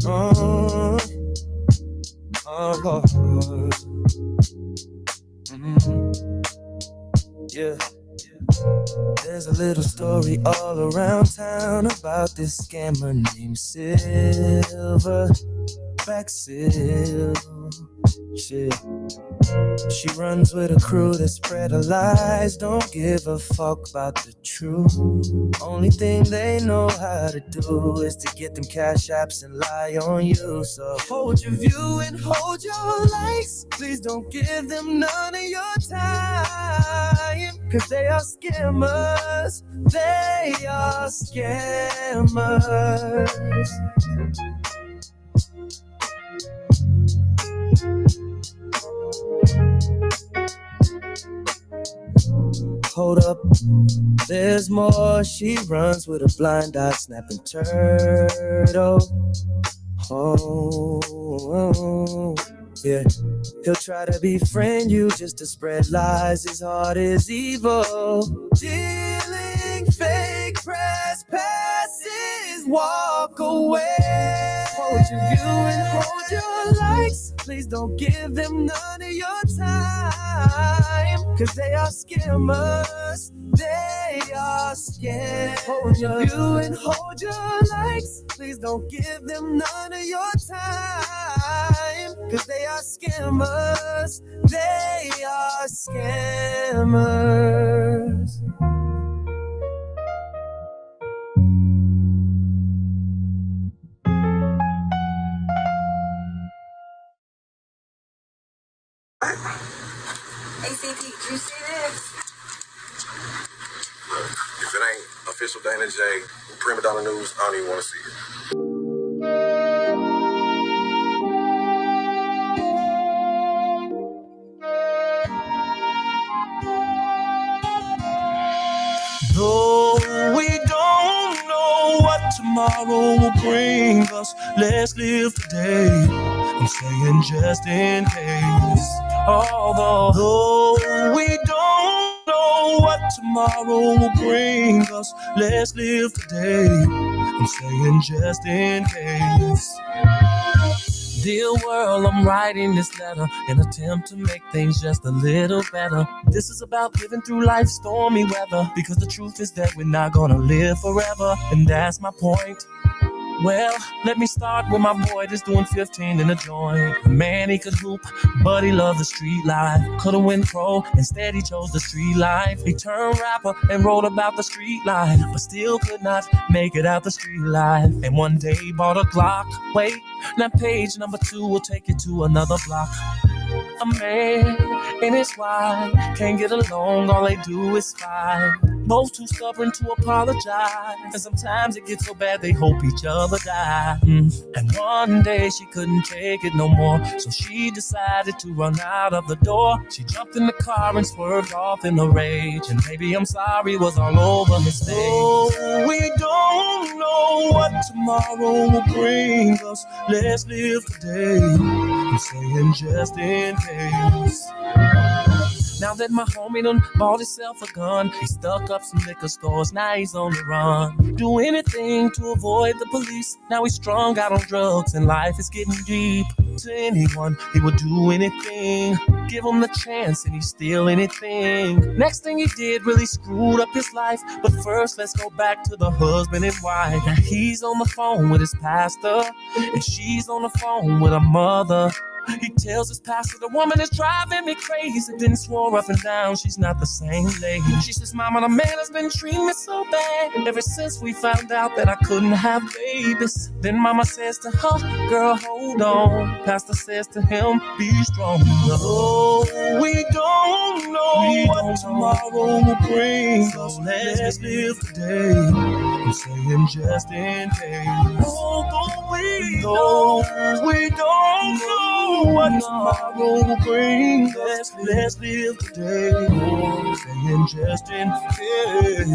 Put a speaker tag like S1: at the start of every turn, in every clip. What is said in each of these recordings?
S1: Oh, oh, oh. Yeah. There's a little story all around town about this scammer named Silverback Shit. She runs with a crew that spread her lies, don't give a fuck about the truth. Only thing they know how to do is to get them cash apps and lie on you. So hold your view and hold your likes. Please don't give them none of your time, cause they are scammers. They are scammers. Hold up, there's more. She runs with a blind eye, snapping turtle. Oh, yeah. He'll try to befriend you just to spread lies. His heart is evil. Dealing fake press passes, walk away. Hold your view and hold your likes. Please don't give them none of your time, cause they are scammers. They are scammers. Hold your view and hold your likes. Please don't give them none of your time, cause they are scammers. They are scammers.
S2: ACP, did you see this?
S3: If it ain't official Dana J, Prima Donna News, I don't even want to see it.
S1: Though we don't know what tomorrow will bring us, let's live today. I'm saying just in case. Although we don't know what tomorrow will bring us, let's live today. I'm saying just in case. Dear world, I'm writing this letter in an attempt to make things just a little better. This is about living through life's stormy weather, because the truth is that we're not gonna live forever, and that's my point. Well, let me start with my boy that's doing 15 in a joint. Man, he could hoop, but he loved the street life. Could've went pro, instead he chose the street life. He turned rapper and wrote about the street life, but still could not make it out the street life. And one day he bought a Glock. Wait, now page number 2 will take you to another block. A man and his wife can't get along, all they do is fight. Both too stubborn to apologize, and sometimes it gets so bad they hope each other die. And one day she couldn't take it no more, so she decided to run out of the door. She jumped in the car and swerved off in a rage, and baby I'm sorry was all over his face. Oh, we don't know what tomorrow will bring us, let's live today. I'm saying just in case. Now that my homie done bought himself a gun, he stuck up some liquor stores, now he's on the run. Do anything to avoid the police, now he's strung out on drugs and life is getting deep. To anyone, he would do anything, give him the chance and he'd steal anything. Next thing he did really screwed up his life, but first let's go back to the husband and wife. Now he's on the phone with his pastor, and she's on the phone with her mother. He tells his pastor, the woman is driving me crazy. Then swore up and down, she's not the same lady. She says, Mama, the man has been treating me so bad ever since we found out that I couldn't have babies. Then Mama says to her, girl, hold on. Pastor says to him, be strong. Oh, we don't know what tomorrow will bring us. Let's live today. I'm saying just in case. Although we don't know what tomorrow will bring us, let's live today. I'm saying just in case.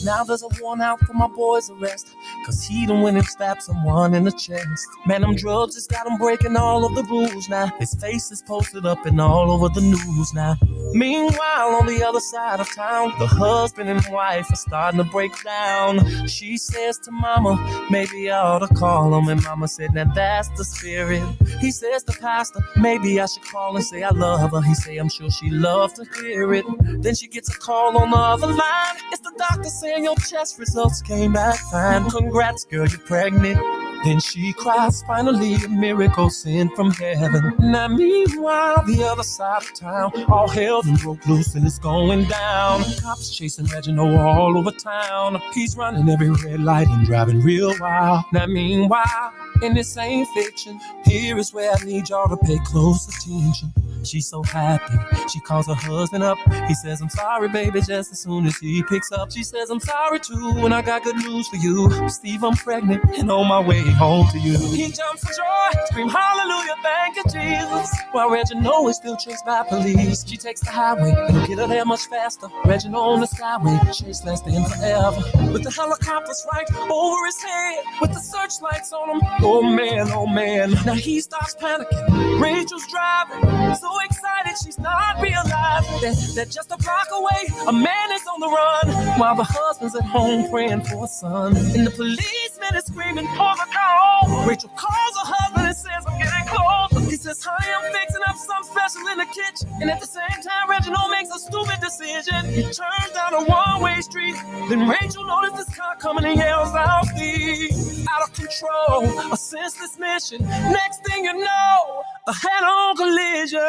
S1: Now there's a warrant out for my boy's arrest, cause he done went and stabbed someone in the chest. Man, them drugs just got him breaking all of the rules now. His face is posted up and all over the news now. Meanwhile, on the other side of town, the husband and wife are starting to break down. She says to mama, maybe I ought to call him. And mama said, now that's the spirit. He says to pastor, maybe I should call and say I love her. He say, I'm sure she loves to hear it. Then she gets a call on the other line. It's the doctor saying your test results came back fine. Congrats, girl, you're pregnant. Then she cries, finally a miracle sent from heaven. Now meanwhile, the other side of town, all hell done broke loose and it's going down. Cops chasing Reginald all over town. He's running every red light and driving real wild. Now meanwhile, and this ain't fiction, here is where I need y'all to pay close attention. She's so happy, she calls her husband up. He says, I'm sorry, baby, just as soon as he picks up. She says, I'm sorry too, and I got good news for you. Steve, I'm pregnant and on my way home to you. He jumps for joy, scream hallelujah, thank you, Jesus. While Reginald is still chased by police. She takes the highway, it'll get her there much faster. Reginald on the skyway, chase lasting forever. With the helicopters right over his head, with the searchlights on him, oh man. Now he starts panicking, Rachel's driving, so excited she's not realizing that just a block away, a man is on the run, while the husband's at home praying for a son. And the policeman is screaming for the call. Rachel calls her husband and says, I'm getting close. He says, honey, I'm fixing up something special in the kitchen. And at the same time, Reginald makes a stupid decision. He turns down a one-way street. Then Rachel notices this car coming and yells out, Steve, out of control, a senseless mission. Next thing you know, a head-on collision.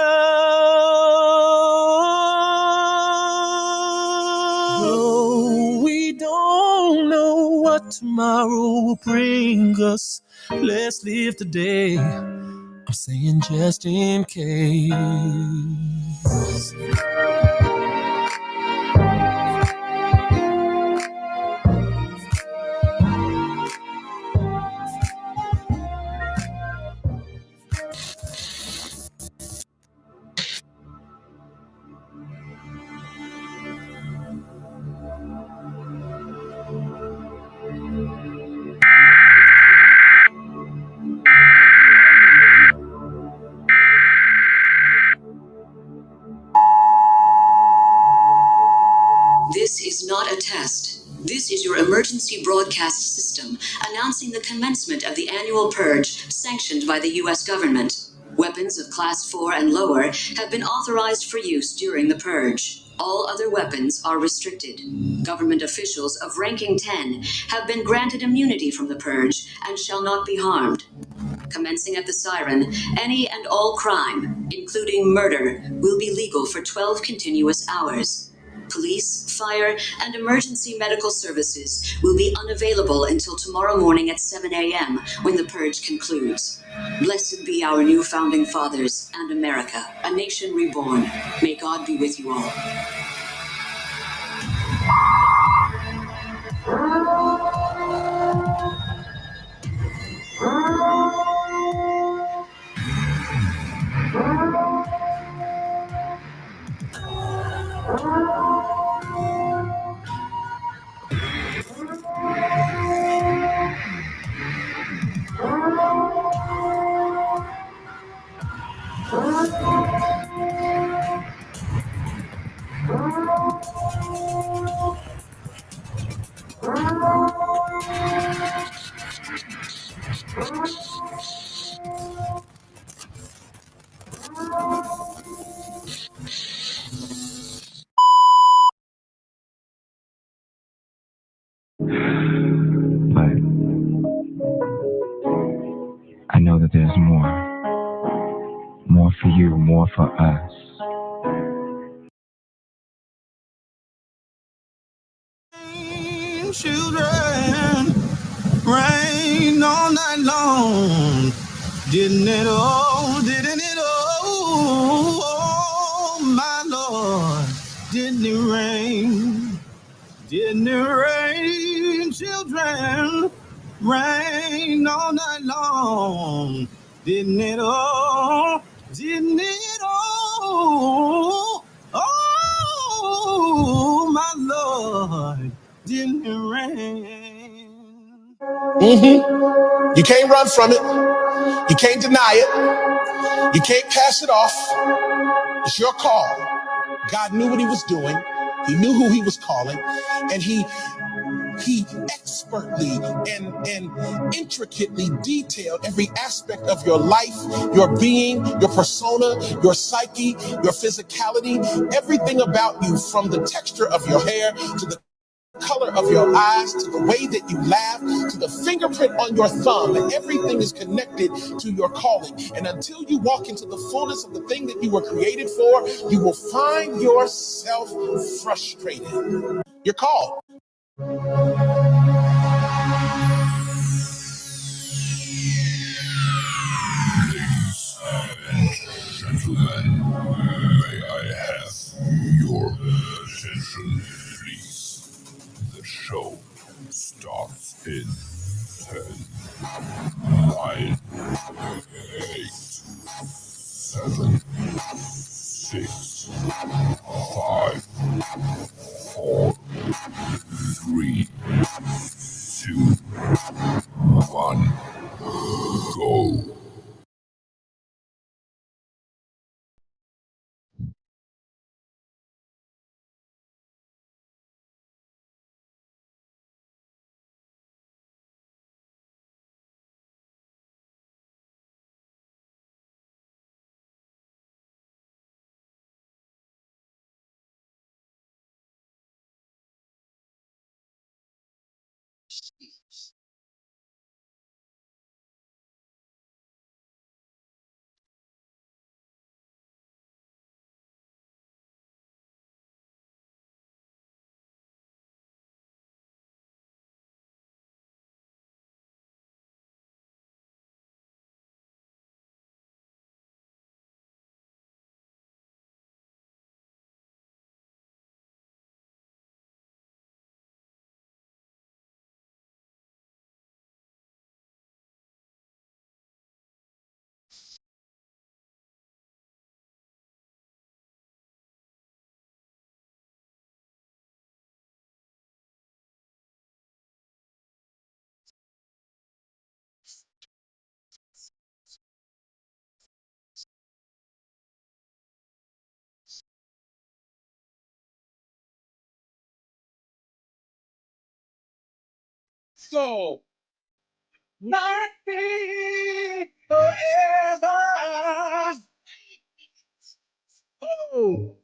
S1: Oh, we don't know what tomorrow will bring us. Let's live today. I'm saying just in case.
S4: This is not a test. This is your emergency broadcast system announcing the commencement of the annual purge sanctioned by the U.S. government. Weapons of Class 4 and lower have been authorized for use during the purge. All other weapons are restricted. Government officials of ranking 10 have been granted immunity from the purge and shall not be harmed. Commencing at the siren, any and all crime, including murder, will be legal for 12 continuous hours. Police, fire, and emergency medical services will be unavailable until tomorrow morning at 7 a.m. when the purge concludes. Blessed be our new founding fathers and America, a nation reborn. May God be with you all.
S5: But I know that there's more. More for you, more for us.
S1: Children, rain all night long. Didn't it all, didn't it all, oh my Lord, didn't it rain? Didn't it rain, children? Rain all night long. Didn't it all? Didn't it all? Oh, my Lord. Didn't it rain?
S6: You can't run from it. You can't deny it. You can't pass it off. It's your call. God knew what he was doing. He knew who he was calling. And he expertly and intricately detailed every aspect of your life, your being, your persona, your psyche, your physicality, everything about you, from the texture of your hair to the color of your eyes, to the way that you laugh, to the fingerprint on your thumb, and everything is connected to your calling. And until you walk into the fullness of the thing that you were created for, you will find yourself frustrated. You're called. Gentlemen, may I have your attention, please? The show starts in 10, 9, 8, 7, 6, 5, 4, 3, 2, 1, go. So, not be forever. Oh,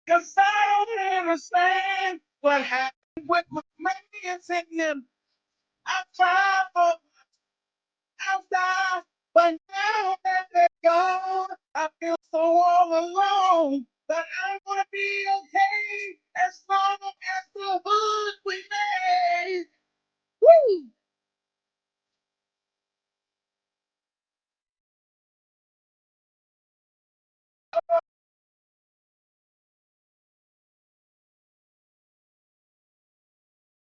S6: cause I don't understand what happened with my man singing. I tried for outside, but now that they're gone, I feel so all alone. But I'm gonna be okay as long as the hood we made. Woo!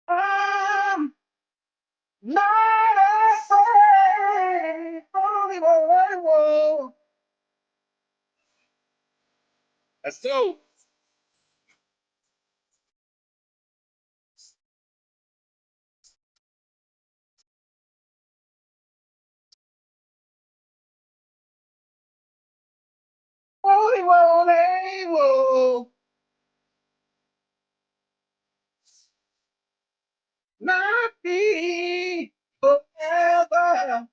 S6: I'm not afraid. Only whoa. Let's go. Only whoa. Not be forever.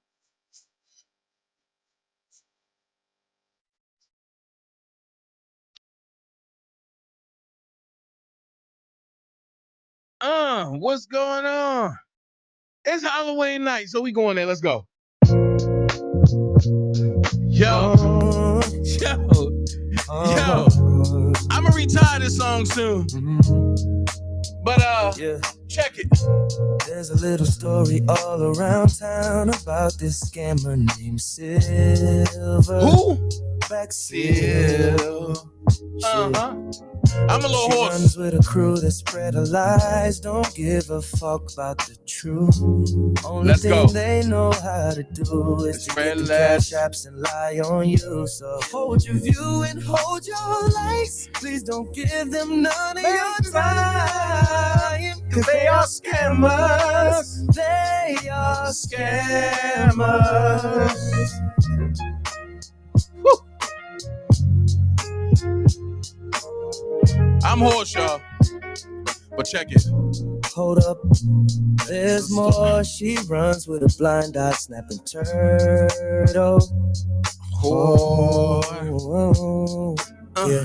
S6: What's going on? It's Halloween night, so we going there. Let's go. Yo. I'ma retire this song soon. But yeah. Check it.
S1: There's a little story all around town about this scammer named Silver.
S6: Who?
S1: Back Silver.
S6: I'm a little hoarse.
S1: Runs with a crew that spread the lies, don't give a fuck about the truth. Only
S7: Let's
S1: thing
S7: go.
S1: they know how to do is to get the cash apps and lie on you. So hold your view and hold your likes. Please don't give them none of your time, cause they are scammers. They are scammers.
S7: I'm horse, y'all. But check it.
S1: Hold up, there's more. She runs with a blind eye, snapping turtle. Oh, yeah.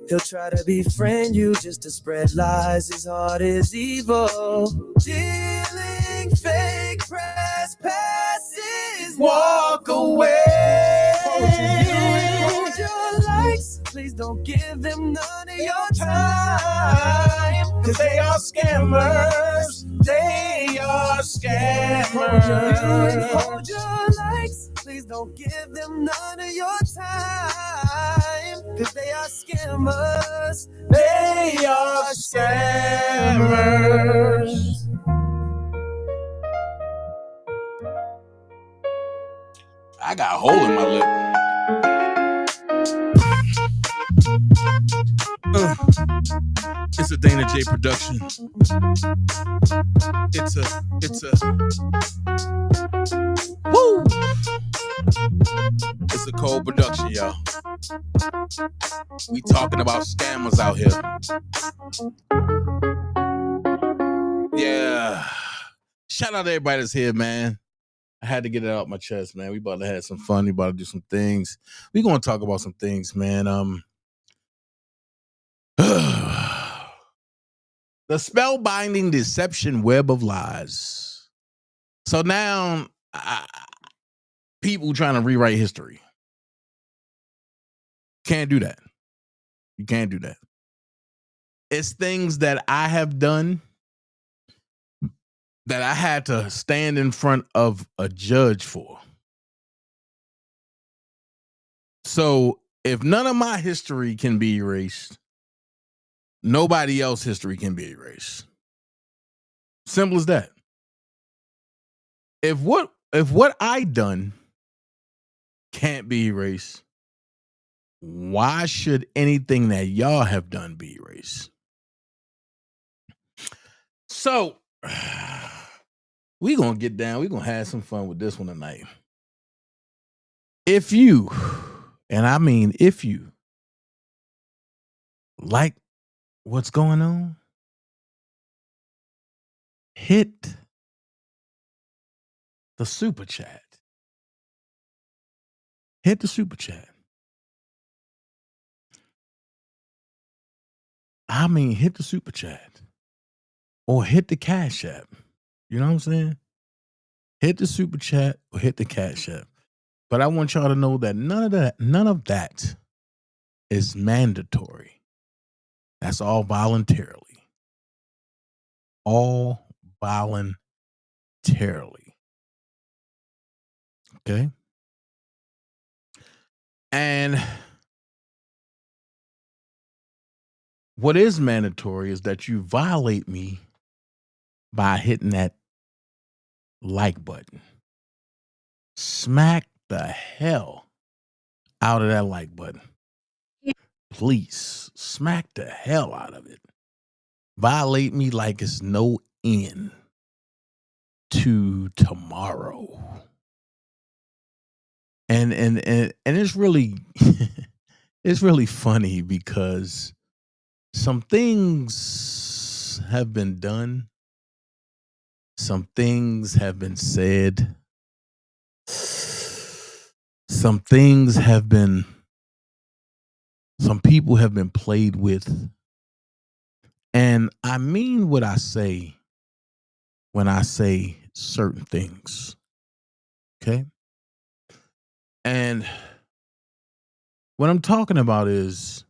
S1: He'll try to befriend you just to spread lies. His heart is evil. Dealing fake press passes. Walk away. Hold your likes. Please don't give them none of your time, cause they are scammers. They are scammers. Hold your likes. Please don't give them none of your time, cause they are scammers. They are scammers.
S7: I got a hole in my lip. It's a Dana J production. It's a woo. It's a cold production, y'all. We talking about scammers out here. Yeah. Shout out to everybody that's here, man. I had to get it out my chest, man. We about to have some fun. We about to do some things. We gonna talk about some things, man. The spellbinding deception web of lies. So now, people trying to rewrite history. Can't do that. You can't do that. It's things that I have done that I had to stand in front of a judge for. So if none of my history can be erased, nobody else's history can be erased. Simple as that. If what I done can't be erased, why should anything that y'all have done be erased? So we gonna get down. We gonna have some fun with this one tonight. If you, and I mean if you, like what's going on, hit the super chat. Hit the super chat. I mean, hit the super chat. Or hit the Cash App. You know what I'm saying? Hit the super chat or hit the Cash App. But I want y'all to know that none of that is mandatory. That's all voluntarily. All voluntarily. Okay? And what is mandatory is that you violate me by hitting that like button. Smack the hell out of that like button. Please smack the hell out of it. Violate me like it's no end to tomorrow. And it's really it's really funny because some things have been done. Some things have been said. Some people have been played with. And I mean what I say when I say certain things. Okay? And what I'm talking about is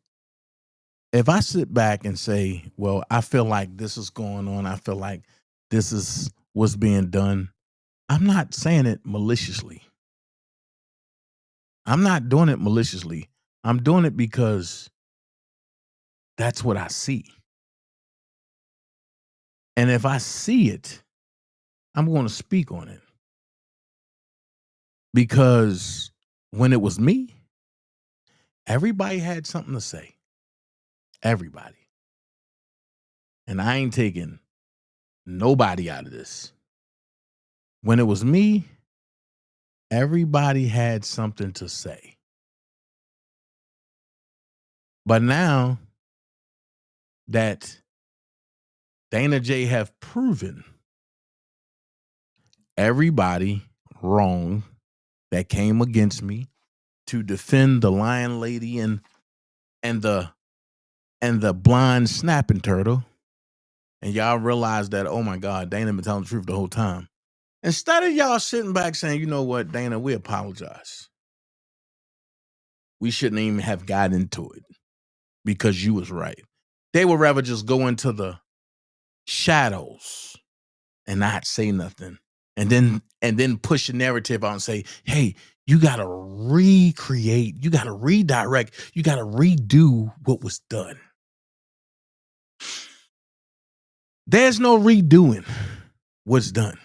S7: if I sit back and say, well, I feel like this is going on, I feel like this is what's being done, I'm not saying it maliciously. I'm not doing it maliciously. I'm doing it because that's what I see. And if I see it, I'm going to speak on it. Because when it was me, everybody had something to say. Everybody. And I ain't taking nobody out of this. When it was me, everybody had something to say. But now that Dana J have proven everybody wrong that came against me to defend the lion lady and the blind snapping turtle, and y'all realize that, oh my God, Dana been telling the truth the whole time. Instead of y'all sitting back saying, you know what, Dana, we apologize. We shouldn't even have got into it because you was right. They would rather just go into the shadows and not say nothing. And then push the narrative out and say, hey, you got to recreate, you got to redirect, you got to redo what was done. There's no redoing what's done.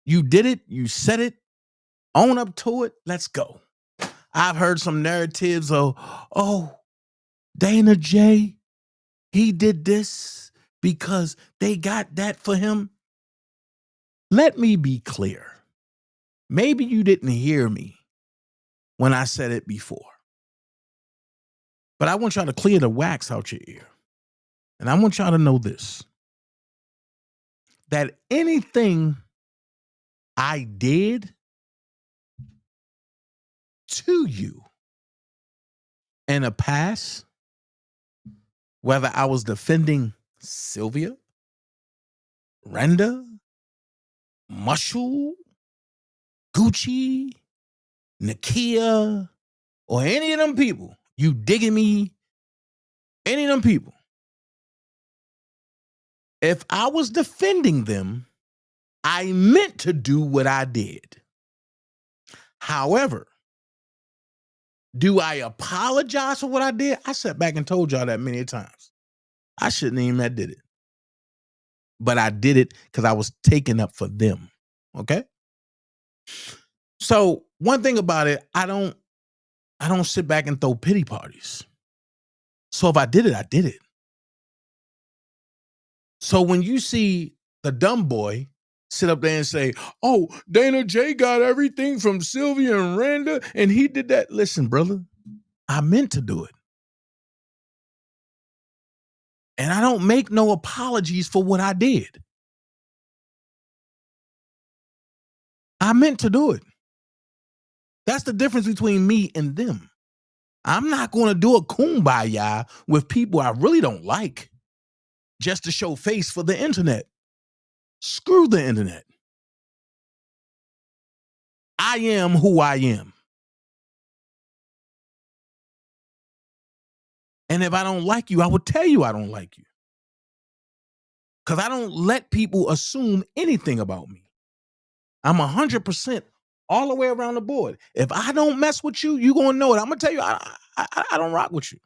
S7: You did it, you said it, own up to it, let's go. I've heard some narratives of, oh, Dana J, he did this because they got that for him. Let me be clear. Maybe you didn't hear me when I said it before. But I want y'all to clear the wax out your ear. And I want y'all to know this. That anything I did to you in the past, whether I was defending Sylvia, Renda, Mushel, Gucci, Nakia, or any of them people, you digging me, any of them people, if I was defending them, I meant to do what I did. However, do I apologize for what I did? I sat back and told y'all that many times. I shouldn't even have did it. But I did it because I was taking up for them. Okay? So one thing about it, I don't sit back and throw pity parties. So if I did it, I did it. So when you see the dumb boy sit up there and say, oh, Dana J got everything from Sylvia and Randa, and he did that. Listen, brother, I meant to do it. And I don't make no apologies for what I did. I meant to do it. That's the difference between me and them. I'm not going to do a kumbaya with people I really don't like just to show face for the internet. Screw the internet. I am who I am. And if I don't like you, I will tell you I don't like you. Because I don't let people assume anything about me. I'm 100% all the way around the board. If I don't mess with you, you're going to know it. I'm going to tell you, I don't rock with you.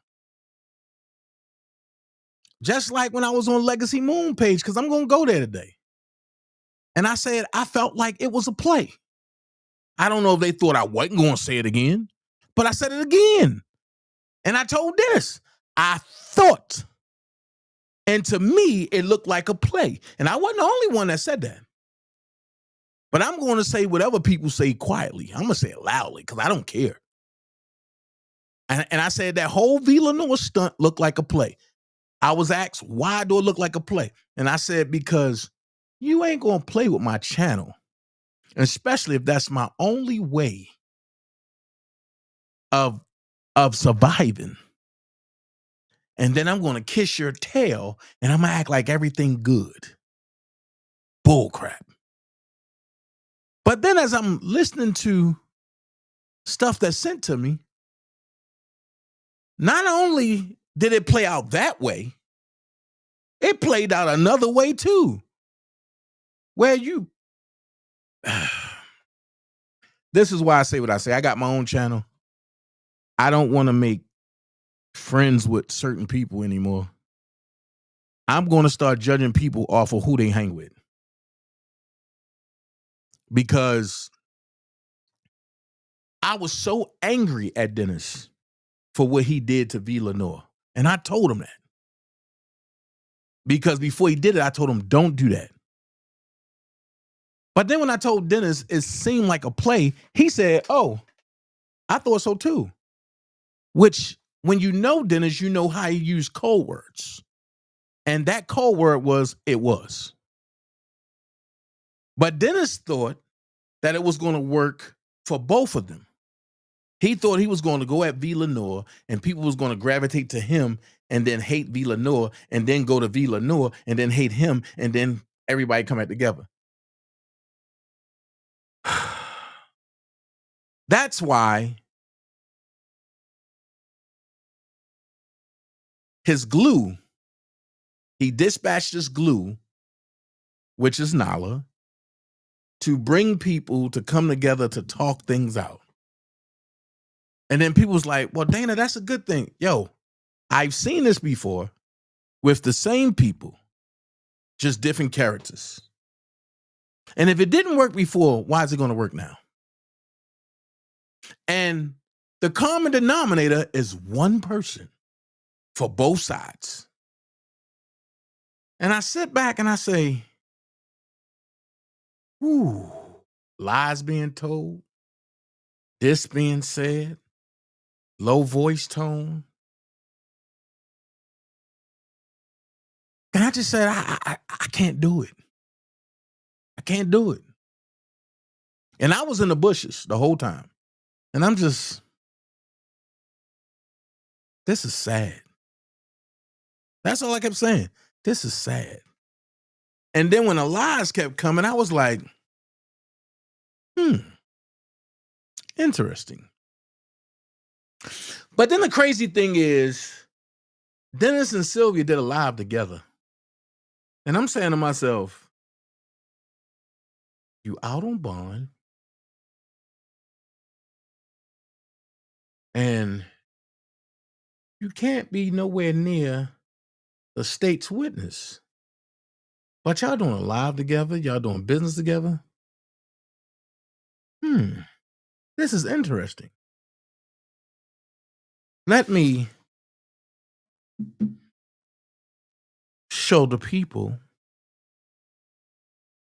S7: Just like when I was on Legacy Moon page, because I'm going to go there today. And I said, I felt like it was a play. I don't know if they thought I wasn't going to say it again, but I said it again. And I told Dennis, I thought. And to me, it looked like a play. And I wasn't the only one that said that. But I'm going to say whatever people say quietly. I'm going to say it loudly because I don't care. And I said that whole Villanova stunt looked like a play. I was asked, why do it look like a play? And I said, because you ain't going to play with my channel, especially if that's my only way of surviving. And then I'm going to kiss your tail and I'm going to act like everything good. Bull crap. But then as I'm listening to stuff that's sent to me, not only did it play out that way, it played out another way too. Where you... This is why I say what I say. I got my own channel. I don't want to make friends with certain people anymore. I'm going to start judging people off of who they hang with. Because I was so angry at Dennis for what he did to V. Lenore. And I told him that. Because before he did it, I told him, don't do that. But then when I told Dennis it seemed like a play, he said, oh, I thought so too. Which, when you know Dennis, you know how he used code words. And that code word was, it was. But Dennis thought that it was going to work for both of them. He thought he was going to go at V. Lenore and people was going to gravitate to him and then hate V. Lenore and then go to V. Lenore and then hate him and then everybody come back together. That's why his glue, he dispatched his glue, which is Nala, to bring people to come together to talk things out. And then people was like, well, Dana, that's a good thing. Yo, I've seen this before with the same people, just different characters. And if it didn't work before, why is it going to work now? And the common denominator is one person for both sides. And I sit back and I say, ooh, lies being told, this being said, low voice tone. And I just said, I can't do it. I can't do it. And I was in the bushes the whole time. And I'm just, this is sad. That's all I kept saying. This is sad. And then when the lies kept coming, I was like, interesting. But then the crazy thing is, Dennis and Sylvia did a live together. And I'm saying to myself, you out on bond. And you can't be nowhere near the state's witness. But y'all doing a live together. Y'all doing business together. This is interesting. Let me show the people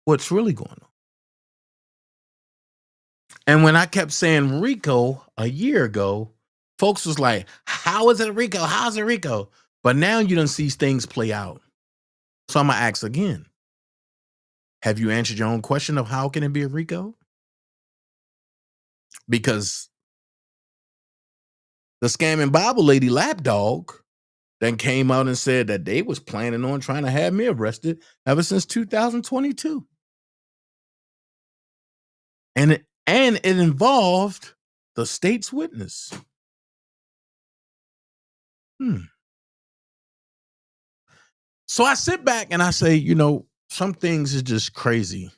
S7: what's really going on. And when I kept saying Rico a year ago, folks was like, how is it Rico? How's it Rico? But now you don't see things play out. So I'm going to ask again. Have you answered your own question of how can it be a Rico? Because the scamming Bible lady lapdog then came out and said that they was planning on trying to have me arrested ever since 2022. And it involved the state's witness. So I sit back and I say, you know, some things is just crazy.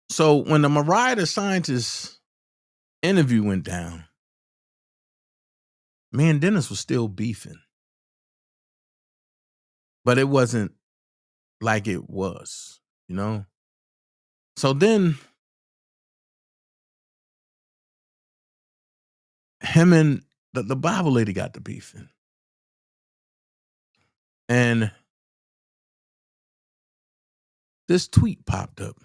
S7: So when the Mariah the Scientist interview went down, me and Dennis was still beefing. But it wasn't like it was, you know? So then him and the Bible lady got to beefing. And this tweet popped up.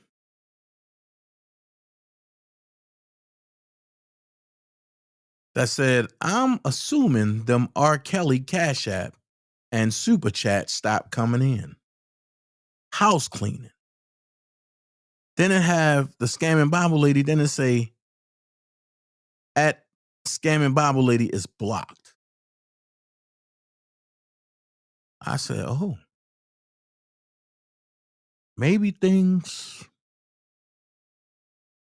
S7: That said, I'm assuming them R. Kelly Cash App and Super Chat stopped coming in. House cleaning. Then it have the scamming Bible lady. Then it say, at scamming Bible lady is blocked. I said, oh, maybe things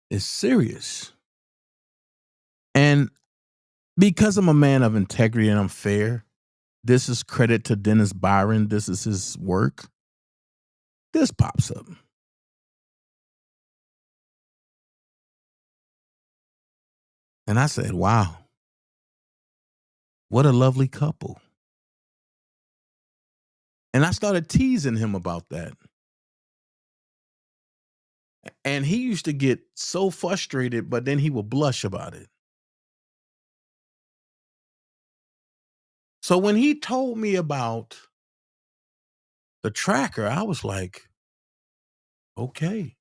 S7: is serious. And because I'm a man of integrity and I'm fair, this is credit to Dennis Byron. This is his work. This pops up. And I said, wow, what a lovely couple. And I started teasing him about that. And he used to get so frustrated, but then he would blush about it. So when he told me about the tracker, I was like, okay.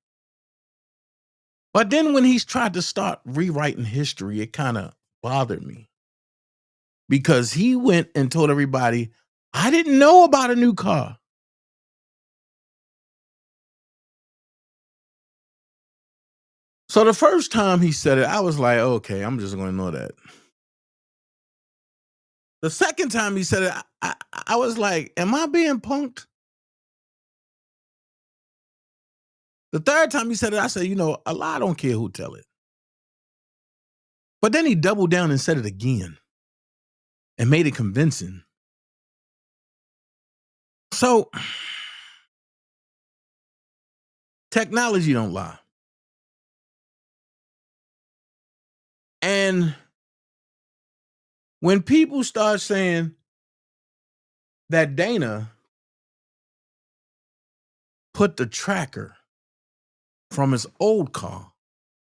S7: But then when he's tried to start rewriting history, it kind of bothered me because he went and told everybody, I didn't know about a new car. So the first time he said it, I was like, okay, I'm just going to know that. The second time he said it, I was like, am I being punked? The third time he said it, I said, a lie don't care who tell it. But then he doubled down and said it again and made it convincing. So technology don't lie. And when people start saying that Dana put the tracker from his old car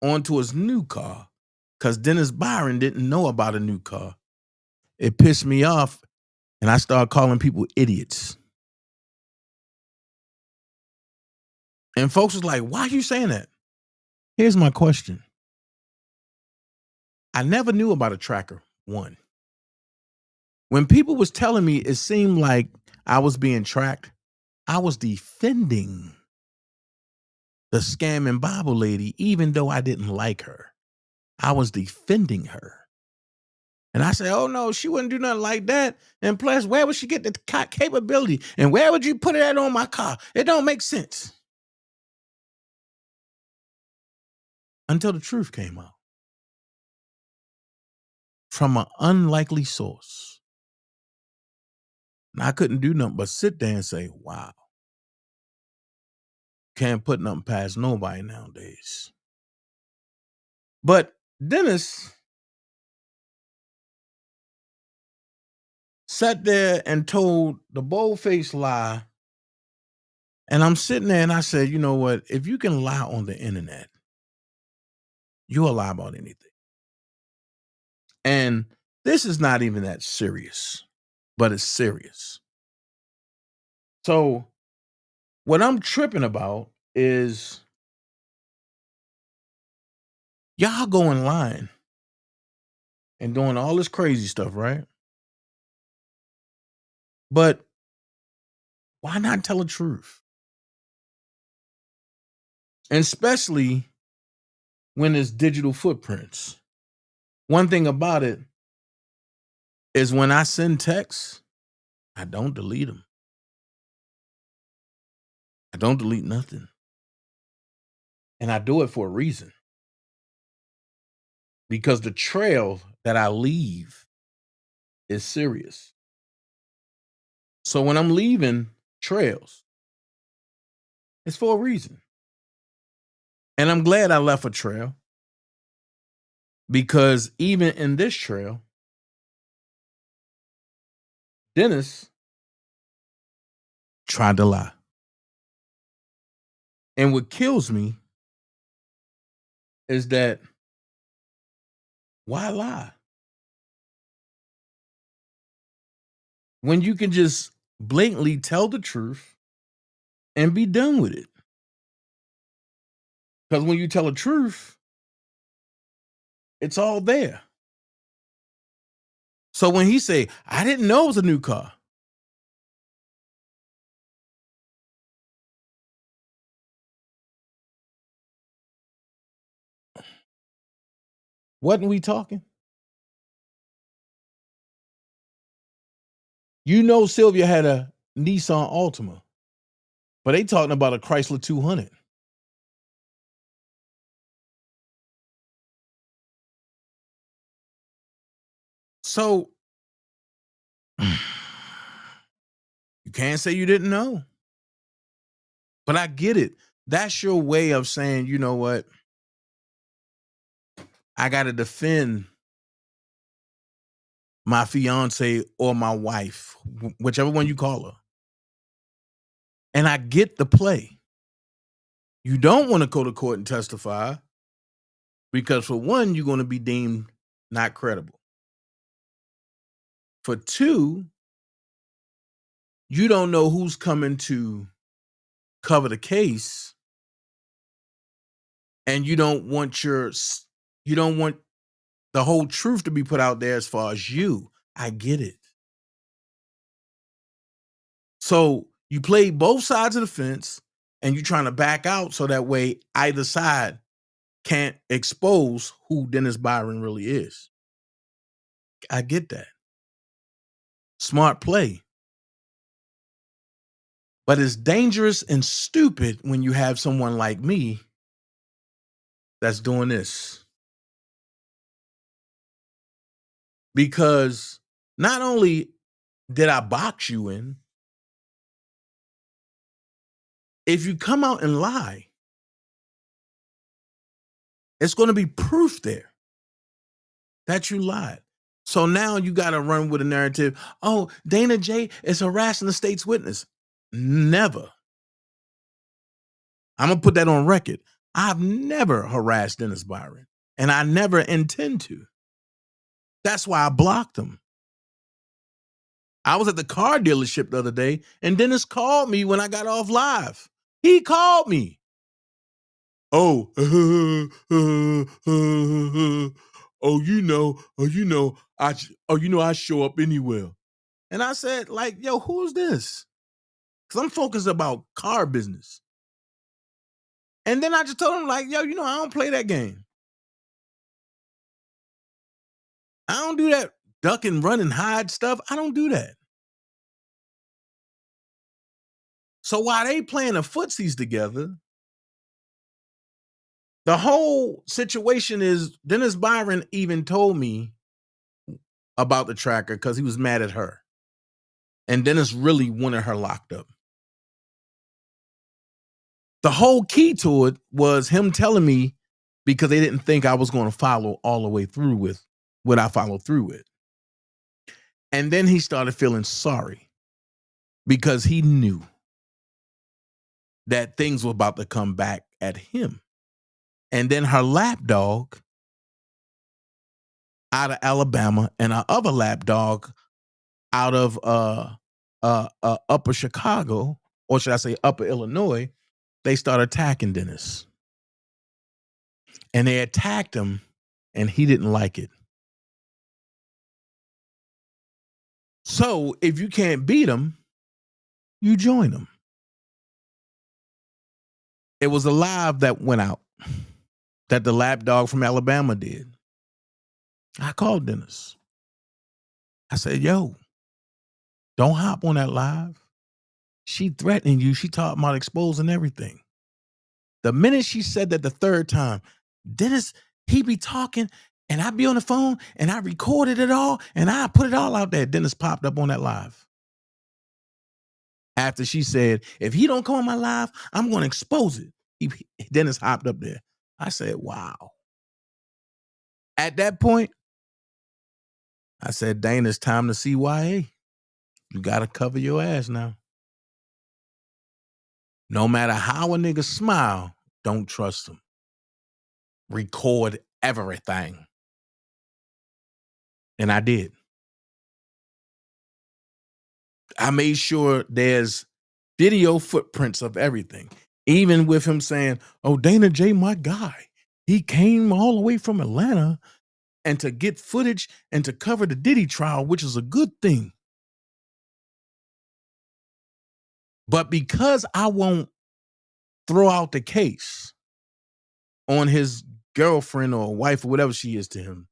S7: onto his new car because Dennis Byron didn't know about a new car, it pissed me off, and I started calling people idiots. And folks was like, why are you saying that? Here's my question. I never knew about a tracker, one. When people was telling me it seemed like I was being tracked, I was defending the scamming Bible lady, even though I didn't like her. I was defending her. And I said, oh no, she wouldn't do nothing like that. And plus, where would she get the capability? And where would you put it on my car? It don't make sense. Until the truth came out. From an unlikely source. And I couldn't do nothing but sit there and say, wow. Can't put nothing past nobody nowadays. But Dennis sat there and told the bold-faced lie. And I'm sitting there and I said, you know what? If you can lie on the internet, you'll lie about anything. And this is not even that serious, but it's serious. So what I'm tripping about is y'all going lying and doing all this crazy stuff, right? But why not tell the truth? And especially when it's digital footprints. One thing about it is when I send texts, I don't delete them. I don't delete nothing. And I do it for a reason. Because the trail that I leave is serious. So when I'm leaving trails, it's for a reason. And I'm glad I left a trail because even in this trail, Dennis tried to lie. And what kills me is that why lie? When you can just blatantly tell the truth and be done with it. Because when you tell the truth, it's all there. So when he say, I didn't know it was a new car. Wasn't we talking? You know Sylvia had a Nissan Altima, but they talking about a Chrysler 200. So you can't say you didn't know. But I get it. That's your way of saying, you know what? I got to defend my fiance or my wife, whichever one you call her. And I get the play. You don't want to go to court and testify because, for one, you're going to be deemed not credible. For two, you don't know who's coming to cover the case, and you don't want the whole truth to be put out there as far as you. I get it. So you play both sides of the fence, and you're trying to back out so that way either side can't expose who Dennis Byron really is. I get that. Smart play. But it's dangerous and stupid when you have someone like me that's doing this. Because not only did I box you in, if you come out and lie, it's going to be proof there that you lied. So now you got to run with a narrative. Oh, Dana J is harassing the state's witness. Never. I'm going to put that on record. I've never harassed Dennis Byron, and I never intend to. That's why I blocked him. I was at the car dealership the other day, and Dennis called me when I got off live. He called me. Oh, I show up anywhere. And I said, like, yo, who's this? Because I'm focused about car business. And then I just told him, like, yo, I don't play that game. I don't do that duck and run and hide stuff. I don't do that. So while they playing the footsies together, the whole situation is Dennis Byron even told me about the tracker because he was mad at her. And Dennis really wanted her locked up. The whole key to it was him telling me because they didn't think I was going to follow all the way through with what I followed through with. And then he started feeling sorry because he knew that things were about to come back at him. And then her lapdog out of Alabama and her other lapdog out of upper Chicago, or should I say upper Illinois, they started attacking Dennis. And they attacked him, and he didn't like it. So if you can't beat him, you join him. It was a live that went out that the lapdog from Alabama did. I called Dennis. I said, yo, don't hop on that live. She threatening you. She talking about exposing everything. The minute she said that the third time, Dennis, he be talking and I be on the phone and I recorded it all and I put it all out there. Dennis popped up on that live. After she said, if he don't come on my live, I'm going to expose it. Dennis hopped up there. I said, wow. At that point, I said, Dana, it's time to CYA. You got to cover your ass now. No matter how a nigga smile, don't trust him. Record everything. And I did. I made sure there's video footprints of everything. Even with him saying, oh, Dana J, my guy. He came all the way from Atlanta and to get footage and to cover the Diddy trial, which is a good thing. But because I won't throw out the case on his girlfriend or wife or whatever she is to him,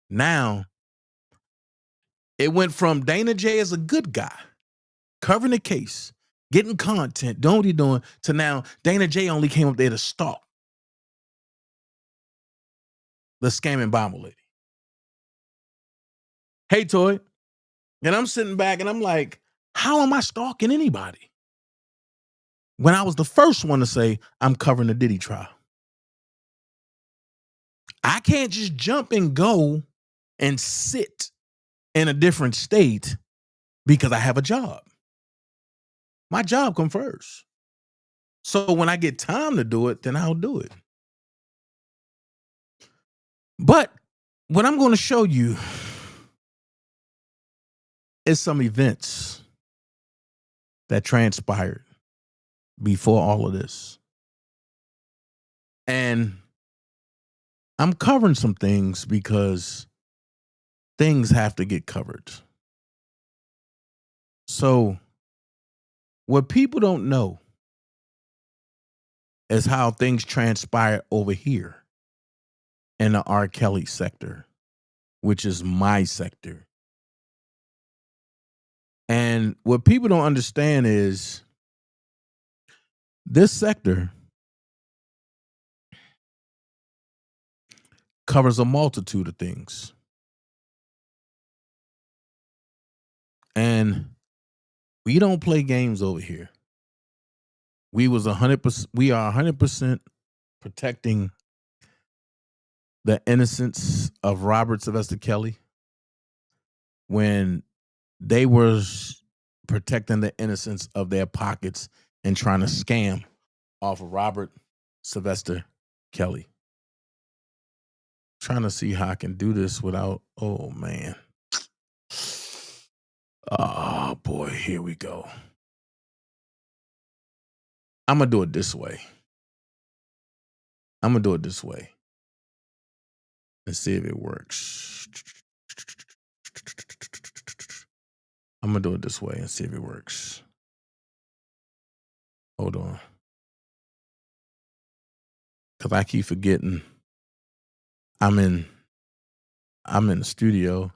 S7: now it went from Dana J as a good guy, covering the case, getting content, doing what he's doing, to now Dana J only came up there to stalk the scamming bomber lady. Hey, Toy. And I'm sitting back and I'm like, how am I stalking anybody? When I was the first one to say, I'm covering the Diddy trial. I can't just jump and go and sit in a different state because I have a job. My job comes first. So when I get time to do it, then I'll do it. But what I'm going to show you is some events that transpired before all of this. And I'm covering some things because things have to get covered. So what people don't know is how things transpire over here in the R. Kelly sector, which is my sector. And what people don't understand is this sector covers a multitude of things. And we don't play games over here. We are 100% protecting the innocence of Robert Sylvester Kelly when they was protecting the innocence of their pockets and trying to scam off of Robert Sylvester Kelly. Trying to see how I can do this without, oh man. Oh boy, here we go. I'm going to do it this way. I'm going to do it this way. Let's see if it works. I'm going to do it this way and see if it works. Hold on. Because I keep forgetting I'm in the studio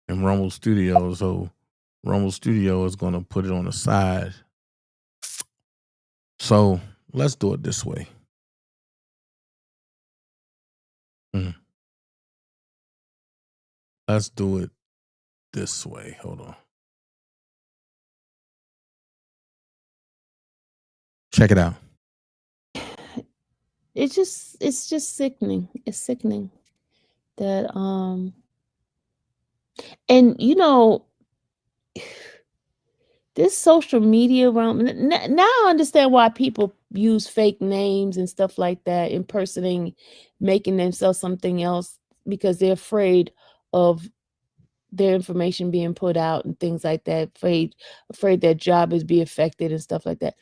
S7: in Rumble Studio. So Rumble Studio is going to put it on the side. So let's do it this way. Let's do it this way. Hold on. Check it out.
S8: It's just sickening. It's sickening that and you know, this social media realm, now I understand why people use fake names and stuff like that, impersonating, making themselves something else because they're afraid of their information being put out and things like that, afraid their job is be affected and stuff like that.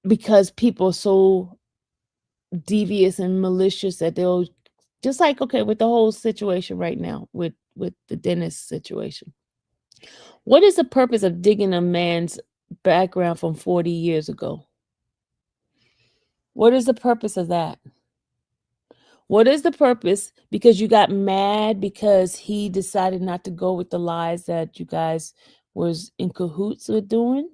S8: Because people are so devious and malicious that they'll just like, okay, with the whole situation right now with the dentist situation. What is the purpose of digging a man's background from 40 years ago? What is the purpose of that? What is the purpose? Because you got mad because he decided not to go with the lies that you guys was in cahoots with doing?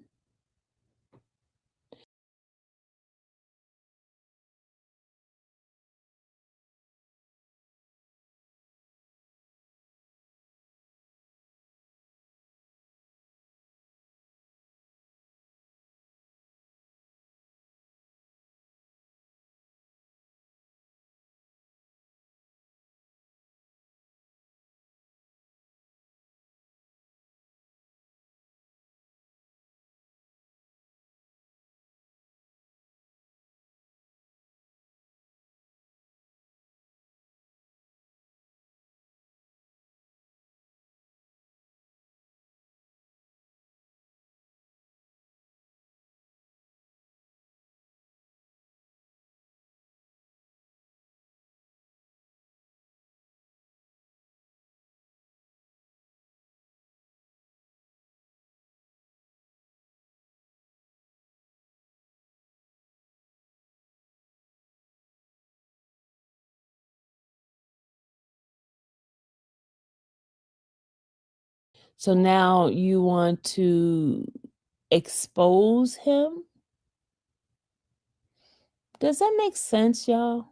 S8: So now you want to expose him? Does that make sense, y'all?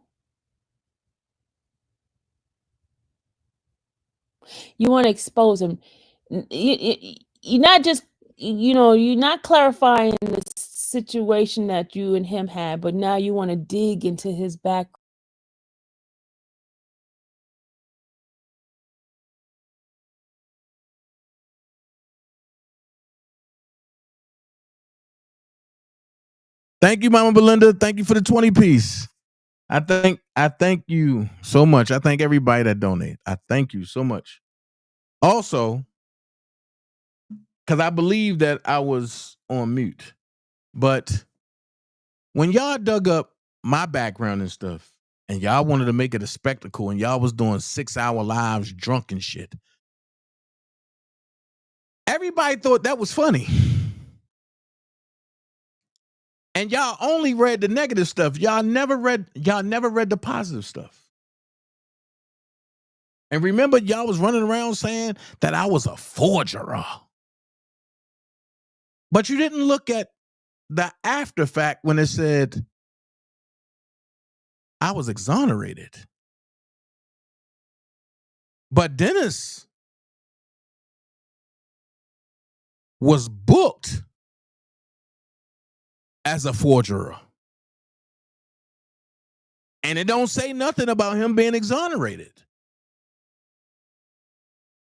S8: You want to expose him. You're not just, you're not clarifying the situation that you and him had, but now you want to dig into his back.
S7: Thank you, Mama Belinda. Thank you for the 20 piece. I thank you so much. I thank everybody that donate. I thank you so much. Also, because I believe that I was on mute, but when y'all dug up my background and stuff, and y'all wanted to make it a spectacle, and y'all was doing 6-hour lives drunk and shit, everybody thought that was funny. And y'all only read the negative stuff. Y'all never read the positive stuff. And remember, y'all was running around saying that I was a forger. But you didn't look at the after fact when it said I was exonerated. But Dennis was booked as a forger. And it don't say nothing about him being exonerated.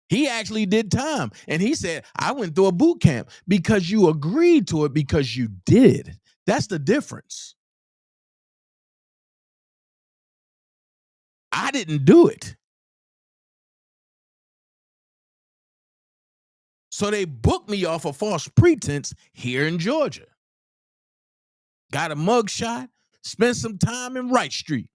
S7: He actually did time. And he said, I went through a boot camp because you agreed to it because you did. That's the difference. I didn't do it. So they booked me off a false pretense here in Georgia. Got a mug shot, spent some time in Wright Street.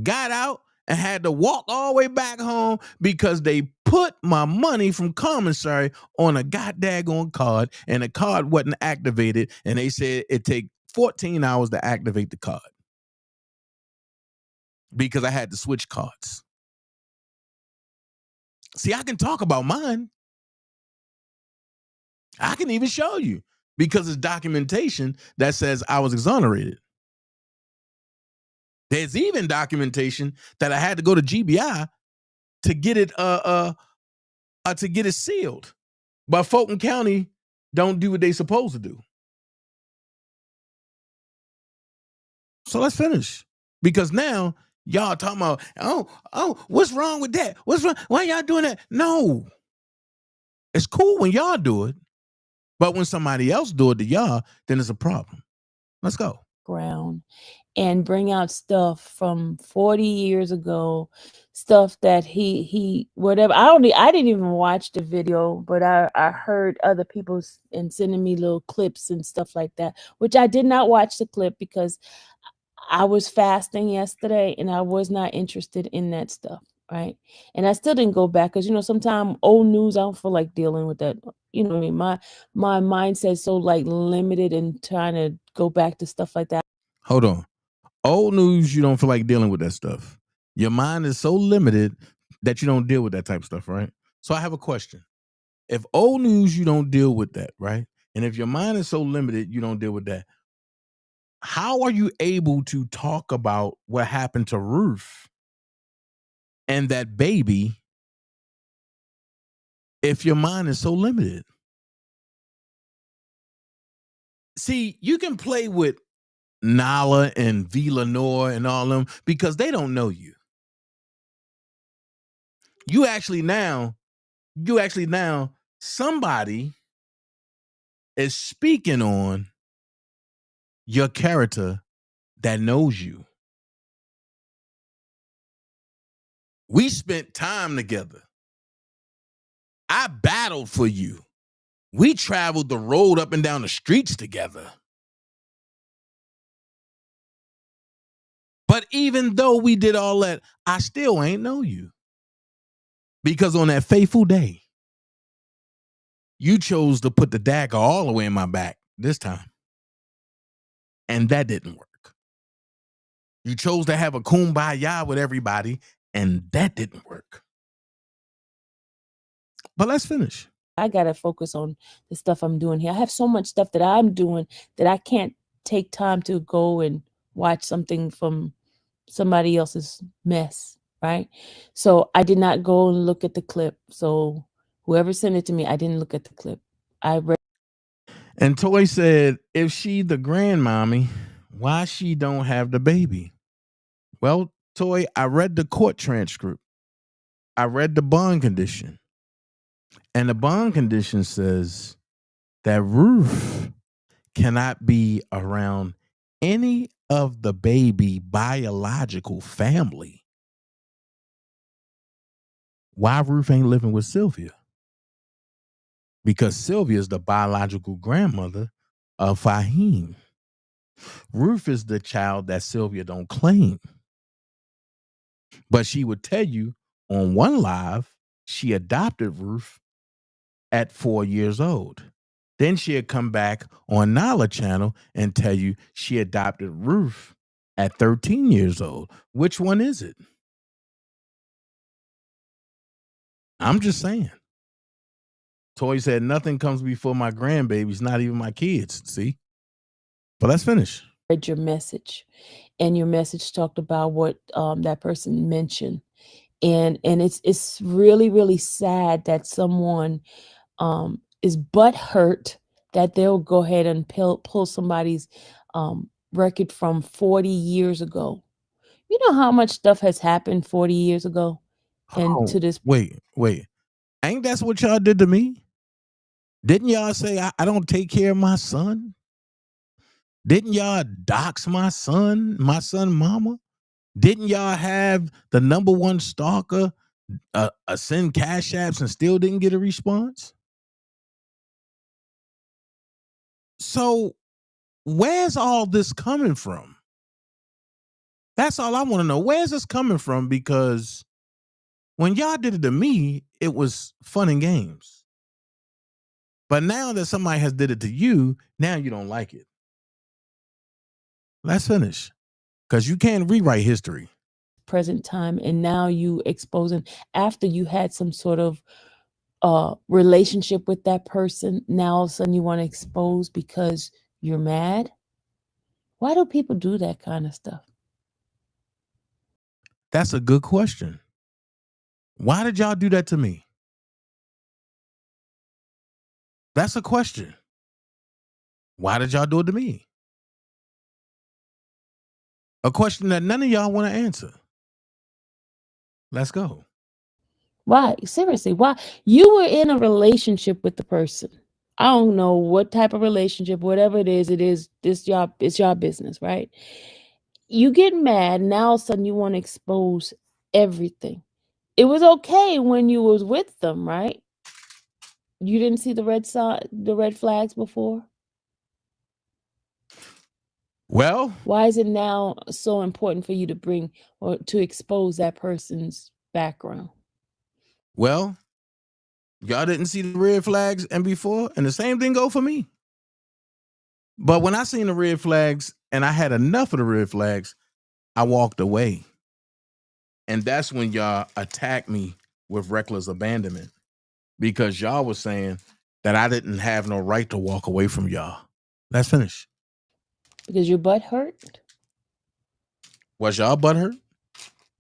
S7: Got out and had to walk all the way back home because they put my money from commissary on a goddamn card, and the card wasn't activated, and they said it take 14 hours to activate the card because I had to switch cards. See, I can talk about mine. I can even show you because it's documentation that says I was exonerated. There's even documentation that I had to go to GBI to get it sealed. But Fulton County don't do what they supposed to do. So let's finish. Because now y'all talking about, what's wrong with that? What's wrong? Why y'all doing that? No. It's cool when y'all do it. But when somebody else do it to y'all, then it's a problem. Let's go.
S8: Ground and bring out stuff from 40 years ago, stuff that he whatever. I didn't even watch the video, but I heard other people and sending me little clips and stuff like that, which I did not watch the clip because I was fasting yesterday and I was not interested in that stuff. Right. And I still didn't go back because, sometimes old news, I don't feel like dealing with that. You know what I mean? My mindset's so like limited and trying to go back to stuff like that.
S7: Hold on. Old news, you don't feel like dealing with that stuff. Your mind is so limited that you don't deal with that type of stuff, right? So I have a question. If old news, you don't deal with that, right? And if your mind is so limited, you don't deal with that. How are you able to talk about what happened to Ruth and that baby if your mind is so limited? See, you can play with Nala and V. Lenore and all them because they don't know you. You actually now, somebody is speaking on your character that knows you. We spent time together. I battled for you. We traveled the road up and down the streets together. But even though we did all that, I still ain't know you. Because on that fateful day, you chose to put the dagger all the way in my back this time. And that didn't work. You chose to have a kumbaya with everybody, and that didn't work. But let's finish.
S8: I got to focus on the stuff I'm doing here. I have so much stuff that I'm doing that I can't take time to go and watch something from somebody else's mess, right? So I did not go and look at the clip. So whoever sent it to me, I didn't look at the clip. I read.
S7: And Toy said, if she the grandmommy, why she don't have the baby? Well, Toy, I read the court transcript. I read the bond condition. And the bond condition says that Ruth cannot be around any of the baby biological family, why Ruth ain't living with Sylvia? Because Sylvia is the biological grandmother of Fahim. Ruth is the child that Sylvia don't claim. But she would tell you on one live, she adopted Ruth at 4 years old. Then she'd come back on Nala channel and tell you she adopted Ruth at 13 years old. Which one is it? I'm just saying. Toy said nothing comes before my grandbabies, not even my kids. See? But let's finish.
S8: Read your message, and your message talked about what that person mentioned, and it's really, really sad that someone is butthurt that they'll go ahead and pull somebody's record from 40 years ago. You know how much stuff has happened 40 years ago, and to this.
S7: Wait. Ain't that's what y'all did to me? Didn't y'all say I don't take care of my son? Didn't y'all dox my son mama? Didn't y'all have the number one stalker send cash apps and still didn't get a response? So where's all this coming from? That's all I want to know. Where's this coming from? Because when y'all did it to me, it was fun and games. But now that somebody has did it to you, now you don't like it. Let's finish. Because you can't rewrite history.
S8: Present time, and now you exposing after you had some sort of relationship with that person. Now all of a sudden you want to expose because you're mad. Why do people do that kind of stuff?
S7: That's a good question. Why did y'all do that to me? That's a question. Why did y'all do it to me? A question that none of y'all want to answer. Let's go.
S8: Why? Seriously, why? You were in a relationship with the person. I don't know what type of relationship, whatever it is it's your business, right? You get mad, now all of a sudden you want to expose everything. It was okay when you was with them, right? You didn't see the red flags before?
S7: Well,
S8: why is it now so important for you to bring or to expose that person's background?
S7: Well, y'all didn't see the red flags and before, and the same thing go for me. But when I seen the red flags and I had enough of the red flags, I walked away. And that's when y'all attacked me with reckless abandonment, because y'all was saying that I didn't have no right to walk away from y'all. Let's finish.
S8: Because your butt hurt?
S7: Was y'all butthurt?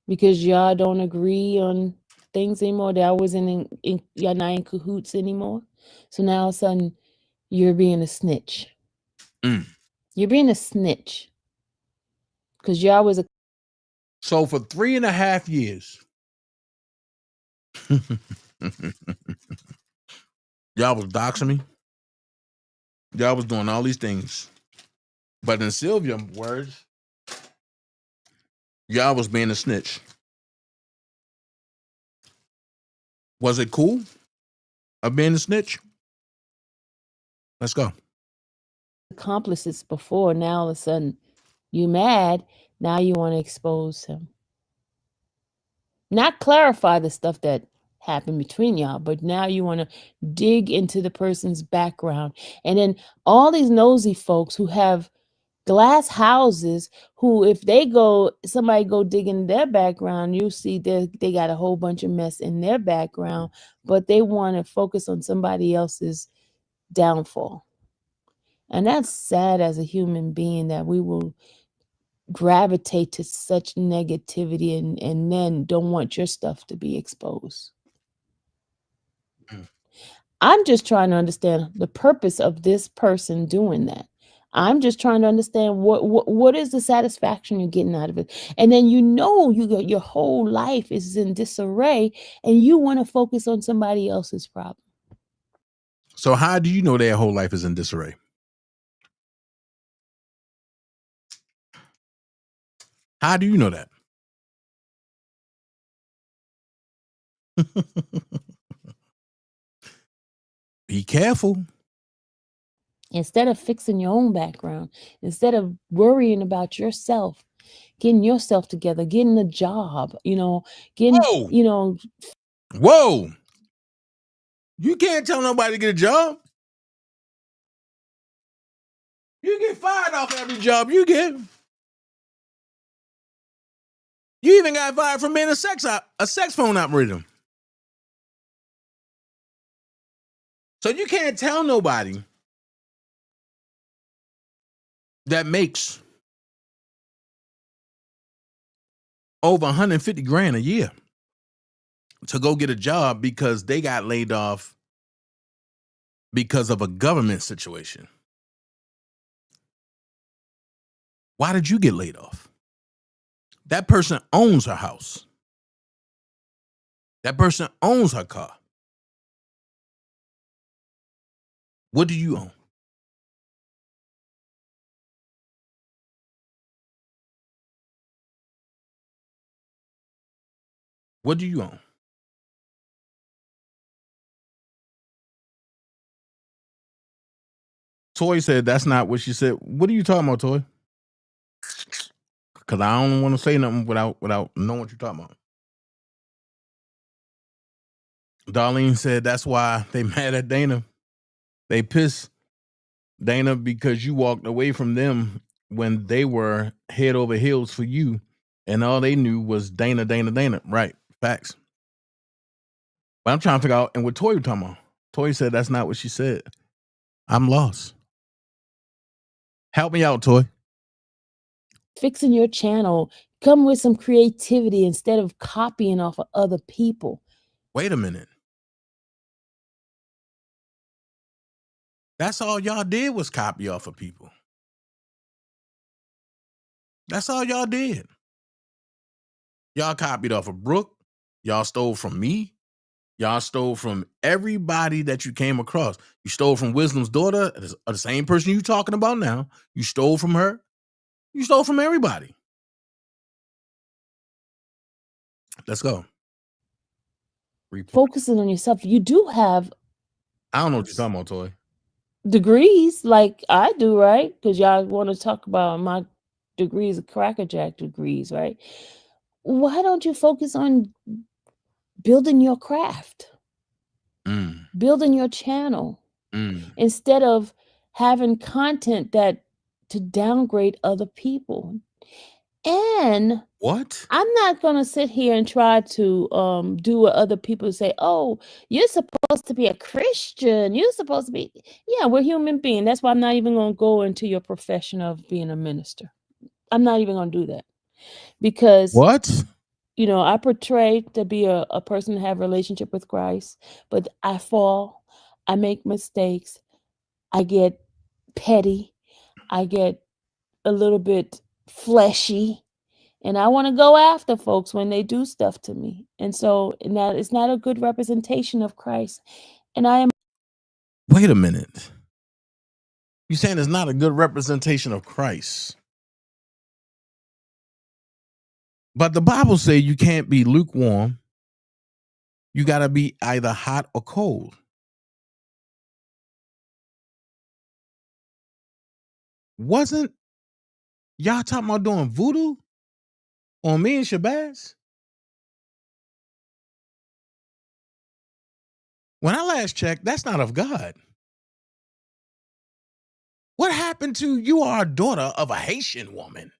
S8: Because y'all don't agree on things anymore? That wasn't y'all not in cahoots anymore? So now all of a sudden you're being a snitch. You're being a snitch. Because y'all was a.
S7: So for 3.5 years, y'all was doxing me. Y'all was doing all these things. But in Sylvia's words, y'all was being a snitch. Was it cool of being a snitch? Let's go.
S8: Accomplices before, now all of a sudden you mad, now you want to expose him. Not clarify the stuff that happened between y'all, but now you want to dig into the person's background. And then all these nosy folks who have glass houses, who if somebody go dig in their background, you see they got a whole bunch of mess in their background, but they want to focus on somebody else's downfall. And that's sad as a human being, that we will gravitate to such negativity and then don't want your stuff to be exposed. I'm just trying to understand the purpose of this person doing that. I'm just trying to understand what is the satisfaction you're getting out of it. And then your whole life is in disarray and you want to focus on somebody else's problem.
S7: So how do you know their whole life is in disarray? How do you know that? Be careful.
S8: Instead of fixing your own background, instead of worrying about yourself, getting yourself together, getting a job, getting,
S7: Whoa. Whoa. You can't tell nobody to get a job. You get fired off every job you get. You even got fired from being a sex phone operator. So you can't tell nobody that makes over 150 grand a year to go get a job because they got laid off because of a government situation. Why did you get laid off? That person owns her house. That person owns her car. What do you own? What do you own? Toy said that's not what she said. What are you talking about, Toy? Because I don't want to say nothing without knowing what you're talking about. Darlene said that's why they mad at Dana. They pissed Dana because you walked away from them when they were head over heels for you, and all they knew was Dana. Right. Facts. But I'm trying to figure out, and what Toy was talking about. Toy said that's not what she said. I'm lost. Help me out, Toy.
S8: Fixing your channel, come with some creativity instead of copying off of other people.
S7: Wait a minute. That's all y'all did was copy off of people. That's all y'all did. Y'all copied off of Brooke. Y'all stole from me. Y'all stole from everybody that you came across. You stole from Wisdom's daughter, the same person you talking about now. You stole from her. You stole from everybody. Let's go.
S8: Focusing on yourself. You do have,
S7: I don't know what you're talking about, Toy.
S8: Degrees like I do, right? Because y'all want to talk about my degrees, crackerjack degrees, right? Why don't you focus on building your craft, building your channel, instead of having content that to downgrade other people? And
S7: what?
S8: I'm not gonna sit here and try to do what other people say. Oh, you're supposed to be a Christian. You're supposed to be. Yeah, we're human beings. That's why I'm not even gonna go into your profession of being a minister. I'm not even gonna do that because
S7: what?
S8: I portray to be a person to have a relationship with Christ, but I fall, I make mistakes, I get petty, I get a little bit fleshy. And I want to go after folks when they do stuff to me. And so that it's not a good representation of Christ. And I am.
S7: Wait a minute. You're saying it's not a good representation of Christ. But the Bible says you can't be lukewarm. You got to be either hot or cold. Wasn't y'all talking about doing voodoo on me and Shabazz? When I last checked, that's not of God. What happened to you are a daughter of a Haitian woman?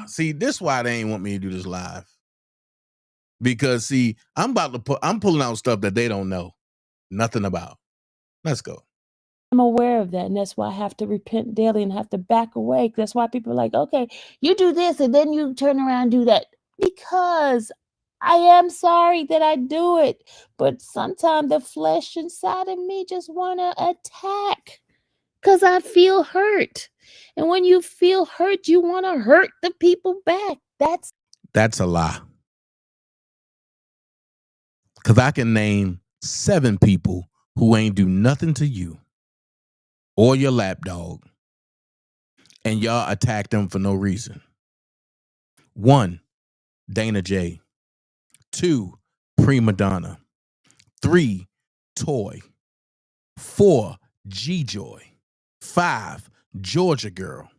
S7: See, this why they ain't want me to do this live. Because see, I'm pulling out stuff that they don't know nothing about. Let's go.
S8: I'm aware of that. And that's why I have to repent daily and have to back away. That's why people are like, okay, you do this and then you turn around and do that. Because I am sorry that I do it. But sometimes the flesh inside of me just want to attack. Because I feel hurt. And when you feel hurt, you want to hurt the people back.
S7: That's a lie. Because I can name 7 people who ain't do nothing to you. or your lapdog, and y'all attacked them for no reason. 1, Dana J. 2, Prima Donna. 3, Toy. 4, G-Joy. 5, Georgia Girl.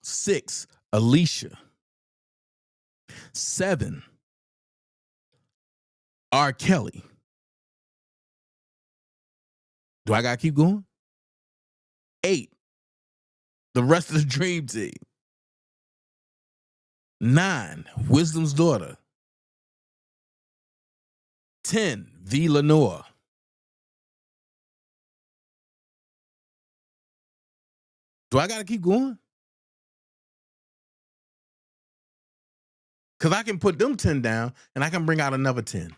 S7: 6, Alicia. 7, R. Kelly. Do I gotta keep going? 8, the rest of the Dream Team. 9, Wisdom's Daughter. 10, V. Lenore. Do I gotta keep going? Because I can put them 10 down and I can bring out another 10.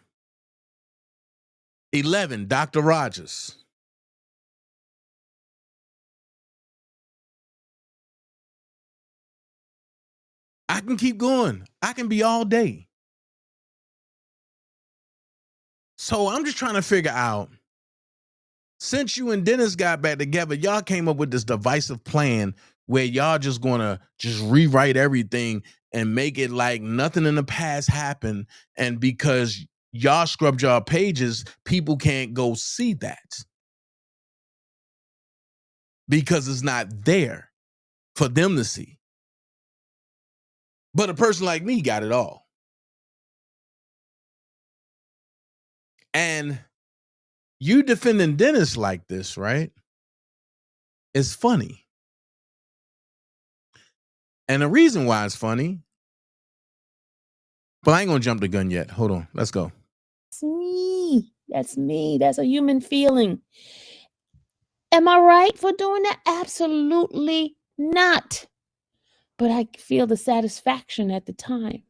S7: 11, Dr. Rogers. I can keep going. I can be all day. So I'm just trying to figure out, since you and Dennis got back together, y'all came up with this divisive plan where y'all just gonna just rewrite everything and make it like nothing in the past happened. And because y'all scrubbed y'all pages, people can't go see that because it's not there for them to see. But a person like me got it all. And you defending Dennis like this, right? It's funny. And the reason why it's funny, but I ain't gonna jump the gun yet. Hold on. Let's go.
S8: That's me. That's me. That's a human feeling. Am I right for doing that? Absolutely not. But I feel the satisfaction at the time.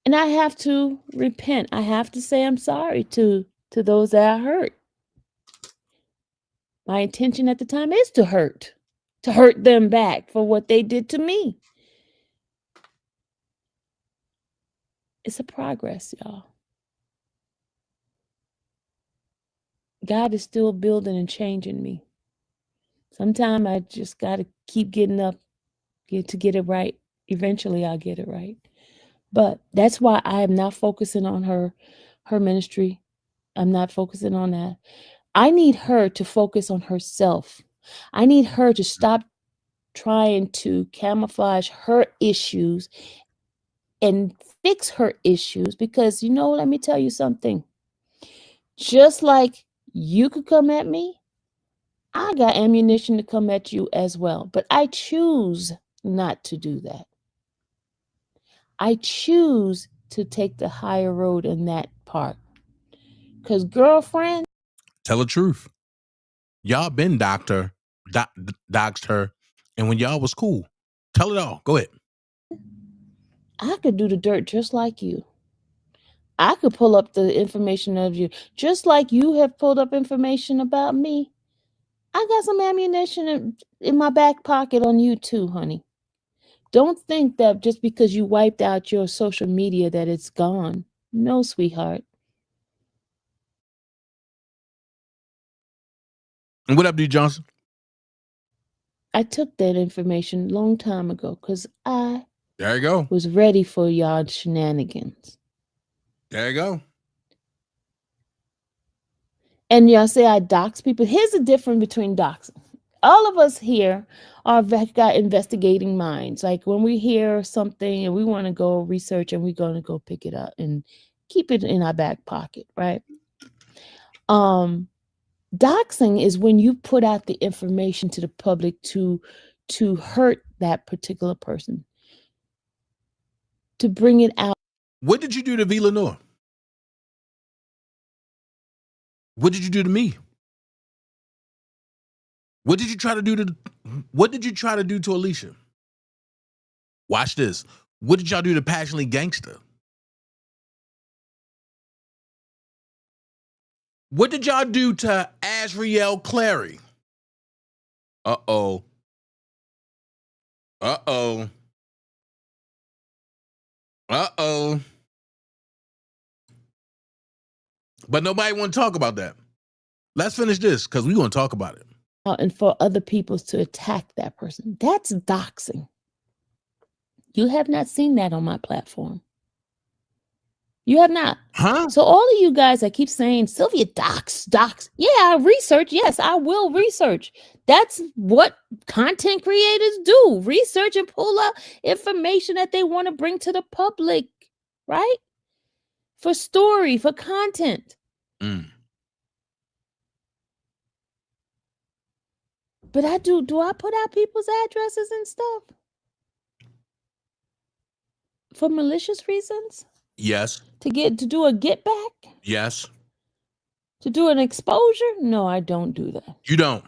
S8: And I have to repent. I have to say I'm sorry to those that I hurt. My intention at the time is to hurt them back for what they did to me. It's a progress, y'all. God is still building and changing me. Sometimes I just got to keep getting up to get it right. Eventually I'll get it right. But that's why I am not focusing on her ministry. I'm not focusing on that. I need her to focus on herself. I need her to stop trying to camouflage her issues and fix her issues, because, let me tell you something. Just like you could come at me, I got ammunition to come at you as well. But I choose not to do that. I choose to take the higher road in that part. Because, girlfriend,
S7: Tell the truth. Y'all been doxed her, and when y'all was cool. Tell it all. Go ahead.
S8: I could do the dirt just like you. I could pull up the information of you just like you have pulled up information about me. I got some ammunition in my back pocket on you too, honey. Don't think that just because you wiped out your social media that it's gone. No, sweetheart.
S7: And what up, D. Johnson?
S8: I took that information a long time ago because I
S7: There you go.
S8: was ready for y'all shenanigans.
S7: There you go.
S8: And y'all say I dox people. Here's the difference between doxing. All of us here got investigating minds. Like when we hear something and we want to go research and we're going to go pick it up and keep it in our back pocket, right? Doxing is when you put out the information to the public to hurt that particular person, to bring it out.
S7: What did you do to V. Lenore? What did you do to me? What did you try to do to Alicia? Watch this. What did y'all do to Passionately Gangster? What did y'all do to Asriel Clary? Uh-oh. Uh-oh. Uh-oh. But nobody want to talk about that. Let's finish this because we're going to talk about it.
S8: And for other people to attack that person. That's doxing. You have not seen that on my platform. You have not.
S7: Huh?
S8: So all of you guys that keep saying, Sylvia, dox. Yeah, I research. Yes, I will research. That's what content creators do. Research and pull out information that they want to bring to the public, right? For story, for content. But do I put out people's addresses and stuff? For malicious reasons?
S7: Yes.
S8: To do a get back?
S7: Yes.
S8: To do an exposure? No, I don't do that.
S7: You don't?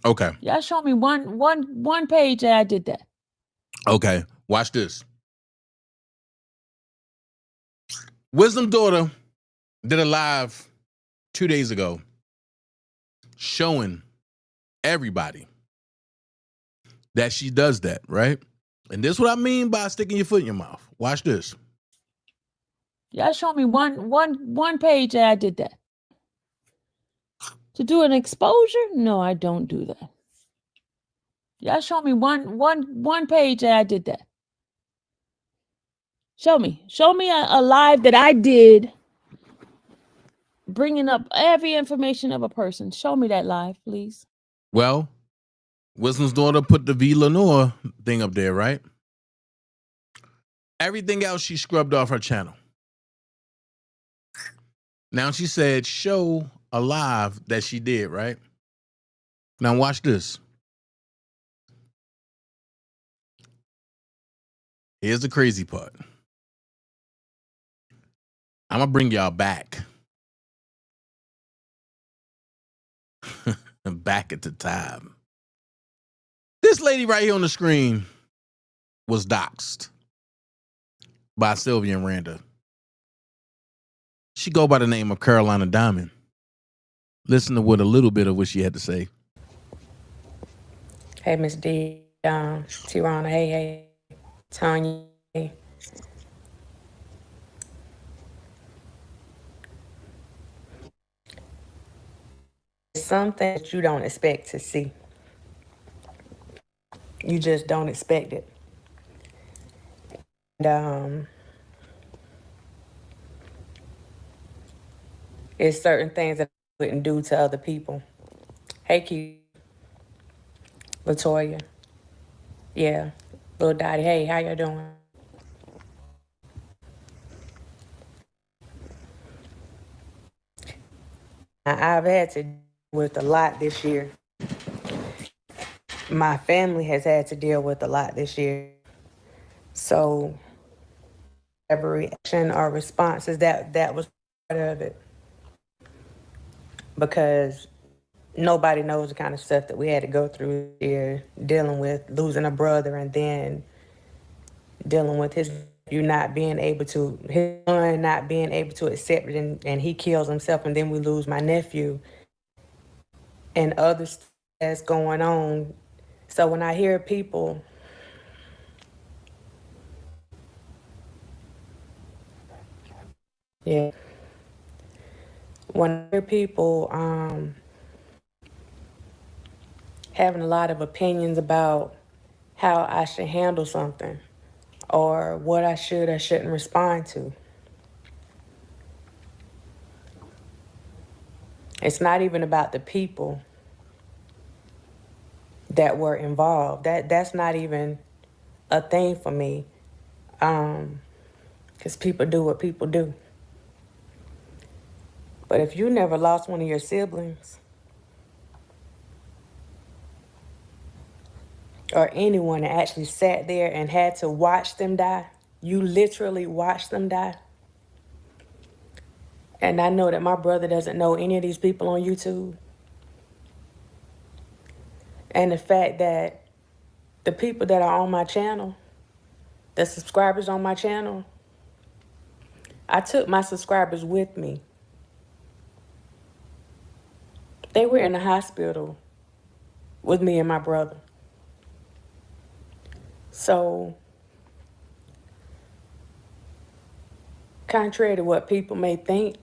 S7: Okay.
S8: Y'all show me one page that I did that.
S7: Okay. Watch this. Wisdom Daughter did a live 2 days ago showing everybody that she does that, right? And this is what I mean by sticking your foot in your mouth. Watch this.
S8: Y'all show me one page that I did that. To do an exposure? No, I don't do that. Y'all show me one page that I did that. Show me a live that I did, bringing up every information of a person. Show me that live, please.
S7: Well, Wisdom's Daughter put the V. Lenore thing up there, right? Everything else she scrubbed off her channel. Now she said, show a live that she did, right? Now watch this. Here's the crazy part. I'm going to bring y'all back. Back at the time. This lady right here on the screen was doxxed by Sylvia and Randa. She go by the name of Carolina Diamond. Listen to what a little bit of what she had to say.
S9: Hey, Miss D, Tirana, hey, Tanya. It's something that you don't expect to see. You just don't expect it. And it's certain things that I wouldn't do to other people. Hey, Q, Latoya. Yeah, Little Dottie, hey, how you doing? I've had to deal with a lot this year. My family has had to deal with a lot this year. So every reaction or responses, that was part of it. Because nobody knows the kind of stuff that we had to go through here, dealing with losing a brother and then dealing with his son not being able to accept it, and he kills himself, and then we lose my nephew and other stuff that's going on. So when I hear people when I hear people having a lot of opinions about how I should handle something or what I should or shouldn't respond to, it's not even about the people that were involved. That's not even a thing for me, because people do what people do. But if you never lost one of your siblings or anyone that actually sat there and had to watch them die, you literally watched them die. And I know that my brother doesn't know any of these people on YouTube. And the fact that the people that are on my channel, the subscribers on my channel, I took my subscribers with me. They were in the hospital with me and my brother. So, contrary to what people may think,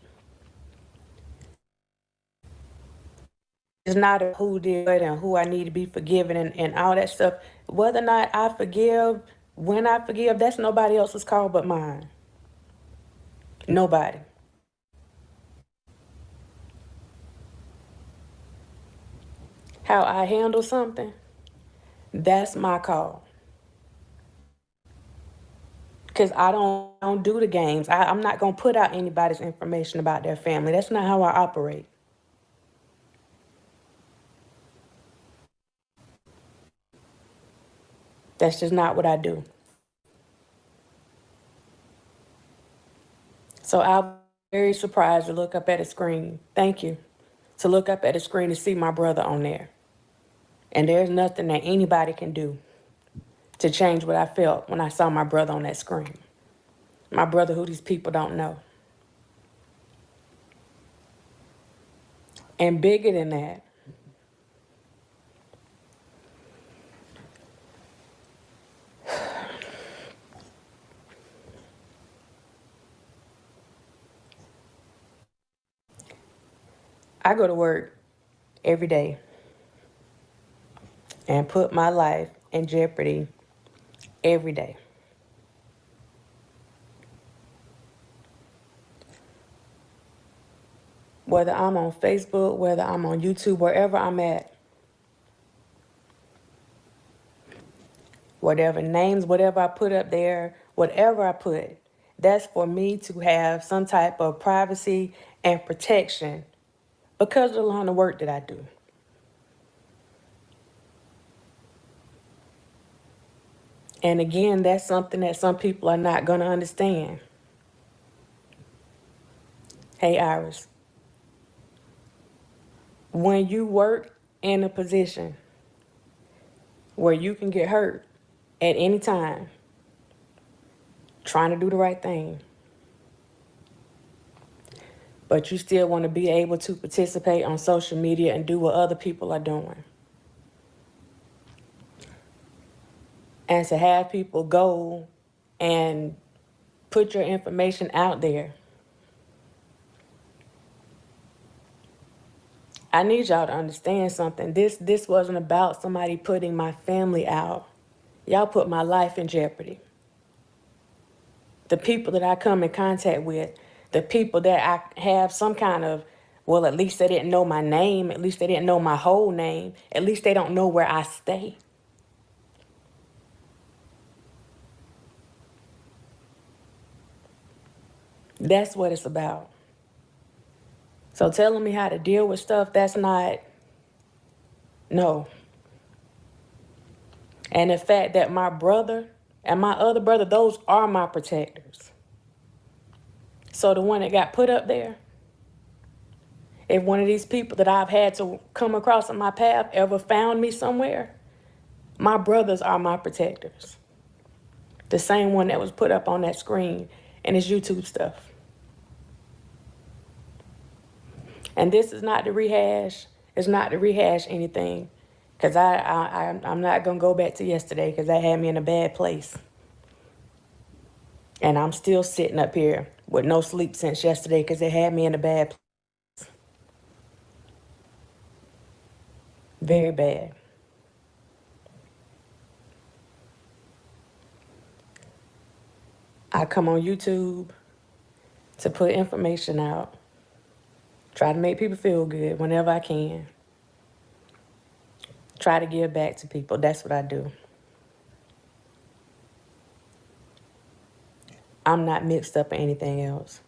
S9: It's not a who did it and who I need to be forgiven and all that stuff. Whether or not I forgive, when I forgive, that's nobody else's call but mine. Nobody. How I handle something, that's my call. Because I don't do the games. I'm not going to put out anybody's information about their family. That's not how I operate. That's just not what I do. So I was very surprised to look up at a screen. Thank you. To look up at a screen and see my brother on there. And there's nothing that anybody can do to change what I felt when I saw my brother on that screen. My brother who these people don't know. And bigger than that, I go to work every day and put my life in jeopardy every day. Whether I'm on Facebook, whether I'm on YouTube, wherever I'm at, whatever names, whatever I put up there, whatever I put, that's for me to have some type of privacy and protection because of the line of work that I do. And again, that's something that some people are not going to understand. Hey, Iris, when you work in a position where you can get hurt at any time, trying to do the right thing, but you still want to be able to participate on social media and do what other people are doing. And to have people go and put your information out there. I need y'all to understand something. This wasn't about somebody putting my family out. Y'all put my life in jeopardy. The people that I come in contact with, the people that I have some kind of, well, at least they didn't know my name. At least they didn't know my whole name. At least they don't know where I stay. That's what it's about. So telling me how to deal with stuff, that's not, no. And the fact that my brother and my other brother, those are my protectors. So the one that got put up there, if one of these people that I've had to come across in my path ever found me somewhere, my brothers are my protectors. The same one that was put up on that screen and his YouTube stuff. And this is not to rehash. It's not to rehash anything. Because I'm not going to go back to yesterday because that had me in a bad place. And I'm still sitting up here with no sleep since yesterday because it had me in a bad place. Very bad. I come on YouTube to put information out. Try to make people feel good whenever I can. Try to give back to people. That's what I do. I'm not mixed up in anything else.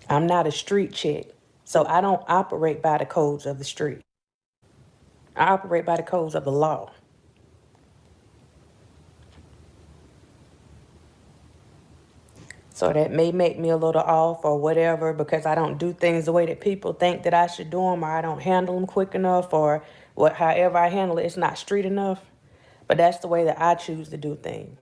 S9: I'm not a street chick, so I don't operate by the codes of the street. I operate by the codes of the law. So that may make me a little off or whatever because I don't do things the way that people think that I should do them, or I don't handle them quick enough, or however I handle it, it's not street enough. But that's the way that I choose to do things.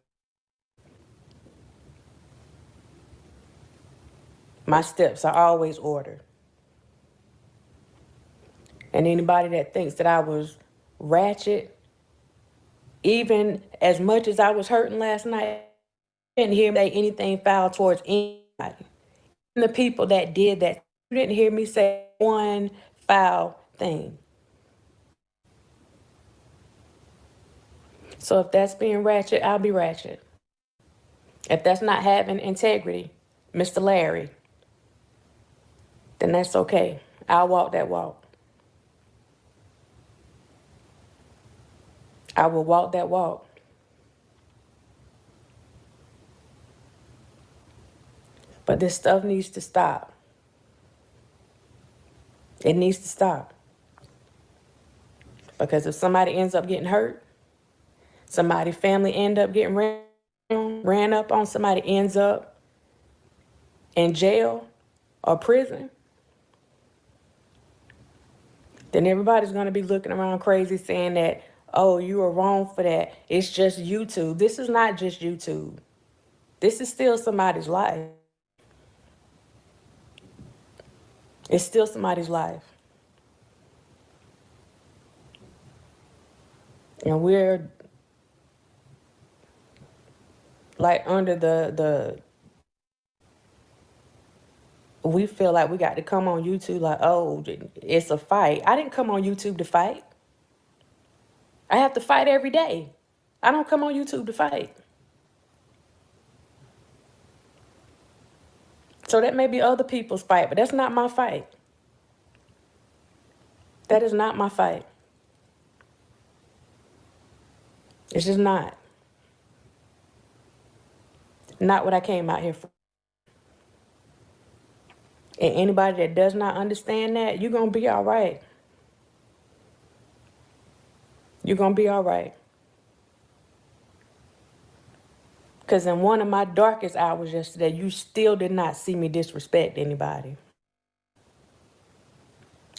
S9: My steps are always ordered. And anybody that thinks that I was ratchet, even as much as I was hurting last night, didn't hear me say anything foul towards anybody. The people that did that, you didn't hear me say one foul thing. So if that's being ratchet, I'll be ratchet. If that's not having integrity, Mr. Larry, then that's okay. I'll walk that walk. I will walk that walk. But this stuff needs to stop. It needs to stop. Because if somebody ends up getting hurt, somebody's family end up getting ran up on, somebody ends up in jail or prison, then everybody's going to be looking around crazy saying that, oh, you were wrong for that. It's just YouTube. This is not just YouTube. This is still somebody's life. It's still somebody's life. And we're like under we feel like we got to come on YouTube like, oh, it's a fight. I didn't come on YouTube to fight. I have to fight every day. I don't come on YouTube to fight. So that may be other people's fight, but that's not my fight. That is not my fight. It's just not. Not what I came out here for. And anybody that does not understand that, you're going to be all right. You're going to be all right. Because in one of my darkest hours yesterday, you still did not see me disrespect anybody.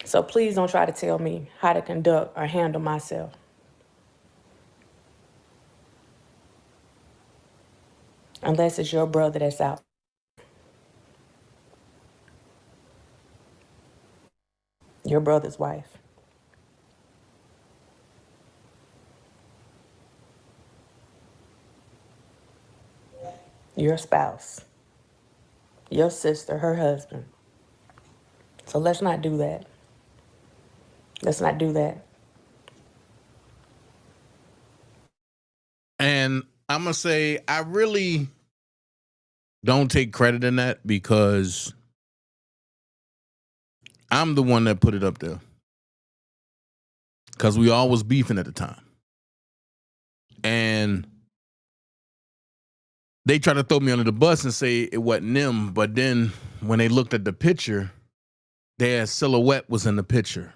S9: So please don't try to tell me how to conduct or handle myself. Unless it's your brother that's out. Your brother's wife. Your spouse. Your sister, her husband. So let's not do that. Let's not do that.
S7: And I'm going to say, I really don't take credit in that because I'm the one that put it up there. Because we all was beefing at the time. And they tried to throw me under the bus and say it wasn't them. But then when they looked at the picture, their silhouette was in the picture.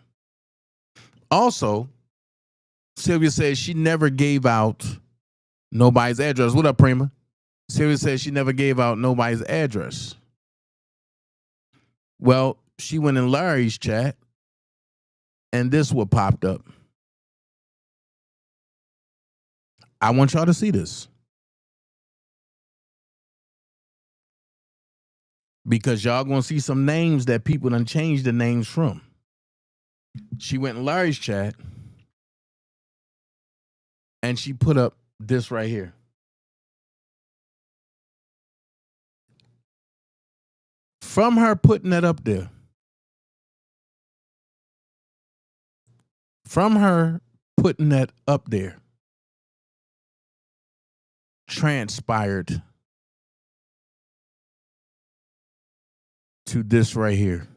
S7: Also, Sylvia says she never gave out nobody's address. What up, Prima? Sylvia says she never gave out nobody's address. Well, she went in Larry's chat, and this what popped up. I want y'all to see this. Because y'all gonna see some names that people done changed the names from. She went in Larry's chat, and she put up this right here. From her putting that up there, transpired to this right here.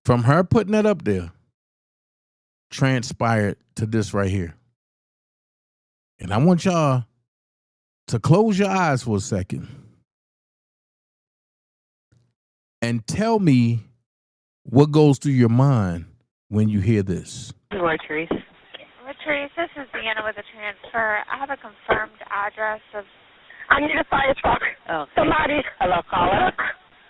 S7: From her putting that up there, transpired to this right here. And I want y'all to close your eyes for a second and tell me what goes through your mind when you hear this.
S10: Latrice, this is Deanna with a transfer. I have a confirmed address of...
S11: I need a fire truck.
S10: Okay.
S11: Somebody...
S10: Hello, caller.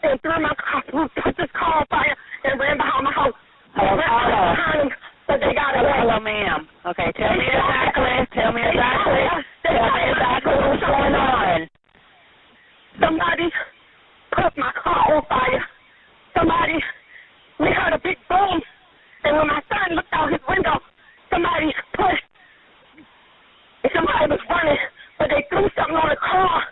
S11: And threw my car, put this car on fire and ran behind my house.
S10: Hello, caller.
S11: But they got it.
S10: Hello, ma'am. Okay, tell me exactly what's going on.
S11: Somebody put my running, but they threw something on the car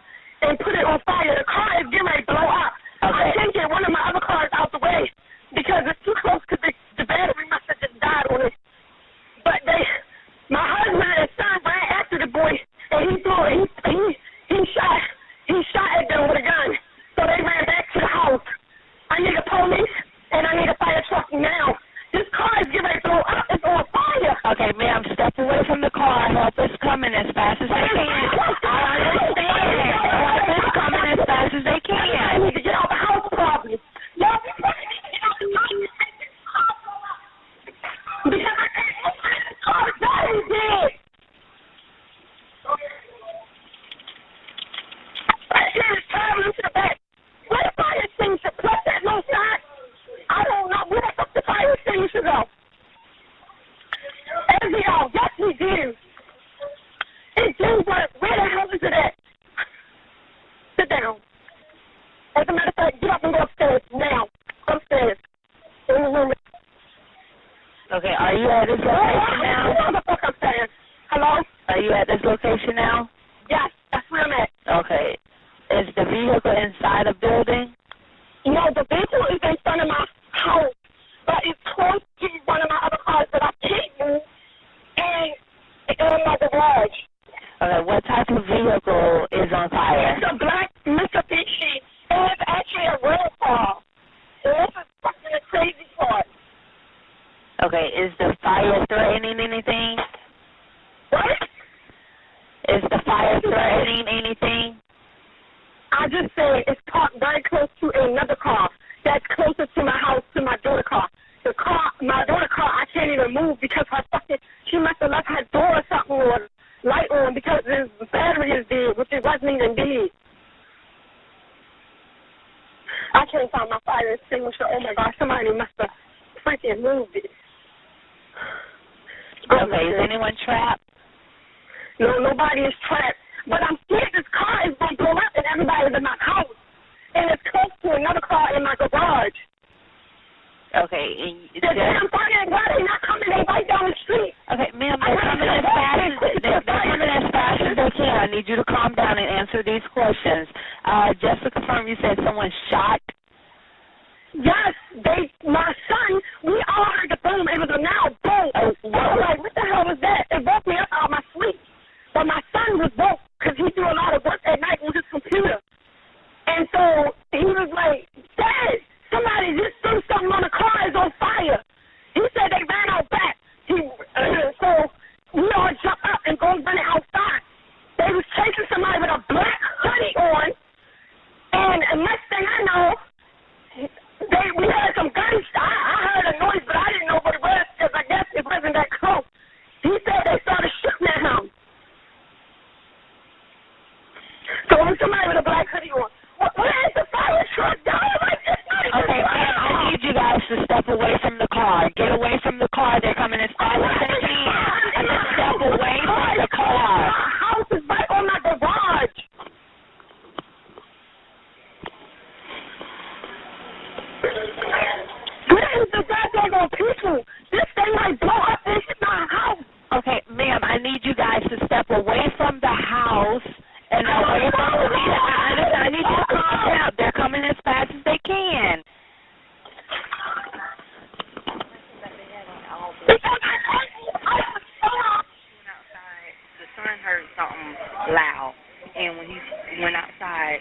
S11: and put it on fire. The car is getting ready to blow up. I can't get one of my other cars out the way because it's too close because the battery must have just died on it. But my husband and son ran after the boy, and he shot at them with a gun. So they ran back to the house. I need a police, and I need a fire truck now. This car is getting ready to blow up. It's on fire.
S12: Okay, ma'am, step away from the car. Help is coming as fast as they can. I understand. Help is coming as fast as they can.
S11: I need to get out the house, probably. Y'all be fucking need to get out the house and make this car blow up. Because I can't go find this car. Daddy dead. Here's traveling to the back. Where the fire extinguisher? Plus that no sign. I don't know. Where the fuck the fire extinguisher go? SBO, yes we do. It do, but where the hell is it at? Sit down. As a matter of fact, get up and go upstairs now. Upstairs. In the room.
S12: Okay, are you at this location now?
S11: What the fuck I'm saying? Hello?
S12: Are you at this location now?
S11: Yes, that's where I'm at.
S12: Okay. Is the vehicle inside a building?
S11: No, the vehicle is in front of my house, but it's close to one of my other cars that I can't move, and it's in my garage.
S12: Okay, what type of vehicle is on fire?
S11: It's a black Mitsubishi, and it's actually a red car. And this is fucking a crazy part.
S12: Okay, is the fire threatening anything?
S11: What?
S12: Is the fire threatening anything?
S11: I just said it's parked very close to another car that's closer to my house, to my daughter's car. My daughter's car, I can't even move because she must have left her door or something or light on because the battery is dead, which it wasn't even dead. I can't find my fire extinguisher. Oh my God, somebody must have freaking moved it.
S12: Okay, is anyone trapped?
S11: No, nobody is trapped. But I'm scared this car is going to blow up and everybody's in my house. And it's close to another car in my garage.
S12: Okay.
S11: The damn fire and God, they're not coming. They're right down the street.
S12: Okay, ma'am, they're coming as fast as they can. I need you to calm down and answer these questions. Just to confirm, you said someone shot?
S11: Yes, my son, we all heard the boom. It was a now boom. I was like, what the hell was that? It woke me up out of my sleep. But my son was woke because he do a lot of work at night on his computer. And so he was like, Dad, somebody just threw something on the car. It's on fire. He said they ran out back. So we all jumped up and go running outside. They was chasing somebody with a black hoodie on. And the next thing I know, we heard some gunshots. I heard a noise, but I didn't know what it was because I guess it wasn't that close. He said they started shooting at him. So it was somebody with a black hoodie on. Where is the fire truck?
S12: Okay, ma'am, I need you guys to step away from the car. Get away from the car. They're coming as fast as they can. And just step away from the car.
S11: My house is right on my garage. Where is the goddamn people? This thing might blow up and hit my house.
S12: Okay, ma'am, I need you guys to step away from the house and away from the vehicle. I need you to calm down. They're coming as fast as they can.
S13: The son heard something loud, and when he went outside,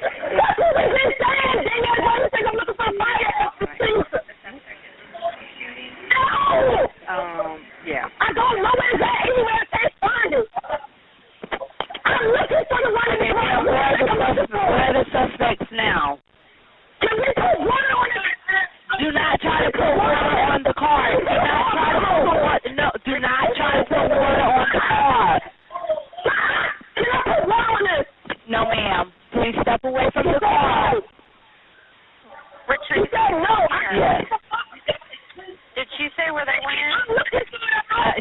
S11: that's what we've been saying. Daniel, why do you think I'm looking for fire? No!
S13: Yeah.
S11: I don't know where it's at. Anywhere I can't find it. I'm looking for the one in the car.
S12: Where are the suspects now?
S11: Can we put water on it?
S12: Do not try to put water on the car. Do not try to put water. No, do not try to put water on the car.
S11: Can I put water on this?
S12: No, ma'am. Please step away from the car.
S11: Richard, you said no.
S12: Yes.
S10: Did she say where they went?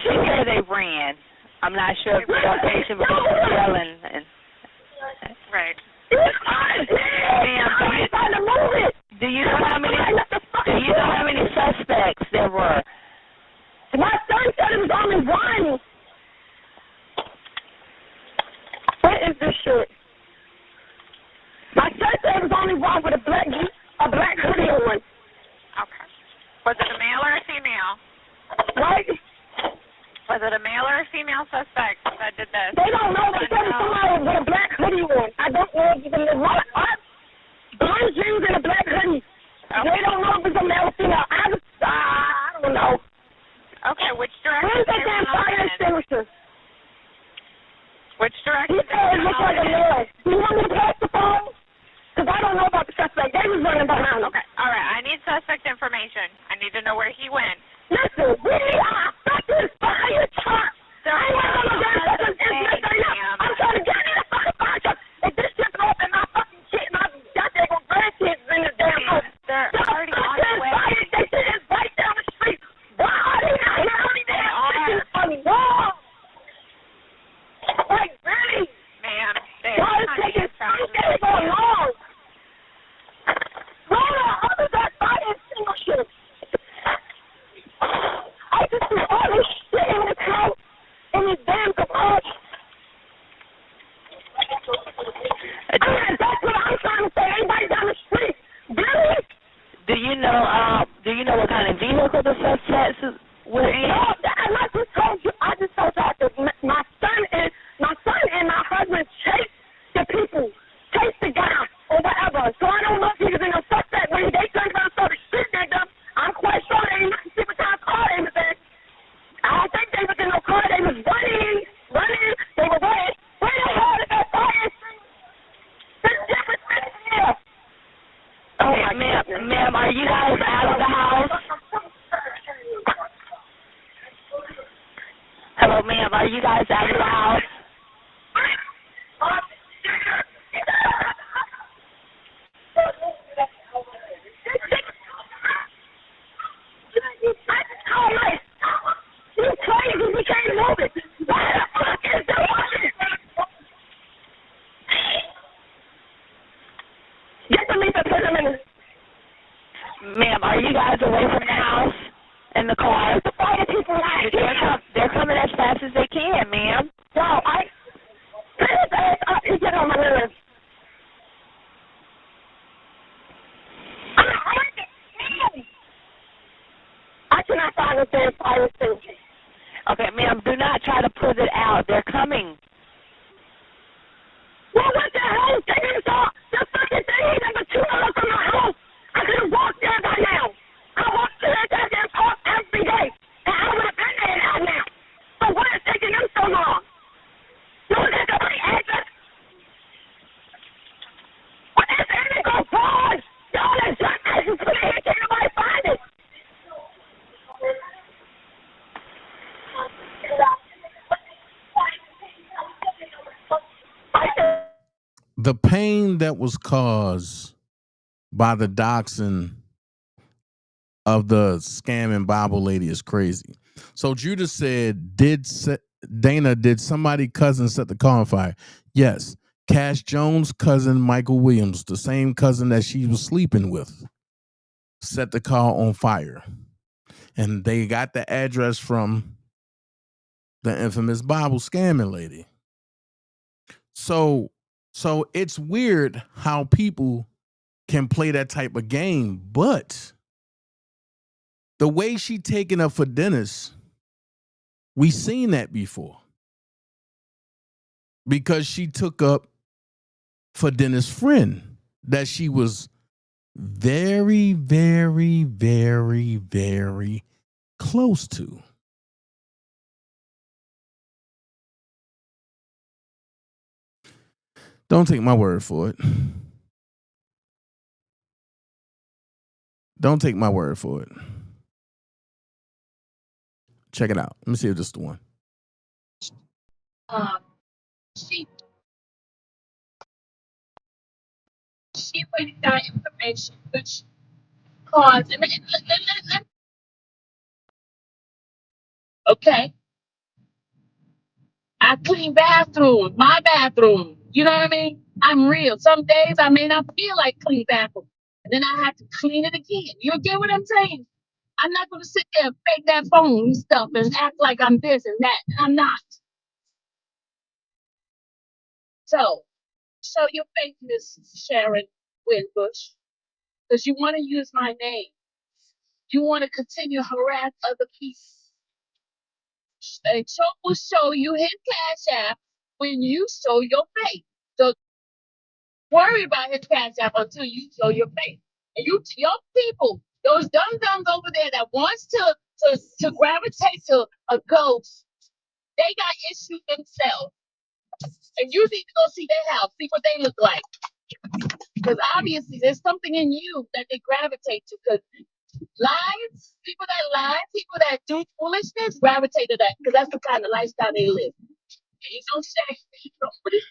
S12: She said they ran. I'm not sure if the location was yelling.
S10: Right.
S12: Ma'am, do you know how many suspects there were?
S11: My son said it was only one. is this shit? My shirt said it was only wrong with a black hoodie on.
S10: Okay. Was it a male or a female?
S11: Right?
S10: Was it a male or a female suspect that did this?
S11: They don't know. They said somebody with a black hoodie on. I don't know if it's a blue jeans and a black hoodie. Okay. They don't know if it's a male or female. I don't know.
S10: Okay, which direction?
S11: Where's that damn fire extinguisher?
S10: Which direction?
S11: He said it looked like a male. Do you want me to pass the phone? Because I don't know about the suspect. They was running behind.
S10: Okay, all right. I need suspect information. I need to know where he went.
S11: Listen, we are fucking fire truck. I ain't want to go down to I'm trying to get in the fucking fire truck. If this shit's open, my fucking kid, my goddamn grandkids in the damn house.
S10: They're already on the way.
S11: They shit is right down the street. Why are they not here? How many damn bitches on the wall? Like, really?
S10: Ma'am,
S11: why is taking so long? Where the hell is that fire extinguisher? I just see all this shit in this house, in this damn garage. That's what I'm trying to say. Everybody down the street. Really?
S12: Do you know what kind of vehicle the suspects were in?
S11: No, I just told you that my son and my husband chased the people, chased the guy or whatever. So I don't know if he was in a suspect when they turned around and started shooting at them. I'm quite sure they didn't see what kind of car they was in. I don't think they was in no car. They was running. They were running. Where the hell is that fire? There's different things here. Oh, my God.
S12: Ma'am, are you guys out of the house? Hello, ma'am, are you guys out of the house?
S11: You crazy, we can't move it. Why the fuck is the money? Get the leave and put him in.
S12: Ma'am, are you guys away from the house in the car?
S11: The fire people right
S12: They're coming as fast as they can, ma'am.
S11: No, put his ass up. He get on my nerves. I cannot find the damn fire extinguisher.
S12: Okay, ma'am, do not try to put it out. They're coming.
S11: Well, what the hell? They didn't saw the fucking thing number 2 hours from my house. I could have walked there by now. I walk to that goddamn park every day. And I would have been there now now. So what is taking them so long? No one has nobody address. What is it? Go forward. Y'all are just asking for the can't nobody find it.
S7: The pain that was caused by the doxing of the scamming Bible lady is crazy. So Judah said, Dana, did somebody cousin set the car on fire? Yes. Cash Jones' cousin, Michael Williams, the same cousin that she was sleeping with, set the car on fire. And they got the address from the infamous Bible scamming lady. So it's weird how people can play that type of game, but the way she taking up for Dennis, we seen that before. Because she took up for Dennis' friend that she was very, very, very, very close to. Don't take my word for it. Don't take my word for it. Check it out. Let me see if this is the one.
S14: She waited that information, which caused. Okay, I clean bathrooms, my bathroom. You know what I mean? I'm real. Some days I may not feel like clean bathroom, and then I have to clean it again. You get what I'm saying? I'm not going to sit there and fake that phone and stuff and act like I'm this and that. I'm not. So show your face, Miss Sharon Winbush, because you want to use my name. You want to continue to harass other people. And Choke will show you his cash app when you show your face. So worry about his cash app until you show your face. And your people, those dum dums over there that wants to gravitate to a ghost, they got issues themselves. And you need to go see their house, see what they look like. Because obviously there's something in you that they gravitate to. Because lies, people that lie, people that do foolishness gravitate to that. Because that's the kind of lifestyle they live. And you don't share people with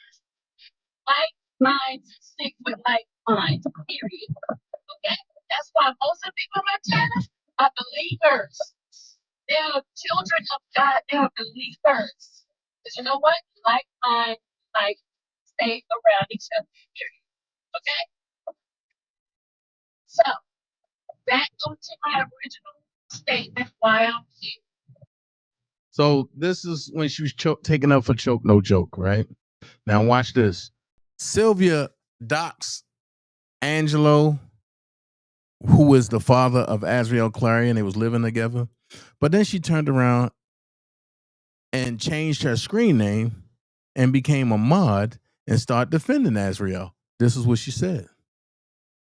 S14: like minds stick with like minds, period. Okay? That's why most of the people in my channel are believers. They are children of God. They are believers. Because you know what? Like minds, like stay around each other, period. Okay? So, back to my original statement why I'm here.
S7: So this is when she was taken up for choke, no joke, right? Now watch this. Sylvia docs Angelo, who was the father of Azriel Clary, and they was living together. But then she turned around and changed her screen name and became a mod and started defending Azriel. This is what she said.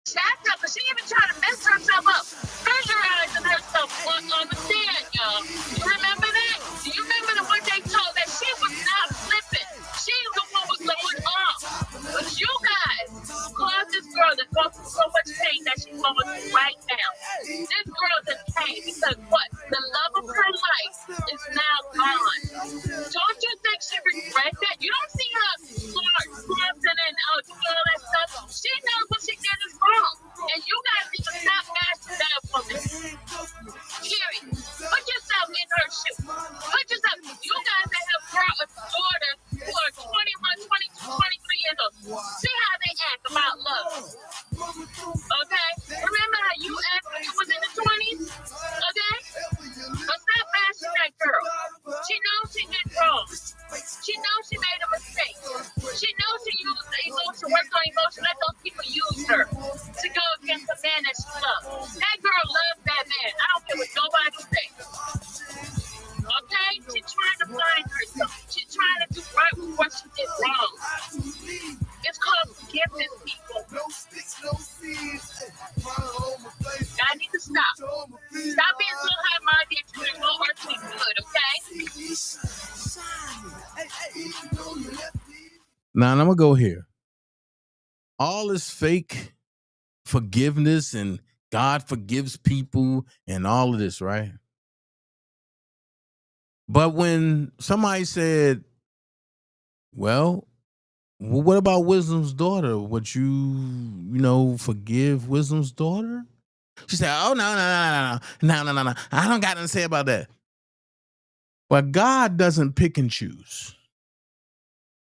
S14: Shut up, but she even trying to mess herself up, visualizing herself on the stand, y'all. You remember that? Do you remember the one they told that she was not flipping? She the one was going off. But you guys caused this girl to go through so much pain that she's going through right now. This girl's in pain because what? The love of her life is now gone. Don't you think she regrets that? You don't see her squirting and doing all that stuff. She knows what she did is wrong. And you guys need to stop bashing that woman. Period. Put yourself in her shoes. Put yourself. You guys that have daughters who are 21, 22, 23 years old. See how they act about love. Okay? Remember how you act when you was in the 20s? Okay? But stop bashing that girl. She knows she did wrong. She knows she made a mistake. She knows she used the emotion, worked on emotion, let those people use her to go against the man that she loves. That girl loves that man. I don't care what nobody says. Okay? She's trying to find herself. She's trying to do right with what she did wrong. It's called forgiveness, people. I need to stop. Stop being so high-minded to the low earthly good, okay?
S7: Now I'm gonna go here. All this fake forgiveness and God forgives people and all of this, right? But when somebody said, well, what about Wisdom's daughter? Would you forgive Wisdom's daughter? She said, oh, no. I don't got nothing to say about that. Well, God doesn't pick and choose.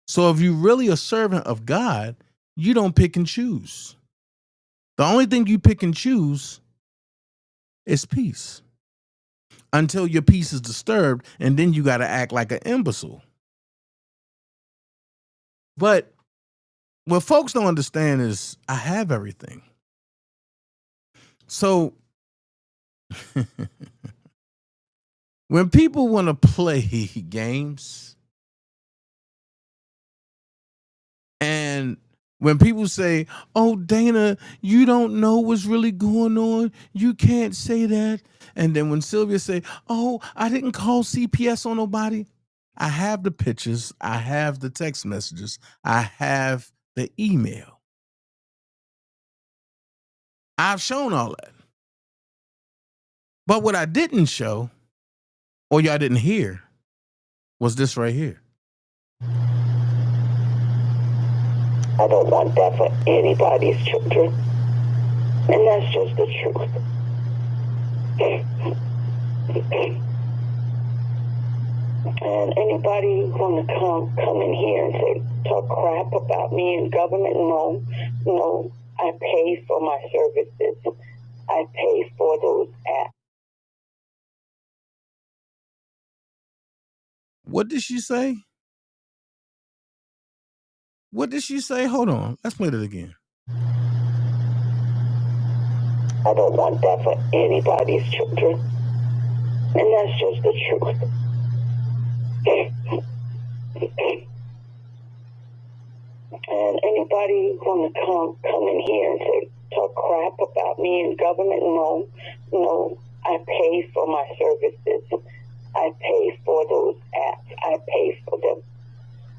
S7: So if you're really a servant of God, you don't pick and choose. The only thing you pick and choose is peace. Until your peace is disturbed, and then you got to act like an imbecile. But what folks don't understand is I have everything. So when people want to play games, and when people say, oh, Dana, you don't know what's really going on, you can't say that. And then when Sylvia say, oh, I didn't call CPS on nobody, I have the pictures, I have the text messages, I have the email. I've shown all that. But what I didn't show, or y'all didn't hear, was this right here.
S15: I don't want that for anybody's children. And that's just the truth. And anybody want to come in here and say, talk crap about me in government? No. I pay for my services. I pay for those apps.
S7: What did she say? What did she say? Hold on. Let's play that again.
S15: I don't want that for anybody's children. And that's just the truth. And anybody want to come in here and say, talk crap about me in government? No. I pay for my services. I pay for those apps. I pay for them.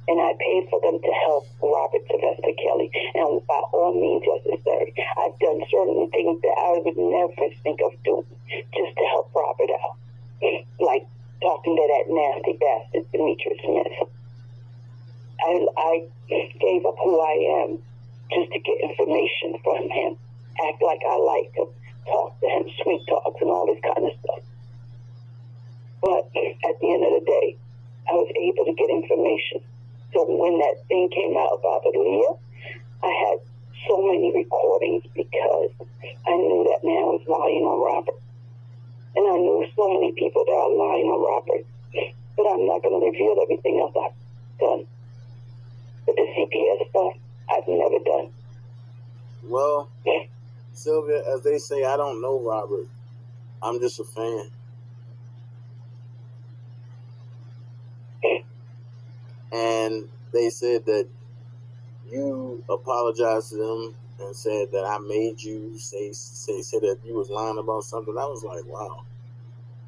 S15: And I pay for them to help Robert Sylvester Kelly. And by all means necessary, I've done certain things that I would never think of doing just to help Robert out. Like talking to that nasty bastard, Demetrius Smith. I gave up who I am just to get information from him. Act like I like him. Talk to him, sweet talks and all this kind of stuff. But at the end of the day, I was able to get information. So when that thing came out about Leah, I had so many recordings because I knew that man was lying on Robert. And I knew so many people that are lying on Robert. But I'm not going to reveal everything else I've done. But the CPS stuff, I've never done.
S16: Well, Sylvia, as they say, I don't know Robert. I'm just a fan. And they said that you apologized to them and said that I made you say that you was lying about something. I was like, wow.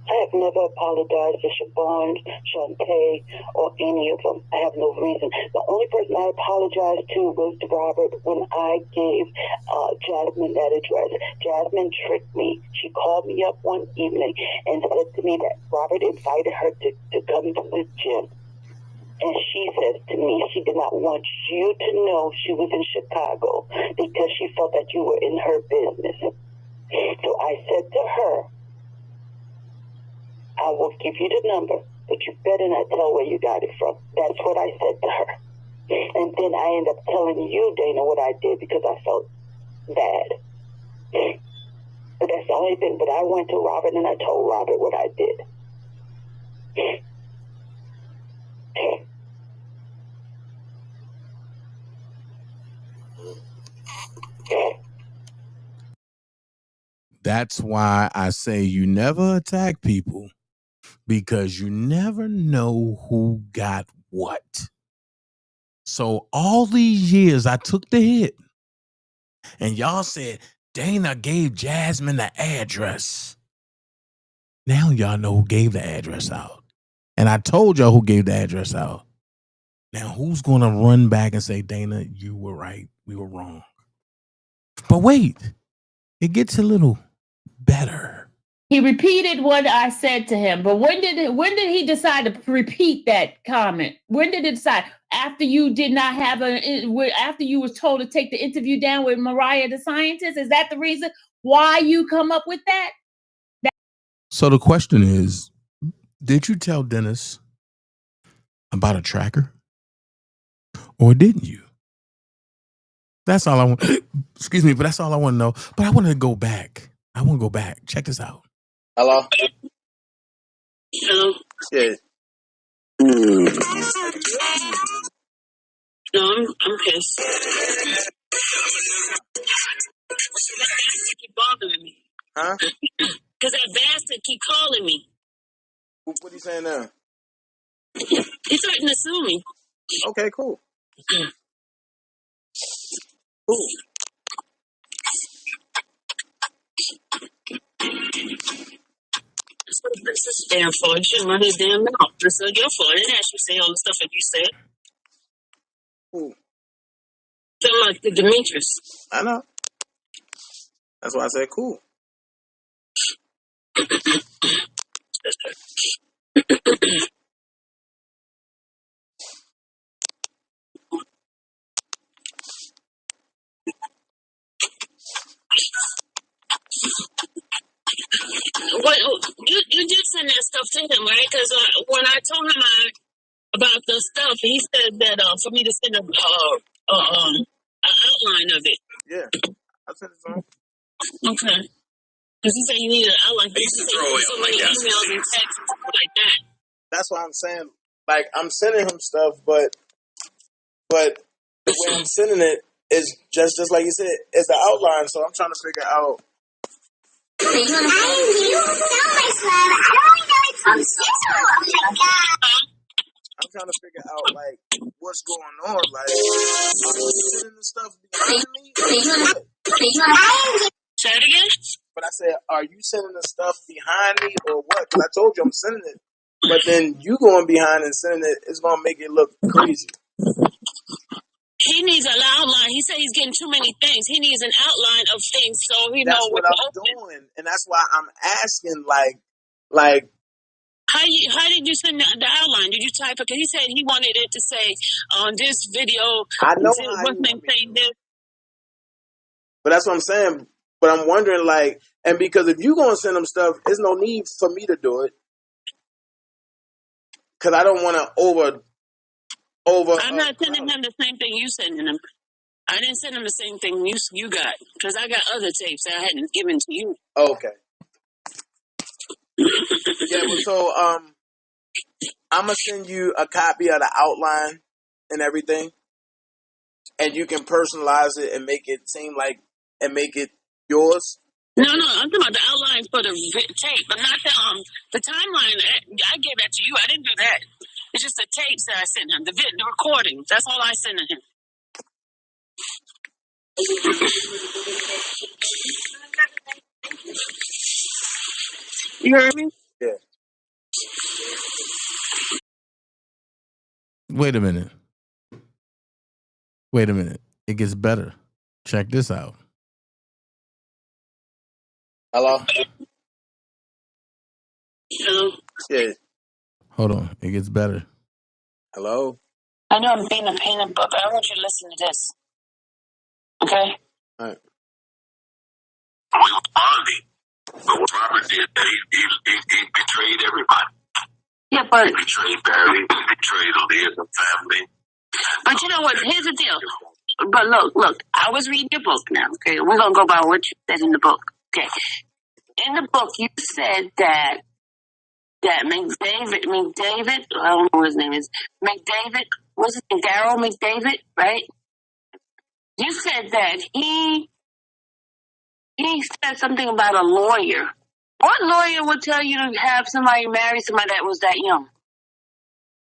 S15: I have never apologized to Siobhan, Shantae, or any of them. I have no reason. The only person I apologized to was to Robert when I gave Jasmine that address. Jasmine tricked me. She called me up one evening and said to me that Robert invited her to come to the gym. And she said to me she did not want you to know she was in Chicago because she felt that you were in her business. So I said to her, I will give you the number, but you better not tell where you got it from. That's what I said to her. And then I ended up telling you, Dana, what I did because I felt bad. But that's the only thing. But I went to Robert and I told Robert what I did.
S7: That's why I say you never attack people, because you never know who got what. So all these years I took the hit and y'all said Dana gave Jasmine the address. Now y'all know who gave the address out. And I told y'all who gave the address out. Now who's going to run back and say, Dana, you were right, we were wrong? But wait, it gets a little better.
S8: He repeated what I said to him, but when did he decide to repeat that comment? When did it decide? After you did not have after you was told to take the interview down with Mariah the scientist? Is that the reason why you come up with that?
S7: So the question is, did you tell Dennis about a tracker? Or didn't you? That's all I want. Excuse me, but that's all I want to know. But I want to go back. I want to go back. Check this out.
S16: Hello?
S17: Hello?
S16: Yeah.
S17: No, I'm pissed. That keep bothering me.
S16: Huh?
S17: Because that bastard keep calling me.
S16: What are you saying now?
S17: He's threatening to sue me.
S16: Okay, cool. Cool.
S17: That's what this is damn for. You shouldn't run his damn mouth. This is your fault. I didn't ask you to say all the stuff that you said.
S16: Cool.
S17: Feel like the Demetrius.
S16: I know. That's why I said cool.
S17: What you did send that stuff to him, right? Because when I told him about the stuff, he said that for me to send an outline of it.
S16: Yeah, I sent it to him.
S17: Okay. Because he said you needed an outline. He said so many emails and texts and stuff like that.
S16: That's what I'm saying. Like, I'm sending him stuff, but the way I'm sending it is just like you said, it's the outline. So I'm trying to figure out. I'm trying to figure out like what's going on. Like, are you sending the stuff behind me?
S17: Say it again?
S16: But I said, are you sending the stuff behind me or what? Because I told you I'm sending it. But then you going behind and sending it, it's going to make it look crazy.
S17: He needs an outline. He said he's getting too many things. He needs an outline of things so he
S16: That's
S17: knows
S16: what
S17: what to
S16: I'm
S17: open.
S16: doing. And that's why I'm asking, like.
S17: How did you send the outline? Did you type it? Because he said he wanted it to say on this video.
S16: I know how
S17: what's
S16: you
S17: name
S16: want me
S17: saying this?
S16: But that's what I'm saying. But I'm wondering, like, and because if you're going to send them stuff, there's no need for me to do it. Because I don't want to over.
S17: I'm not sending him the same thing you sending him. I didn't send him the same thing you got. Because I got other tapes that I hadn't given to you.
S16: Okay. Yeah, well, so I'm going to send you a copy of the outline and everything. And you can personalize it and make it seem like, and make it yours.
S17: No, I'm talking about the outline for the tape, but not the timeline. I gave that to you. I didn't do that. It's just the tapes that I sent him, the recordings. That's all I sent him. You heard me?
S16: Yeah.
S7: Wait a minute. It gets better. Check this out.
S16: Hello?
S17: Hello?
S16: Yeah.
S7: Hold on. It gets better.
S16: Hello?
S17: I know I'm being a pain in the butt, but I want you to listen to this. Okay?
S16: All right.
S18: We were bonding. But what Robert did, he betrayed everybody.
S17: Yeah, but
S18: he betrayed Barry, he betrayed Aaliyah, the family.
S17: But you know what? Here's the deal. But look, I was reading your book now, okay? We're going to go by what you said in the book, okay? In the book, you said that McDavid, I don't know what his name is, McDavid, what's his name, Darryl McDavid, right? You said that he said something about a lawyer. What lawyer would tell you to have somebody marry somebody that was that young?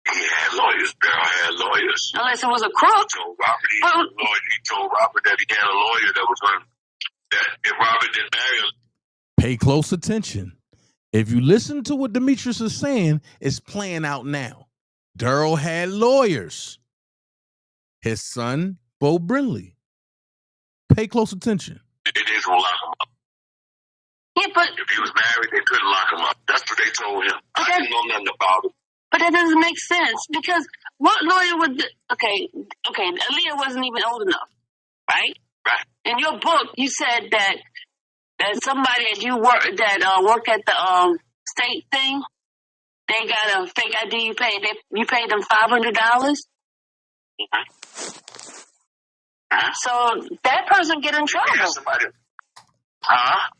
S18: He had lawyers. Darryl had lawyers.
S17: Unless it was a crook.
S18: He told Robert that he had a lawyer that was going to, that if Robert didn't marry him.
S7: Pay close attention. If you listen to what Demetrius is saying, it's playing out now. Darryl had lawyers. His son, Bo Brindley. Pay close attention.
S18: They didn't lock him up.
S17: Yeah, but
S18: if he was married, they couldn't lock him up. That's what they told him. I didn't know nothing about it.
S17: But that doesn't make sense because what lawyer would? Okay, Aaliyah wasn't even old enough, right?
S18: Right.
S17: In your book, you said that somebody that you work worked at the state thing, they got a fake ID. You paid them $500. So that person get in trouble.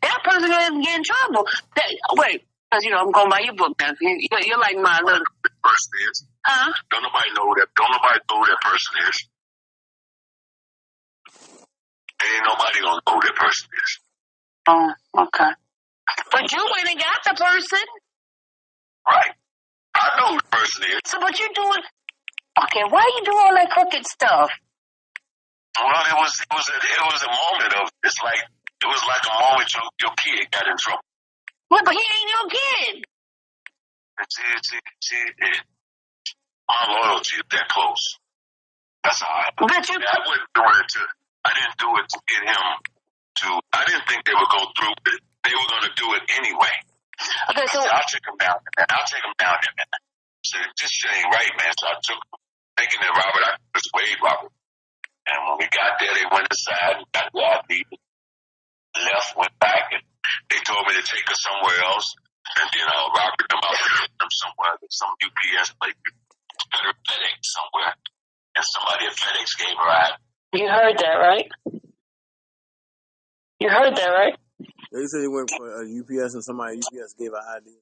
S17: That person get in trouble. Wait, because I'm going by your book now. You're like my little
S18: person is. Don't nobody know who that person is. Ain't nobody gonna know who that person is.
S17: Oh, okay. But you went and got the person.
S18: Right. I know who the person is.
S17: So what you doing? Okay, why you doing all that crooked stuff?
S18: Well, it was a moment of it was like a moment your kid got in trouble.
S17: Well, but he ain't your kid.
S18: See, my loyalty is that close. That's how I wasn't doing it I didn't do it to get him to. I didn't think they would go through it. They were going to do it anyway.
S17: Okay, so
S18: I'll take him down there, man. So this shit ain't right, man. So I took him, thinking that Robert, I could persuade Robert. And when we got there, they went inside and got the ID, left, went back, and they told me to take her somewhere else. And then Robert them out them somewhere, some UPS place, FedEx somewhere. And somebody at FedEx gave her a ride.
S17: You heard that, right? You heard that, right?
S16: They said he went for a UPS and somebody at UPS gave an ID.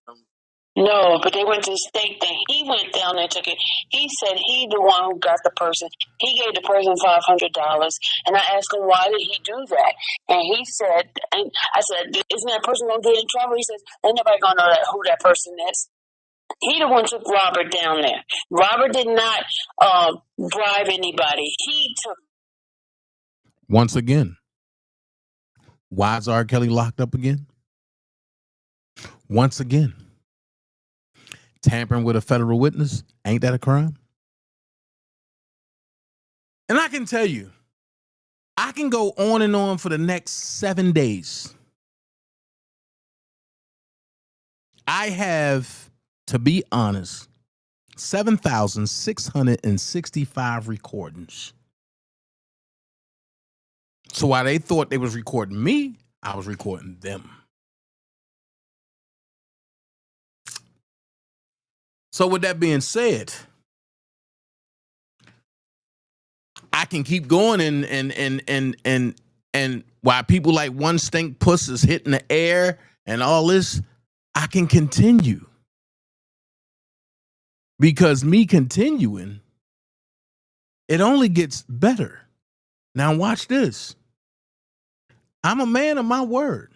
S17: No, but they went to the state thing. He went down there and took it. He said he the one who got the person. He gave the person $500, and I asked him why did he do that, and he said, and I said, isn't that person gonna get in trouble? He says, ain't nobody gonna know who that person is. He the one took Robert down there. Robert did not bribe anybody. He took.
S7: Once again, why is R. Kelly locked up again? Once again, tampering with a federal witness, ain't that a crime? And I can tell you, I can go on and on for the next 7 days. I have, to be honest, 7,665 recordings. So while they thought they was recording me, I was recording them. So with that being said, I can keep going and while people like One Stink Puss is hitting the air and all this, I can continue. Because me continuing, it only gets better. Now watch this. I'm a man of my word.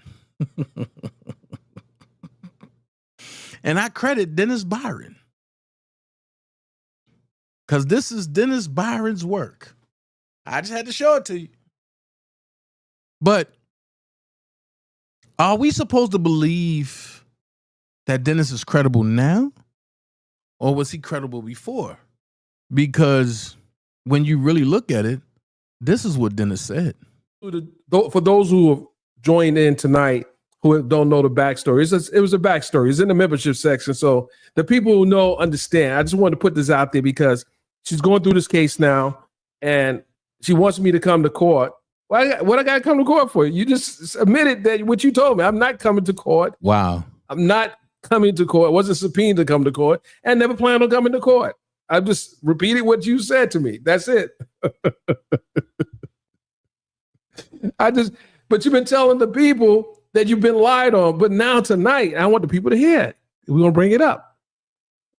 S7: And I credit Dennis Byron. Because this is Dennis Byron's work. I just had to show it to you. But are we supposed to believe that Dennis is credible now? Or was he credible before? Because when you really look at it, this is what Dennis said.
S19: For those who have joined in tonight who don't know the backstory, it was a backstory. It's in the membership section. So the people who know understand. I just wanted to put this out there because she's going through this case now and she wants me to come to court. What I got to come to court for? You just admitted that what you told me. I'm not coming to court.
S7: Wow.
S19: I'm not coming to court. Wasn't subpoenaed to come to court and never planned on coming to court. I just repeated what you said to me. That's it. But you've been telling the people that you've been lied on. But now tonight, I want the people to hear it. We're gonna bring it up.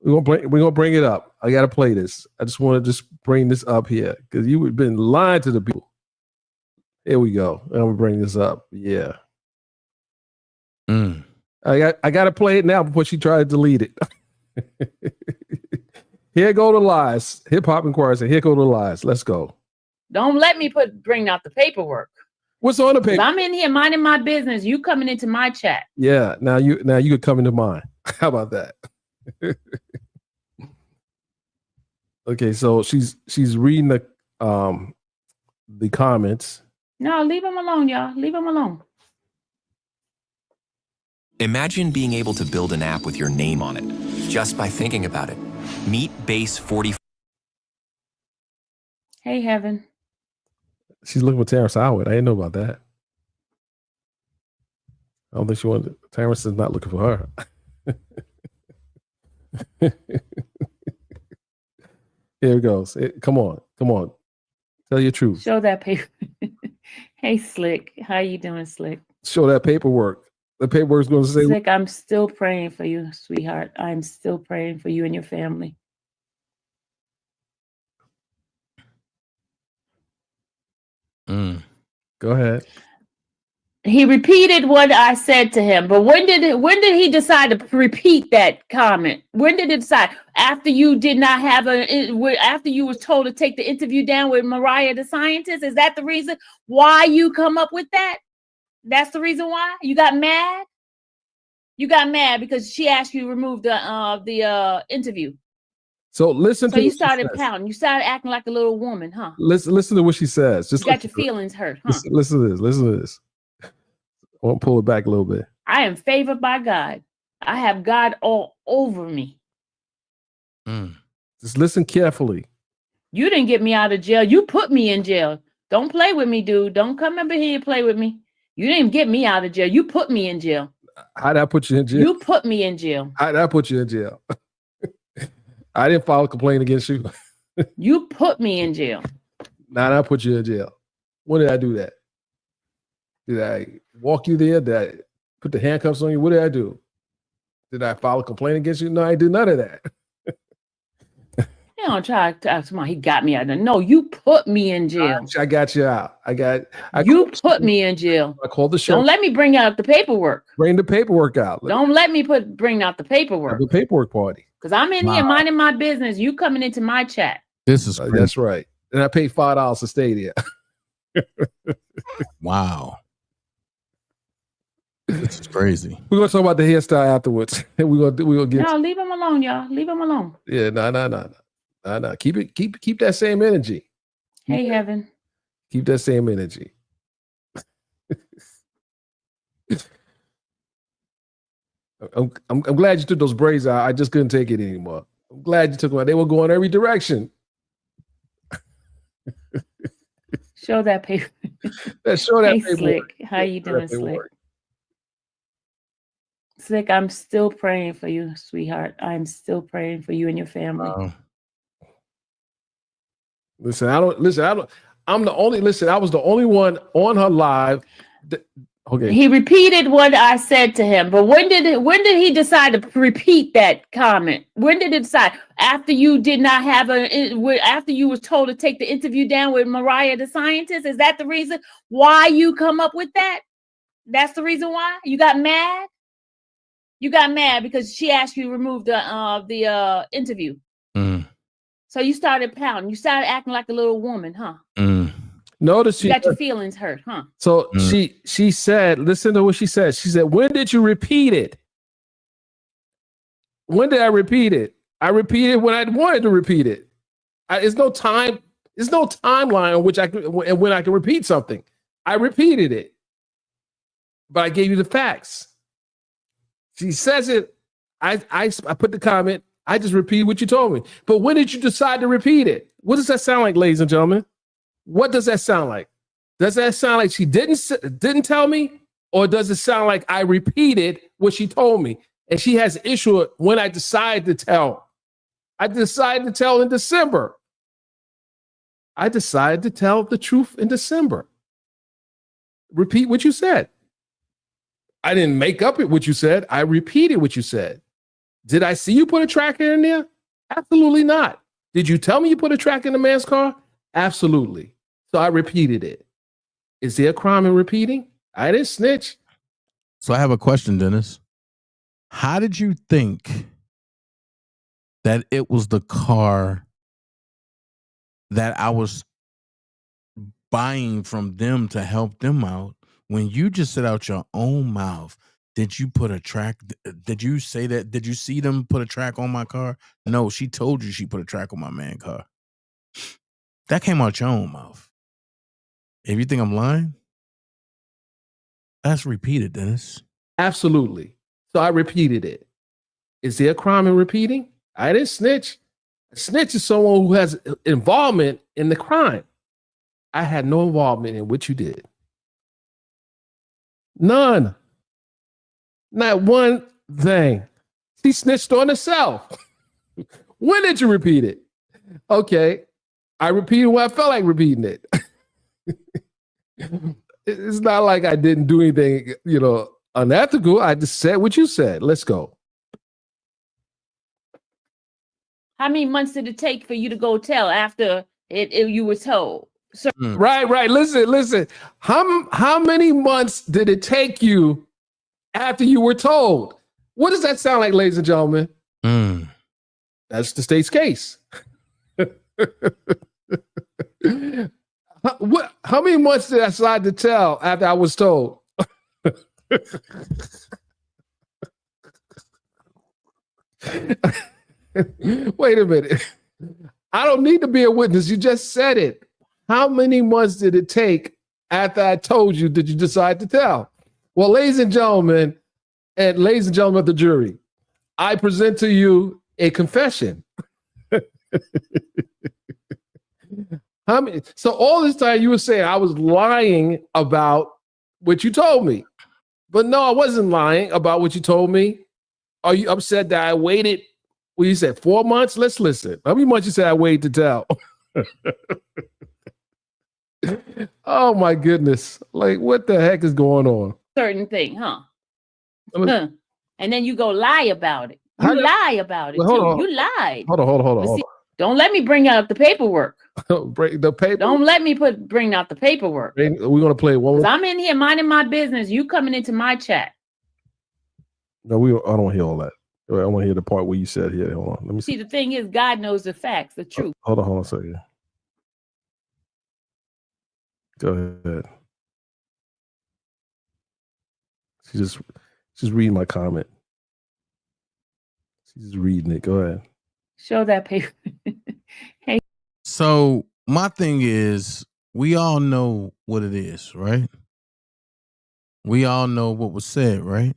S19: We're gonna bring it up. I gotta play this. I just want to bring this up here because you've been lying to the people. Here we go. I'm gonna bring this up. Yeah. I gotta play it now before she tried to delete it. Here go the lies. Hip Hop Inquiry said, here go the lies. Let's go.
S8: Don't let me bring out the paperwork.
S19: What's on the paper?
S8: I'm in here minding my business. You coming into my chat.
S19: Yeah, now you could come into mine. How about that? Okay, so she's reading the comments.
S8: No, leave him alone, y'all. Leave him alone.
S20: Imagine being able to build an app with your name on it just by thinking about it. Meet Base 44.
S8: Hey, Heaven.
S19: She's looking for Terrence Howard. I didn't know about that. I don't think she wanted. Terrence is not looking for her. Here it goes. Come on. Tell your truth.
S8: Show that paper. Hey, Slick. How you doing, Slick?
S19: Show that paperwork. The paperwork's going to say.
S8: Slick, I'm still praying for you, sweetheart. I'm still praying for you and your family.
S19: Go ahead.
S8: He repeated what I said to him, but when did he decide to repeat that comment? When did it decide? After you did not have after you was told to take the interview down with Mariah the scientist? Is that the reason why you come up with that? That's the reason why you got mad? You got mad because she asked you to remove the interview.
S19: So listen.
S8: So you started pounding. You started acting like a little woman, huh?
S19: Listen to what she says. Just
S8: you got your feelings hurt, huh?
S19: Listen to this. Listen to this. I want to pull it back a little bit.
S8: I am favored by God. I have God all over me.
S19: Just listen carefully.
S8: You didn't get me out of jail. You put me in jail. Don't play with me, dude. Don't come over here and play with me. You didn't get me out of jail. You put me in jail.
S19: How did I put you in jail?
S8: You put me in jail.
S19: How did I put you in jail? I didn't file a complaint against you.
S8: You put me in jail.
S19: Now I put you in jail. When did I do that? Did I walk you there? Did I put the handcuffs on you? What did I do? Did I file a complaint against you? No, I did none of that.
S8: You don't try to talk about he got me out. No, you put me in jail.
S19: I got you out.
S8: You put me in jail.
S19: I called the show.
S8: Don't let me bring out the paperwork.
S19: Bring the paperwork out.
S8: Don't let me bring out the paperwork.
S19: Have a paperwork party.
S8: Because I'm in here minding my business. You coming into my chat.
S7: This is crazy.
S19: That's right. And I paid $5 to stay there.
S7: Wow. This is crazy.
S19: We're gonna talk about the hairstyle afterwards. we're gonna get.
S8: No, leave him alone, y'all. Leave him alone.
S19: Yeah, no. Keep that same energy.
S8: Hey, Heaven.
S19: Keep that same energy. I'm glad you took those braids out. I just couldn't take it anymore. I'm glad you took them out. They were going every direction.
S8: Show that paper.
S19: Show that
S8: hey,
S19: paper.
S8: Slick. How you doing, Slick? Slick, I'm still praying for you, sweetheart. I'm still praying for you and your family.
S19: I was the only one on her live. Okay.
S8: He repeated what I said to him, but when did he decide to repeat that comment? When did it decide? After you did not have after you was told to take the interview down with Mariah the scientist? Is that the reason why you come up with that? That's the reason why you got mad? You got mad because she asked you to remove the interview. So you started pounding. You started acting like a little woman, huh?
S19: Notice
S8: you got your feelings hurt, huh?
S19: So she said, listen to what she said. She said, when did you repeat it? When did I repeat it? I repeated when I wanted to repeat it. There's no time. There's no timeline on which when I can repeat something. I repeated it, but I gave you the facts. She says it. I put the comment. I just repeat what you told me. But when did you decide to repeat it? What does that sound like, ladies and gentlemen? What does that sound like? Does that sound like she didn't tell me? Or does it sound like I repeated what she told me? And she has an issue when I decide to tell. I decided to tell in December. I decided to tell the truth in December. Repeat what you said. I didn't make up what you said. I repeated what you said. Did I see you put a tracker in there? Absolutely not. Did you tell me you put a tracker in the man's car? Absolutely. So I repeated it. Is there a crime in repeating? I didn't snitch.
S7: So I have a question, Dennis. How did you think that it was the car that I was buying from them to help them out when you just said out your own mouth? Did you put a track? Did you say that? Did you see them put a track on my car? No, she told you she put a track on my man's car. That came out your own mouth. If you think I'm lying, that's repeated, Dennis.
S19: Absolutely. So I repeated it. Is there a crime in repeating? I didn't snitch. A snitch is someone who has involvement in the crime. I had no involvement in what you did. None. Not one thing. She snitched on herself. When did you repeat it? Okay. I repeated when I felt like repeating it. It's not like I didn't do anything, unethical. I just said what you said. Let's go.
S8: How many months did it take for you to go tell after you were told? So-
S19: Right. Listen. How many months did it take you after you were told? What does that sound like, ladies and gentlemen? That's the state's case. How many months did I decide to tell after I was told? Wait a minute. I don't need to be a witness. You just said it. How many months did it take after I told you did you decide to tell? Well, ladies and gentlemen of the jury, I present to you a confession. So all this time you were saying I was lying about what you told me. But no, I wasn't lying about what you told me. Are you upset that I waited? Well, you said 4 months? Let's listen. How many months you said I waited to tell? Oh my goodness. Like, what the heck is going on?
S8: Certain thing, huh? And then you go lie about it.
S19: How
S8: You
S19: you-
S8: lie about it
S19: Well,
S8: too.
S19: hold on.
S8: You lied.
S19: Hold on.
S8: But see, don't let me bring out the paperwork.
S19: Break the paper.
S8: Don't let me bring out the paperwork.
S19: We're gonna play one.
S8: Because I'm in here minding my business. You coming into my chat.
S19: No, I don't hear all that. I want to hear the part where you said here. Hold on. Let me see.
S8: See, the thing is, God knows the facts, the truth.
S19: Hold on a second. Go ahead. She's reading my comment. She's just reading it. Go ahead.
S8: Show that paper. Hey.
S7: So my thing is, we all know what it is, right? We all know what was said, right?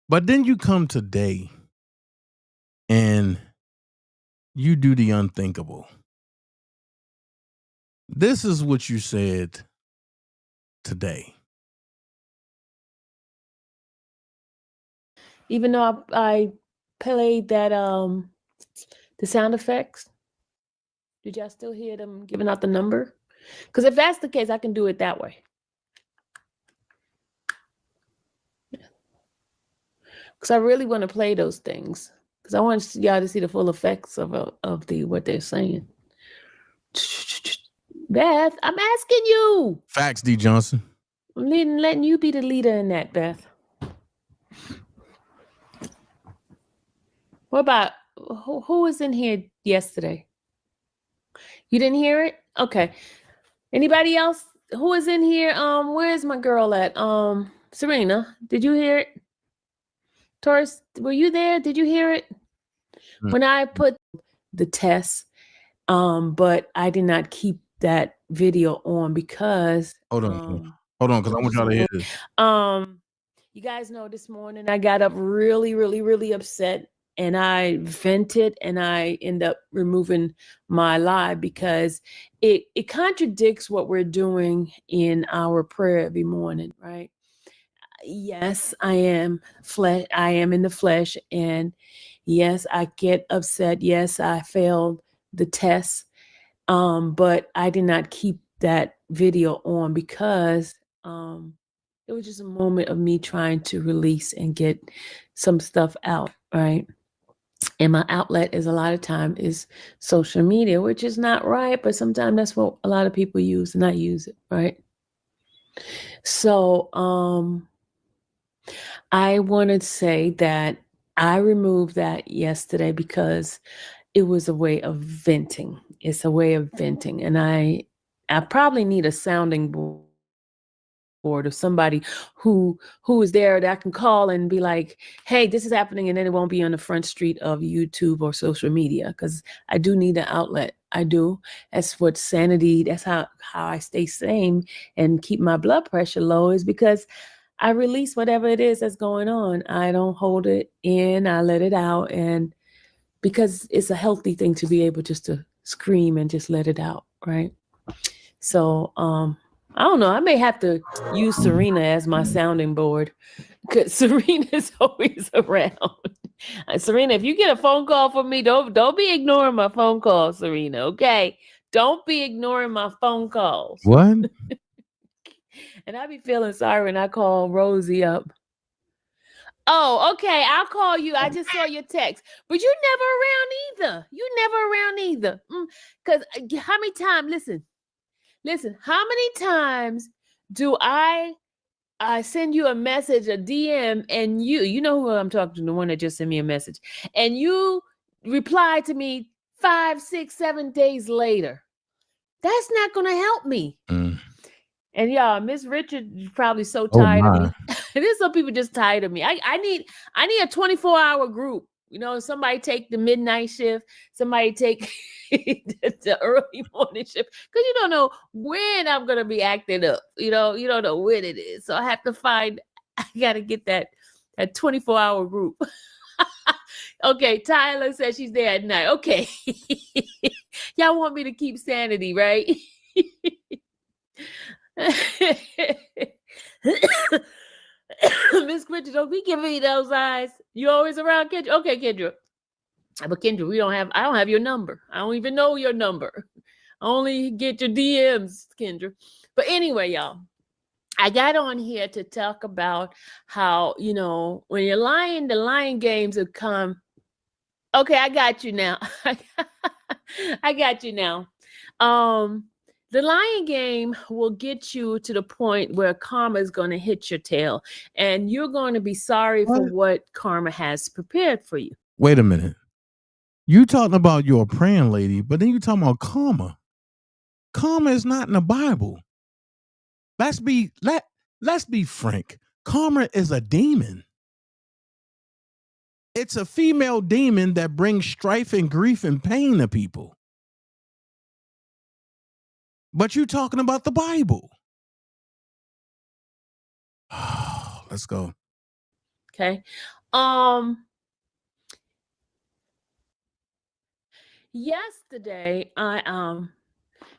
S7: But then you come today and you do the unthinkable. This is what you said today.
S8: Even though I played that the sound effects, did y'all still hear them giving out the number? Because if that's the case, I can do it that way. Because I really want to play those things. Because I want y'all to see the full effects of what they're saying. Beth, I'm asking you.
S7: Facts, D. Johnson.
S8: I'm letting you be the leader in that, Beth. What about who was in here yesterday? You didn't hear it? Okay. Anybody else? Who was in here? Where's my girl at? Serena, did you hear it? Taurus, were you there? Did you hear it? When I put the test, but I did not keep that video on because
S7: Hold on, because I want y'all to hear this.
S8: You guys know this morning I got up really, really, really upset and I vented and I end up removing my live because it contradicts what we're doing in our prayer every morning, right? Yes, I am in the flesh, and yes, I get upset. Yes, I failed the test. But I did not keep that video on because it was just a moment of me trying to release and get some stuff out, right? And my outlet is a lot of time is social media, which is not right, but sometimes that's what a lot of people use and I use it, right? So I wanted to say that I removed that yesterday because it was a way of venting. It's a way of venting. And I probably need a sounding board of somebody who is there that I can call and be like, hey, this is happening. And then it won't be on the front street of YouTube or social media because I do need an outlet. I do. That's what sanity, that's how I stay sane and keep my blood pressure low is because I release whatever it is that's going on. I don't hold it in. I let it out. And because it's a healthy thing to be able just to scream and just let it out, right? So, I don't know. I may have to use Serena as my sounding board because Serena's always around. Serena, if you get a phone call from me, don't be ignoring my phone calls, Serena, okay? Don't be ignoring my phone calls.
S7: What?
S8: And I be feeling sorry when I call Rosie up. Oh, okay. I'll call you. I just saw your text. But you're never around either. Because how many times, listen, how many times do I send you a message, a DM, and you know who I'm talking to, the one that just sent me a message, and you reply to me 5, 6, 7 days later? That's not going to help me. And y'all, Miss Richard is probably so tired of me. There's some people just tired of me. I need a 24-hour group. You know, somebody take the midnight shift, somebody take the early morning shift, because you don't know when I'm gonna be acting up. You don't know when it is. So I gotta get that 24-hour group. Okay, Tyler says she's there at night. Okay. Y'all want me to keep sanity, right? Miss Richard, don't be giving me those eyes. You always around, Kendra? Okay, Kendra. But Kendra, I don't have your number. I don't even know your number. I only get your DMs, Kendra. But anyway, y'all, I got on here to talk about how, when you're lying, the lying games have come. Okay, I got you now. I got you now. The lying game will get you to the point where karma is going to hit your tail, and you're going to be sorry for what karma has prepared for you.
S7: Wait a minute. You talking about you're a praying lady, but then you talking about karma. Karma is not in the Bible. Let's be frank. Karma is a demon. It's a female demon that brings strife and grief and pain to people. But you talking about the Bible. Let's go.
S8: Okay. Yesterday,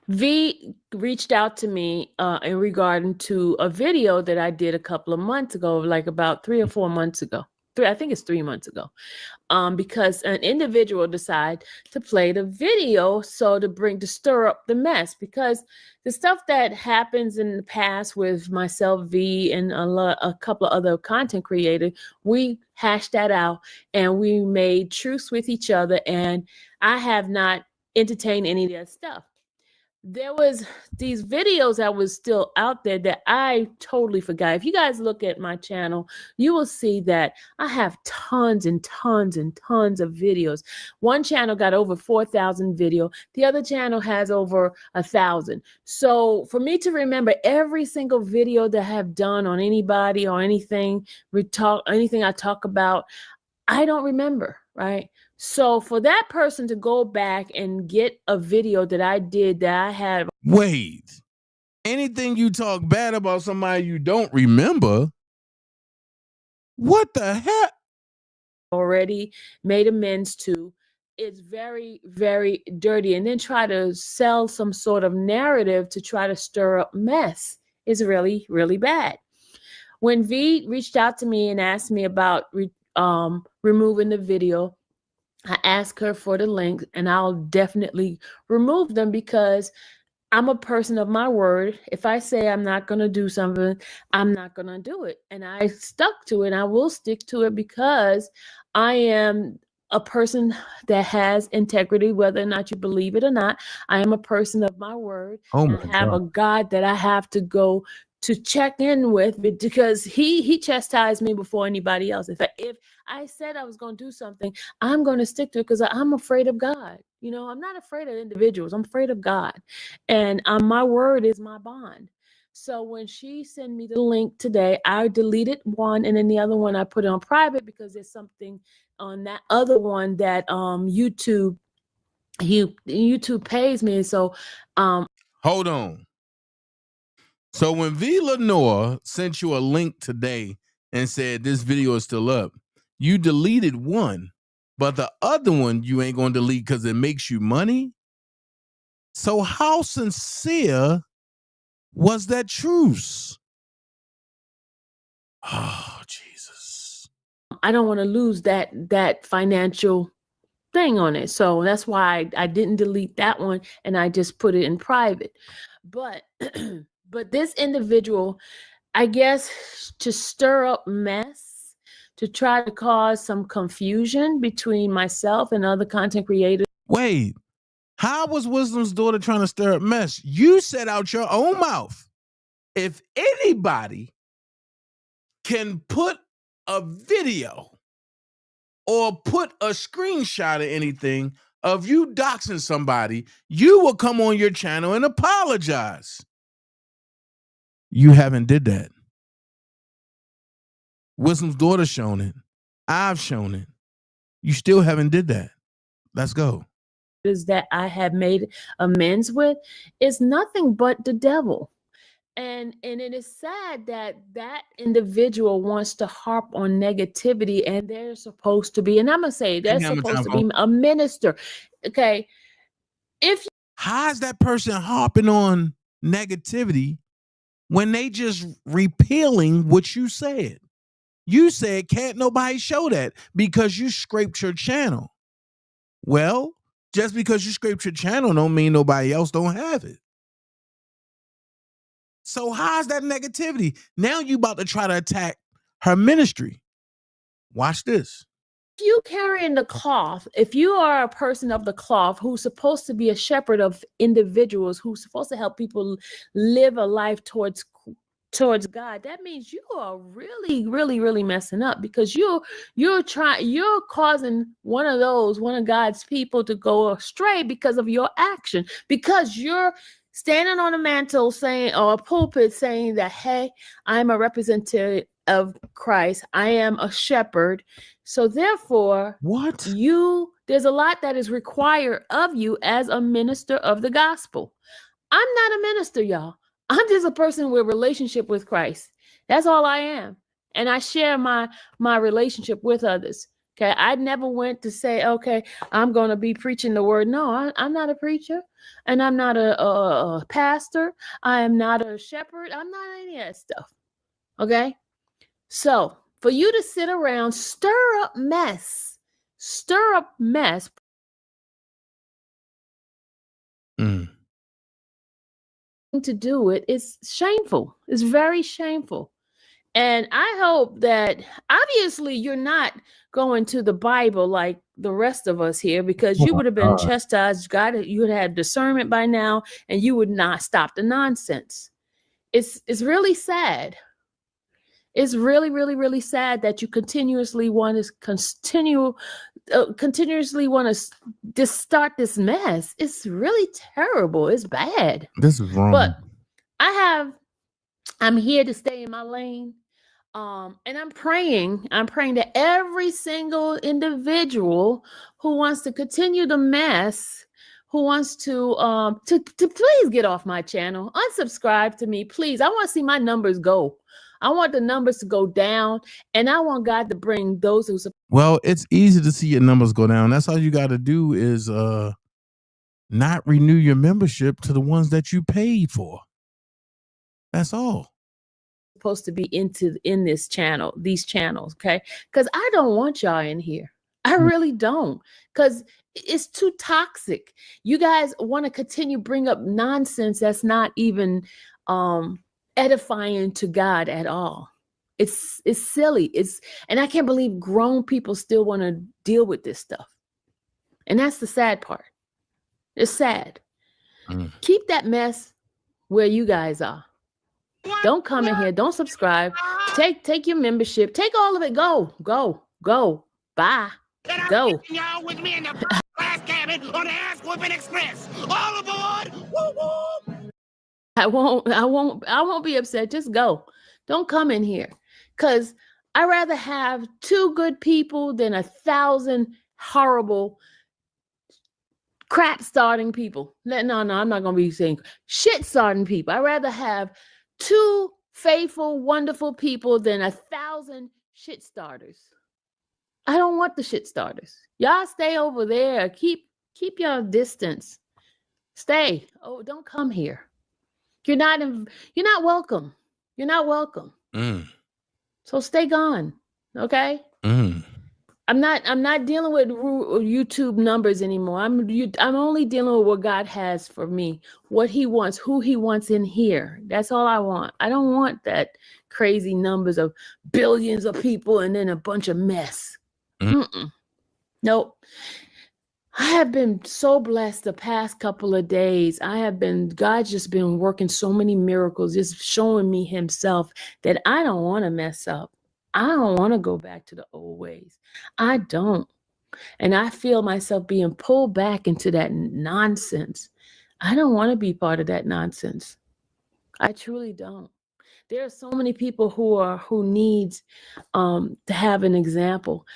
S8: V reached out to me in regarding to a video that I did a couple of months ago, like about 3 or 4 months ago. I think it's 3 months ago. Because an individual decided to play the video to stir up the mess, because the stuff that happens in the past with myself, V, and a couple of other content creators, we hashed that out and we made truce with each other, and I have not entertained any of that stuff. There was these videos that was still out there that I totally forgot. If you guys look at my channel, you will see that I have tons and tons and tons of videos. One channel got over 4,000 video. The other channel has over 1,000. So for me to remember every single video that I have done on anybody or anything I talk about, I don't remember, right? So for that person to go back and get a video that I did that I had.
S7: Wait, anything you talk bad about somebody you don't remember? What the heck?
S8: Already made amends to. It's very, very dirty. And then try to sell some sort of narrative to try to stir up mess is really, really bad. When V reached out to me and asked me about removing the video, I asked her for the link, and I'll definitely remove them because I'm a person of my word. If I say I'm not going to do something, I'm not going to do it. And I stuck to it. And I will stick to it because I am a person that has integrity, whether or not you believe it or not. I am a person of my word.
S7: Oh my
S8: I have
S7: God.
S8: a God that I have to go to check in with, because he chastised me before anybody else. If I said I was going to do something, I'm going to stick to it because I'm afraid of God. I'm not afraid of individuals. I'm afraid of God. And my word is my bond. So when she sent me the link today, I deleted one, and then the other one I put it on private because there's something on that other one that YouTube pays me. So
S7: hold on. So when V. Lenore sent you a link today and said this video is still up, you deleted one, but the other one you ain't going to delete because it makes you money? So how sincere was that truce? Oh, Jesus.
S8: I don't want to lose that financial thing on it. So that's why I didn't delete that one, and I just put it in private. But but this individual, I guess, to stir up mess, to try to cause some confusion between myself and other content creators.
S7: Wait, how was Wisdom's daughter trying to stir up mess? You said out your own mouth, if anybody can put a video or put a screenshot of anything of you doxing somebody, you will come on your channel and apologize. You haven't did that. Wisdom's daughter shown it. I've shown it. You still haven't did that. Let's go.
S8: Is that I have made amends with is nothing but the devil. And it is sad that individual wants to harp on negativity, and they're supposed to be, and I'm going to say they're supposed to be a minister. Okay.
S7: How is that person harping on negativity when they just repealing what you said? You said can't nobody show that because you scraped your channel. Well, just because you scraped your channel don't mean nobody else don't have it. So how's that negativity? Now you about to try to attack her ministry. Watch this.
S8: If you carrying the cloth, if you are a person of the cloth who's supposed to be a shepherd of individuals, who's supposed to help people live a life towards God, that means you are really messing up, because you're causing one of God's people to go astray because of your action, because you're standing on a mantle saying, or a pulpit saying that, hey, I'm a representative of Christ, I am a shepherd. So therefore, there's a lot that is required of you as a minister of the gospel. I'm not a minister, y'all. I'm just a person with a relationship with Christ. That's all I am. And I share my relationship with others. Okay. I never went to say, okay, I'm going to be preaching the word. No, I'm not a preacher, and I'm not a pastor. I am not a shepherd. I'm not any of that stuff. Okay. So for you to sit around, stir up mess. To do it is shameful. It's very shameful. And I hope that, obviously, you're not going to the Bible like the rest of us here, because you would have been chastised. God, you would have discernment by now, and you would not stop the nonsense. It's really sad. It's really sad that you continuously want to start this mess. It's really terrible. It's bad.
S7: This is wrong.
S8: But I'm here to stay in my lane. And I'm praying that every single individual who wants to continue the mess, who wants to please get off my channel, unsubscribe to me, please. I want to see my numbers go. I want the numbers to go down, and I want God to bring those who.
S7: Well, it's easy to see your numbers go down. That's all you got to do is not renew your membership to the ones that you paid for. That's all.
S8: Supposed to be in these channels, okay? Because I don't want y'all in here. I really don't, because it's too toxic. You guys want to continue bring up nonsense that's not even edifying to God at all. It's silly. And I can't believe grown people still want to deal with this stuff. And that's the sad part. It's sad. Keep that mess where you guys are. Don't come in here. Don't subscribe. Take your membership. Take all of it. Go. Bye. Go.
S6: Y'all with me in the first class cabin on the Ass Whooping Express. All aboard. Woo woo.
S8: I won't be upset. Just go. Don't come in here. Because I'd rather have 2 good people than 1,000 horrible crap starting people. No, I'm not going to be saying shit starting people. I'd rather have 2 faithful, wonderful people than 1,000 shit starters. I don't want the shit starters. Y'all stay over there. Keep your distance. Stay. Oh, don't come here. You're not welcome. You're not welcome. So stay gone. Okay? I'm not dealing with YouTube numbers anymore. I'm only dealing with what God has for me, what He wants, who He wants in here. That's all I want. I don't want that crazy numbers of billions of people and then a bunch of mess. Nope. I have been so blessed the past couple of days. God's just been working so many miracles, just showing me Himself that I don't want to mess up. I don't want to go back to the old ways. I don't. And I feel myself being pulled back into that nonsense. I don't want to be part of that nonsense. I truly don't. There are so many people who needs to have an example.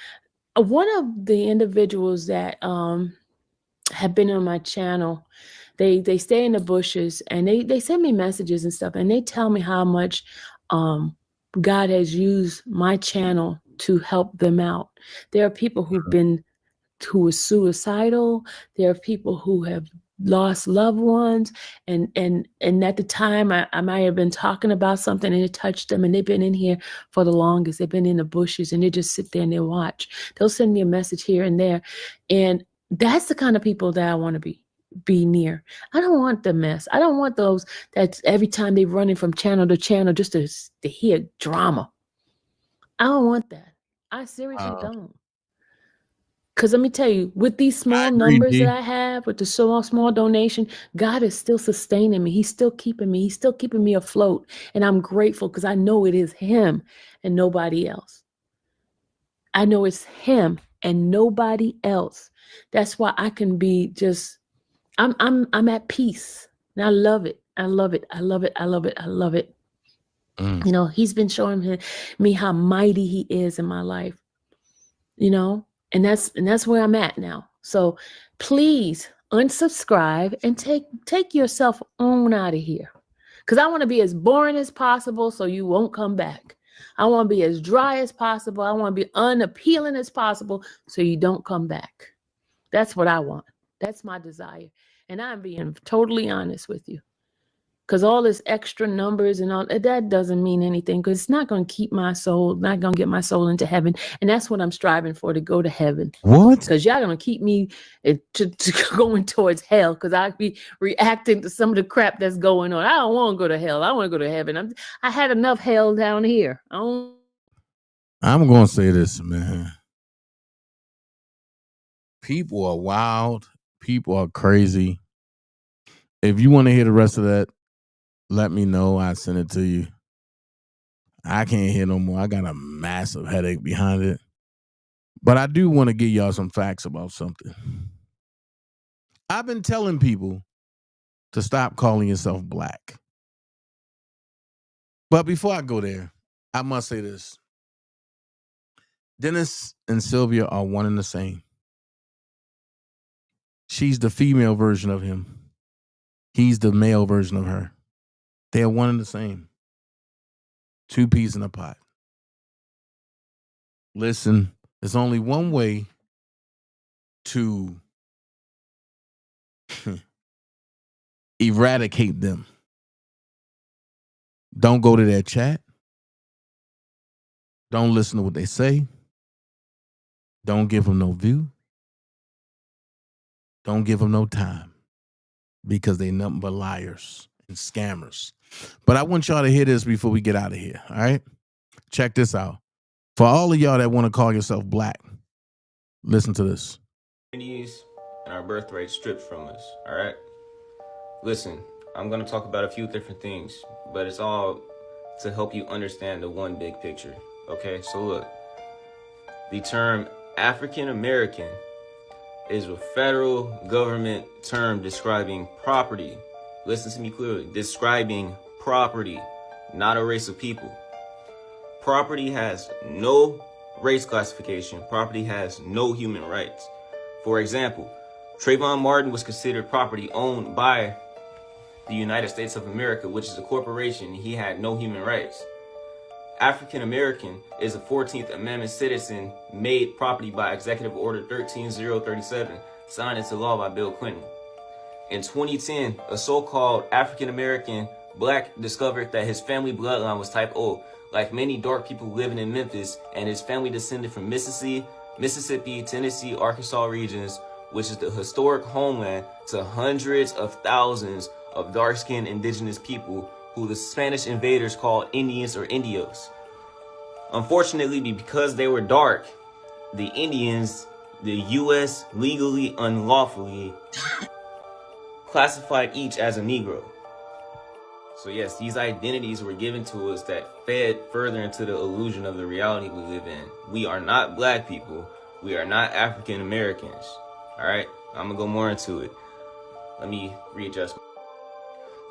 S8: One of the individuals that have been on my channel, they stay in the bushes, and they send me messages and stuff, and they tell me how much God has used my channel to help them out. There are people who are suicidal. There are people who have lost loved ones, and at the time I might have been talking about something and it touched them, and they've been in here for the longest. They've been in the bushes, and they just sit there and they watch. They'll send me a message here and there, and that's the kind of people that I want to be. be near. I don't want the mess. I don't want those that's every time they running from channel to channel just to hear drama. I don't want that. I seriously don't. Because let me tell you, with these small numbers that I have, with the small donation, God is still sustaining me. He's still keeping me. He's still keeping me afloat. And I'm grateful because I know it is him and nobody else. I know it's him and nobody else. That's why I can be just, I'm at peace. And I love it. I love it. I love it. I love it. I love it. You know, he's been showing me how mighty he is in my life. You know, and that's where I'm at now. So please unsubscribe and take yourself on out of here. Because I want to be as boring as possible so you won't come back. I want to be as dry as possible. I want to be unappealing as possible so you don't come back. That's what I want. That's my desire. And I'm being totally honest with you. Because all this extra numbers and all that doesn't mean anything, because it's not going to keep my soul, not going to get my soul into heaven. And that's what I'm striving for, to go to heaven.
S7: What?
S8: Because y'all going to keep me to going towards hell, because I be reacting to some of the crap that's going on. I don't want to go to hell. I want to go to heaven. I had enough hell down here.
S7: I'm going to say this, man. People are wild. People are crazy. If you want to hear the rest of that, let me know. I send it to you. I can't hear no more. I got a massive headache behind it. But I do want to give y'all some facts about something. I've been telling people to stop calling yourself black. But before I go there, I must say this. Dennis and Sylvia are one and the same. She's the female version of him. He's the male version of her. They are one and the same. Two peas in a pot. Listen, there's only one way to eradicate them. Don't go to their chat. Don't listen to what they say. Don't give them no view. Don't give them no time, because they nothing but liars and scammers. But I want y'all to hear this before we get out of here, all right? Check this out. For all of y'all that want to call yourself black, listen to this.
S21: And our birthright stripped from us, all right? Listen, I'm going to talk about a few different things, but it's all to help you understand the one big picture, okay? So look, the term African American is a federal government term describing property. Listen to me clearly. Describing property, not a race of people. Property has no race classification. Property has no human rights. For example, Trayvon Martin was considered property owned by the United States of America, which is a corporation. He had no human rights. African American is a 14th Amendment citizen made property by Executive Order 13037, signed into law by Bill Clinton. In 2010, a so-called African American black discovered that his family bloodline was type O, like many dark people living in Memphis, and his family descended from Mississippi, Tennessee, Arkansas regions, which is the historic homeland to hundreds of thousands of dark-skinned indigenous people who the Spanish invaders called Indians or Indios. Unfortunately, because they were dark, the Indians, the U.S. legally, unlawfully classified each as a Negro. So yes, these identities were given to us that fed further into the illusion of the reality we live in. We are not black people. We are not African Americans. All right, I'm gonna go more into it. Let me readjust.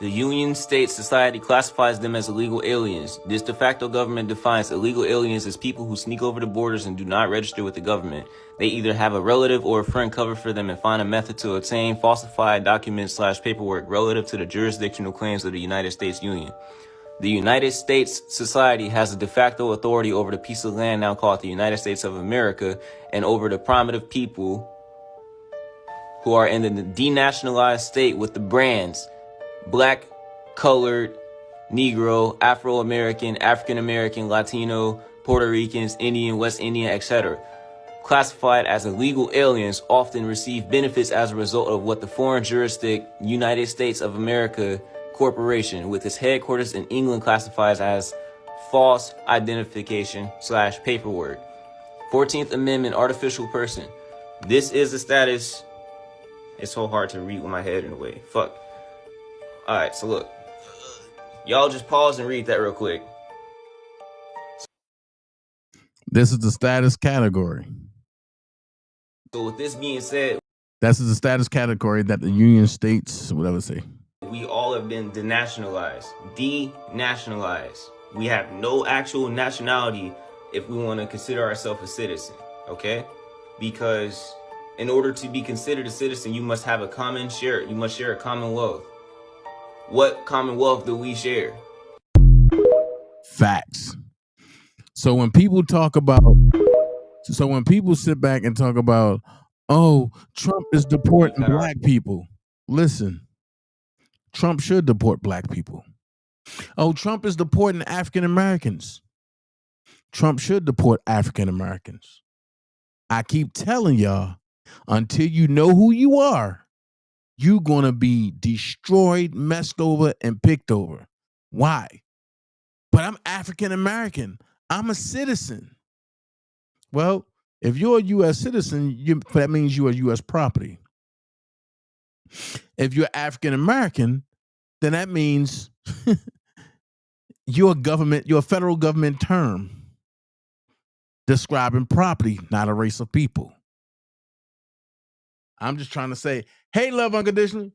S21: The Union State Society classifies them as illegal aliens. This de facto government defines illegal aliens as people who sneak over the borders and do not register with the government. They either have a relative or a friend cover for them and find a method to obtain falsified documents/paperwork relative to the jurisdictional claims of the United States Union. The United States Society has a de facto authority over the piece of land now called the United States of America and over the primitive people who are in the denationalized state with the brands Black, Colored, Negro, Afro-American, African-American, Latino, Puerto Ricans, Indian, West Indian, etc. classified as illegal aliens often receive benefits as a result of what the foreign jurisdiction United States of America Corporation, with its headquarters in England, classifies as false identification / paperwork. 14th Amendment, artificial person. This is the status. It's so hard to read with my head in a way. Fuck. Alright, so look. Y'all just pause and read that real quick.
S7: This is the status category.
S21: So with this being said,
S7: this is the status category that the Union States, whatever say.
S21: We all have been denationalized. We have no actual nationality if we want to consider ourselves a citizen, okay? Because in order to be considered a citizen, you must have a common share. You must share a commonwealth. What commonwealth do we share?
S7: Facts. So when people sit back and talk about, oh, Trump is deporting black people. Listen, Trump should deport black people. Oh, Trump is deporting African Americans. Trump should deport African Americans. I keep telling y'all, until you know who you are, you're going to be destroyed, messed over, and picked over. Why? But I'm African American. I'm a citizen. Well, if you're a U.S. citizen, that means you are U.S. property. If you're African American, then that means you're a federal government term describing property, not a race of people. I'm just trying to say, hey, love unconditionally.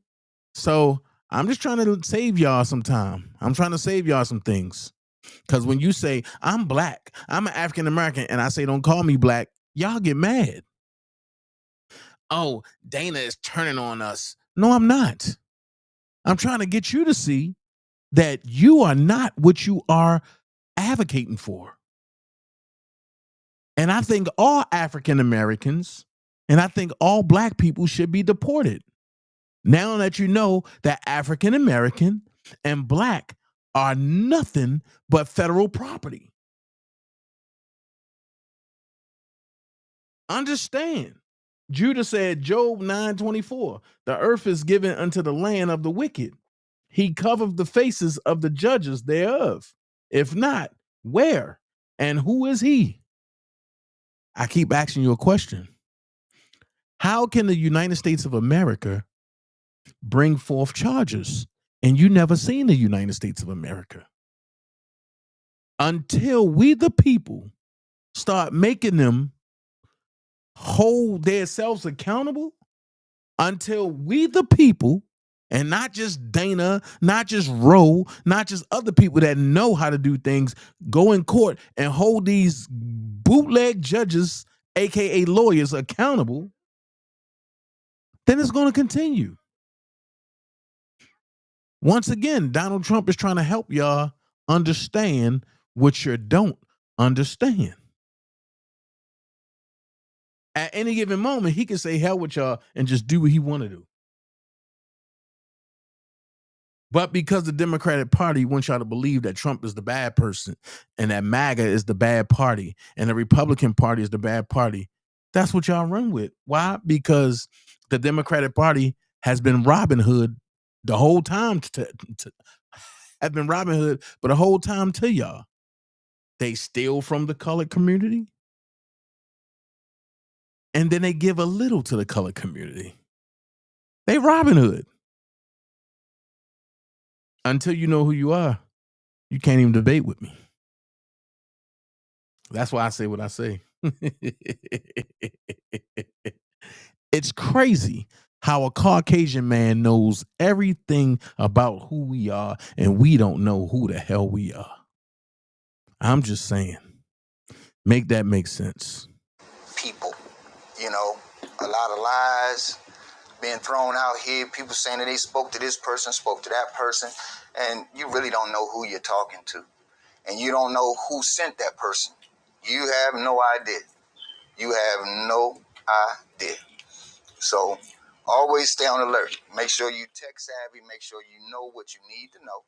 S7: So I'm just trying to save y'all some time. I'm trying to save y'all some things. Because when you say, I'm black, I'm an African American, and I say, don't call me black, y'all get mad. Oh, Dana is turning on us. No, I'm not. I'm trying to get you to see that you are not what you are advocating for. And I think all African Americans and I think all black people should be deported. Now that you know that African American and black are nothing but federal property. Understand. Judah said, Job 9:24, the earth is given unto the land of the wicked. He covered the faces of the judges thereof. If not, where? And who is he? I keep asking you a question. How can the United States of America bring forth charges and you never seen the United States of America? Until we the people start making them hold themselves accountable, until we the people, and not just Dana, not just Roe, not just other people that know how to do things, go in court and hold these bootleg judges, aka lawyers, accountable, then it's going to continue. Once again, Donald Trump is trying to help y'all understand what you don't understand. At any given moment, he can say hell with y'all and just do what he want to do. But because the Democratic Party wants y'all to believe that Trump is the bad person and that MAGA is the bad party and the Republican Party is the bad party, that's what y'all run with. Why? Because the Democratic Party has been Robin Hood the whole time. Has been Robin Hood, but the whole time to y'all. They steal from the colored community, and then they give a little to the colored community. They Robin Hood. Until you know who you are, you can't even debate with me. That's why I say what I say. It's crazy how a Caucasian man knows everything about who we are, and we don't know who the hell we are. I'm just saying. Make that make sense.
S2: People, you know, a lot of lies being thrown out here. People saying that they spoke to this person, spoke to that person, and you really don't know who you're talking to. And you don't know who sent that person. You have no idea. You have no idea. So always stay on alert. Make sure you tech savvy. Make sure you know what you need to know.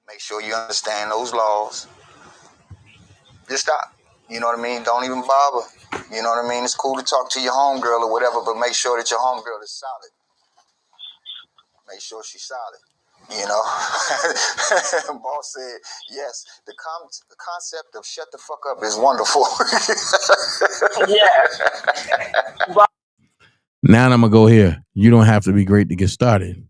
S2: Make sure you understand those laws. Just stop. You know what I mean? Don't even bother. You know what I mean? It's cool to talk to your homegirl or whatever, but make sure that your homegirl is solid. Make sure she's solid. You know? Boss said, yes, the concept of shut the fuck up is wonderful.
S17: Yeah.
S7: Now I'm gonna go here. You don't have to be great to get started,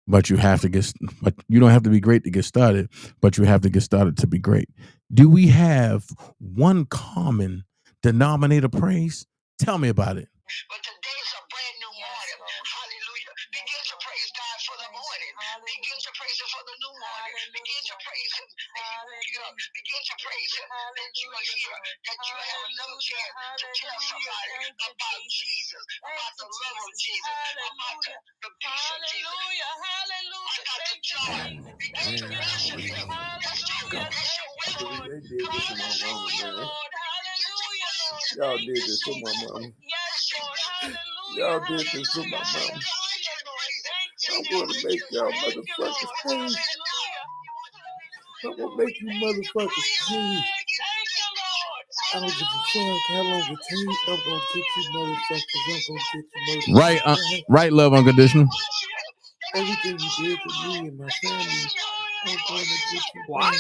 S7: but you have to get. But you don't have to be great to get started, but you have to get started to be great. Do we have one common denominator praise? Tell me about it.
S17: But today's a brand new morning. Hallelujah. Begin to praise God for the morning. Begin to praise Him for the new morning. Begin to praise Him. Begin to praise Him that you are here, that you have another chance to tell somebody about Jesus, about the love of Jesus, about the peace of Jesus. Hallelujah. I got the joy. Begin to worship Him. That's your weapon.
S3: They did this to my mama, man. Y'all did this to my mama. Y'all did this to my mama. I'm going to make y'all motherfuckers pay. I'm going to make you motherfuckers pay. I don't give a fuck how long it takes. I'm going to get you motherfuckers. I'm going to get you motherfuckers.
S7: Right, love unconditional.
S3: Everything you did to me and my family, I'm going to get you back.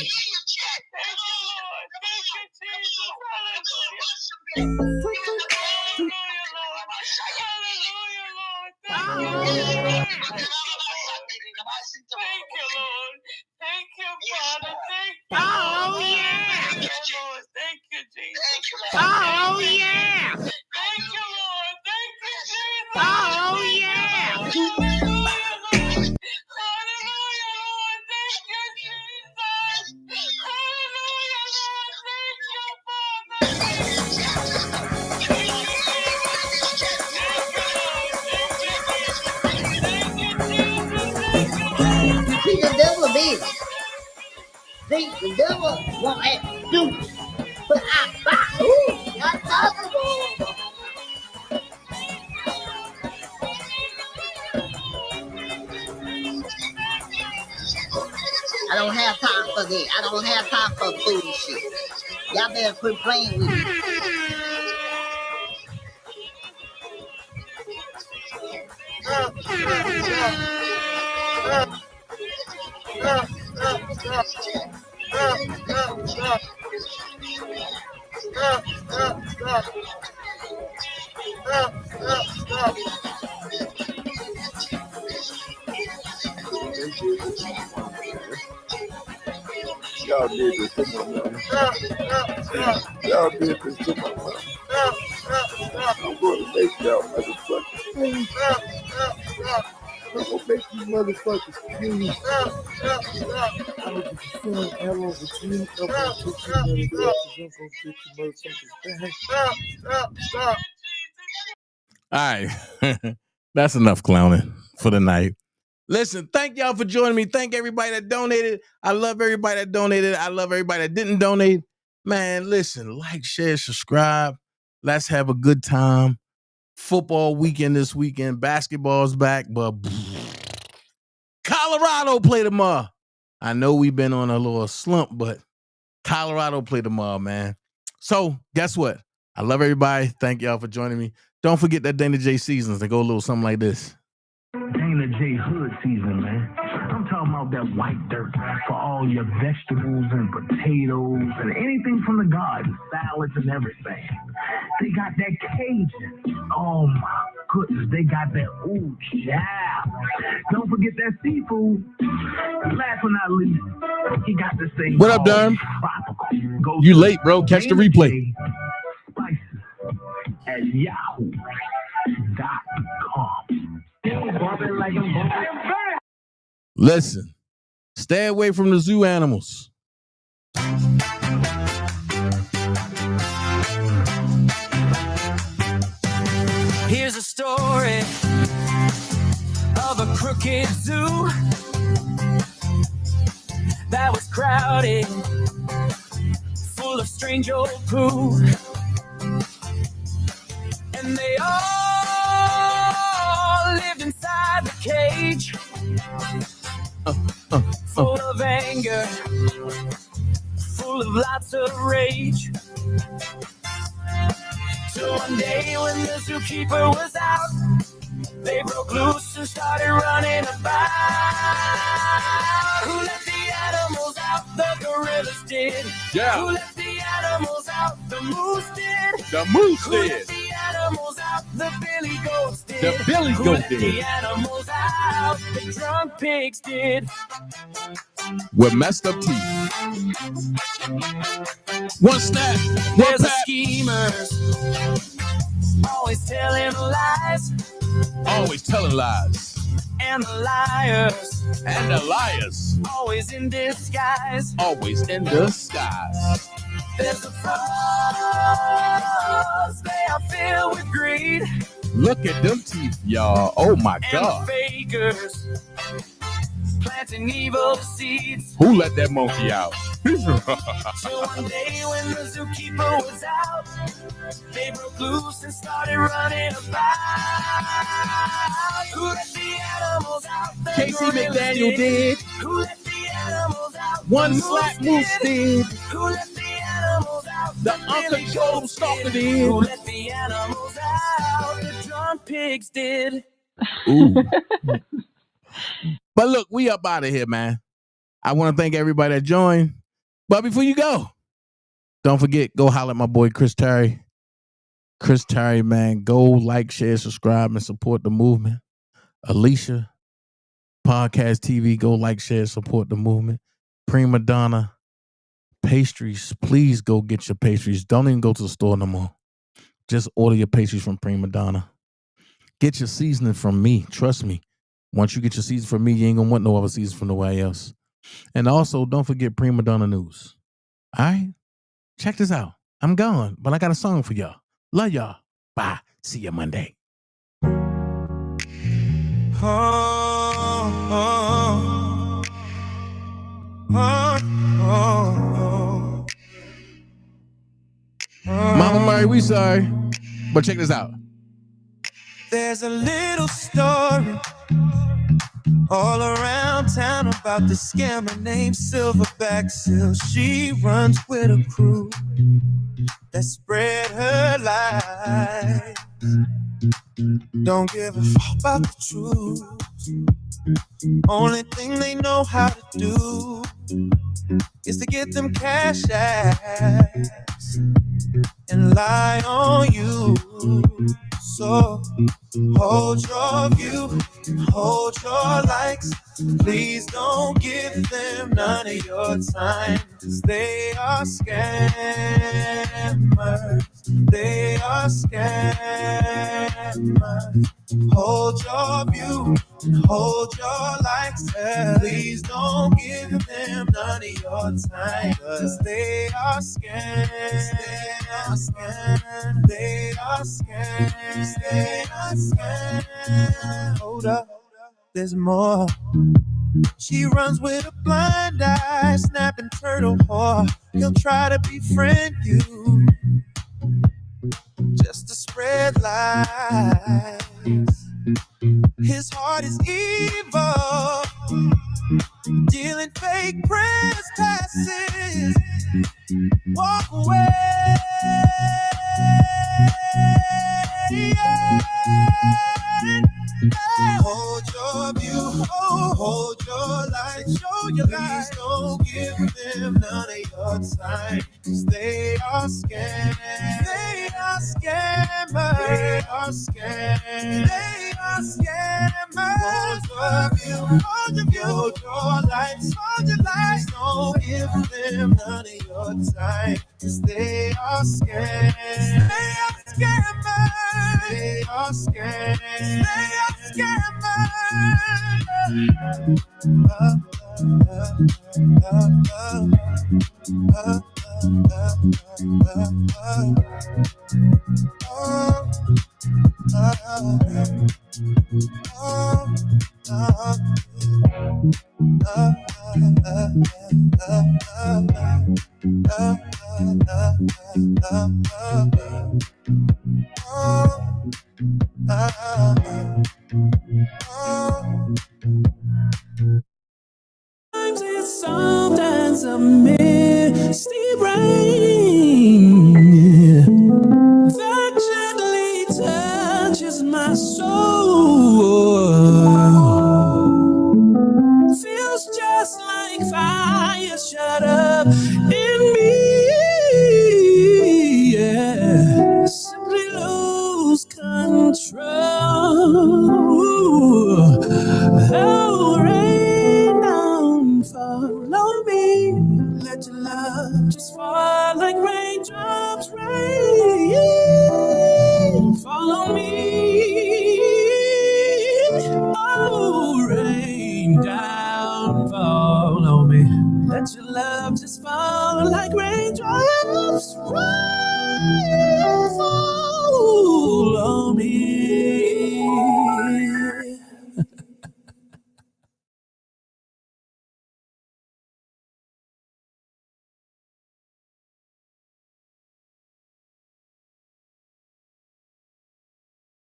S14: Oh, yeah.
S17: Thank you, Jesus.
S14: Oh, yeah.
S17: Thank you, Lord. Thank you, Jesus.
S14: Oh, yeah.
S17: Hallelujah, Lord. Hallelujah, Lord. Thank you, Jesus. Hallelujah, Lord. Thank you, Father. Thank you, Jesus. Thank you, Lord. Thank you, Jesus. Thank you, Jesus. Thank you, Lord.
S22: See, the devil did. See, the devil won't act stupid. But I don't have time for that. I don't have time for foolish shit. Y'all better quit playing with me.
S3: Y'all did this to my mama. Y'all did this to my mama. I'm going to make y'all motherfuckers pay. I'm going to make you motherfuckers pay. I don't give a fuck how long it takes. I'm going to get you motherfuckers. I'm going to get you motherfuckers back.
S7: All right, that's enough clowning for the night. Listen, thank y'all for joining me. Thank everybody that donated. I love everybody that donated. I love everybody that didn't donate. Man, listen, like, share, subscribe. Let's have a good time. Football weekend this weekend. Basketball's back, but Colorado play tomorrow. I know we've been on a little slump, but Colorado play tomorrow, man. So guess what? I love everybody. Thank y'all for joining me. Don't forget that Dana J seasons. They go a little something like this.
S5: Dana J hood season, man. I'm talking about that white dirt for all your vegetables and potatoes and anything from the garden, salads and everything. They got that Cajun. Oh my goodness, they got that ooh yeah. Don't forget that seafood. Last but not least, he got this thing.
S7: What up, Durham? You late, bro. Catch the replay.
S5: Spices at yahoo.com.
S7: Listen, stay away from the zoo animals.
S1: Here's a story of a crooked zoo that was crowded, full of strange old poo. And they all lived inside the cage, full of anger, full of lots of rage. So one day when the zookeeper was out, they broke loose and started running about. Who let the animals out? The gorillas did.
S7: Yeah.
S1: Who let the animals out? The moose did.
S7: The moose
S1: Who
S7: did.
S1: let the animals out? The billy goats did.
S7: The billy
S1: Who
S7: goat
S1: let
S7: did.
S1: the animals out? The drunk pigs did.
S7: With messed up teeth. One snap.
S1: There's
S7: One
S1: the schemers, always telling lies.
S7: Always telling lies.
S1: And the liars.
S7: And the liars.
S1: Always in disguise.
S7: Always in disguise.
S1: There's the frauds, they are filled with greed.
S7: Look at them teeth, y'all. Oh my
S1: And
S7: God.
S1: the fakers, planting evil seeds.
S7: Who let that monkey out?
S1: So one day when the zookeeper was out, they broke loose and started running about. Who let the animals out? The
S7: Casey
S1: gorillas
S7: McDaniel did.
S1: Who let the animals out?
S7: One
S1: The
S7: slap moose did.
S1: Who let the animals out?
S7: The uncontrolled stalker did.
S1: Who let the animals out? The drunk pigs did.
S7: Ooh. But look, we up out of here, man. I want to thank everybody that joined. But before you go, don't forget, go holler at my boy Chris Terry. Chris Terry, man, go like, share, subscribe, and support the movement. Alicia, Podcast TV, go like, share, support the movement. Prima Donna, pastries, please go get your pastries. Don't even go to the store no more. Just order your pastries from Prima Donna. Get your seasoning from me. Trust me. Once you get your season from me, you ain't gonna want no other season from nobody else. And also, don't forget Prima Donna News. All right? Check this out. I'm gone, but I got a song for y'all. Love y'all. Bye. See you Monday. Mama Murray, we sorry. But check this out.
S1: There's a little story all around town about this scammer named Silverback Sil. She runs with a crew that spread her lies. Don't give a fuck about the truth. Only thing they know how to do is to get them cash apps and lie on you. So hold your view, hold your likes. Please don't give them none of your time, 'cause they are scammers. They are scammers. Hold your view, hold your likes. Please don't give them none of your time, 'cause they are scammers. They are scammers. They are scammers. They are scammers. Hold up, there's more. She runs with a blind eye, snapping turtle whore. He'll try to befriend you just to spread lies. His heart is evil, dealing fake press passes. Walk away. Hold your view, hold your light, show your light. Please don't give them none of your time, 'cause they are scammers. They are scammers. They are scammers. They are scammers. Hold your view, hold your view, hold your lights, hold your lights. Don't give them none of your time, 'cause they are scammers. They are scammers. They are scammers. They are scammers. Sometimes a misty rain. shut up in me. Yeah, simply lose control. Oh, rain down, follow me. Let your love just fall like raindrops, rain. Follow me. Oh, rain down, follow me. Let your love just fall like raindrops, rain. Follow me.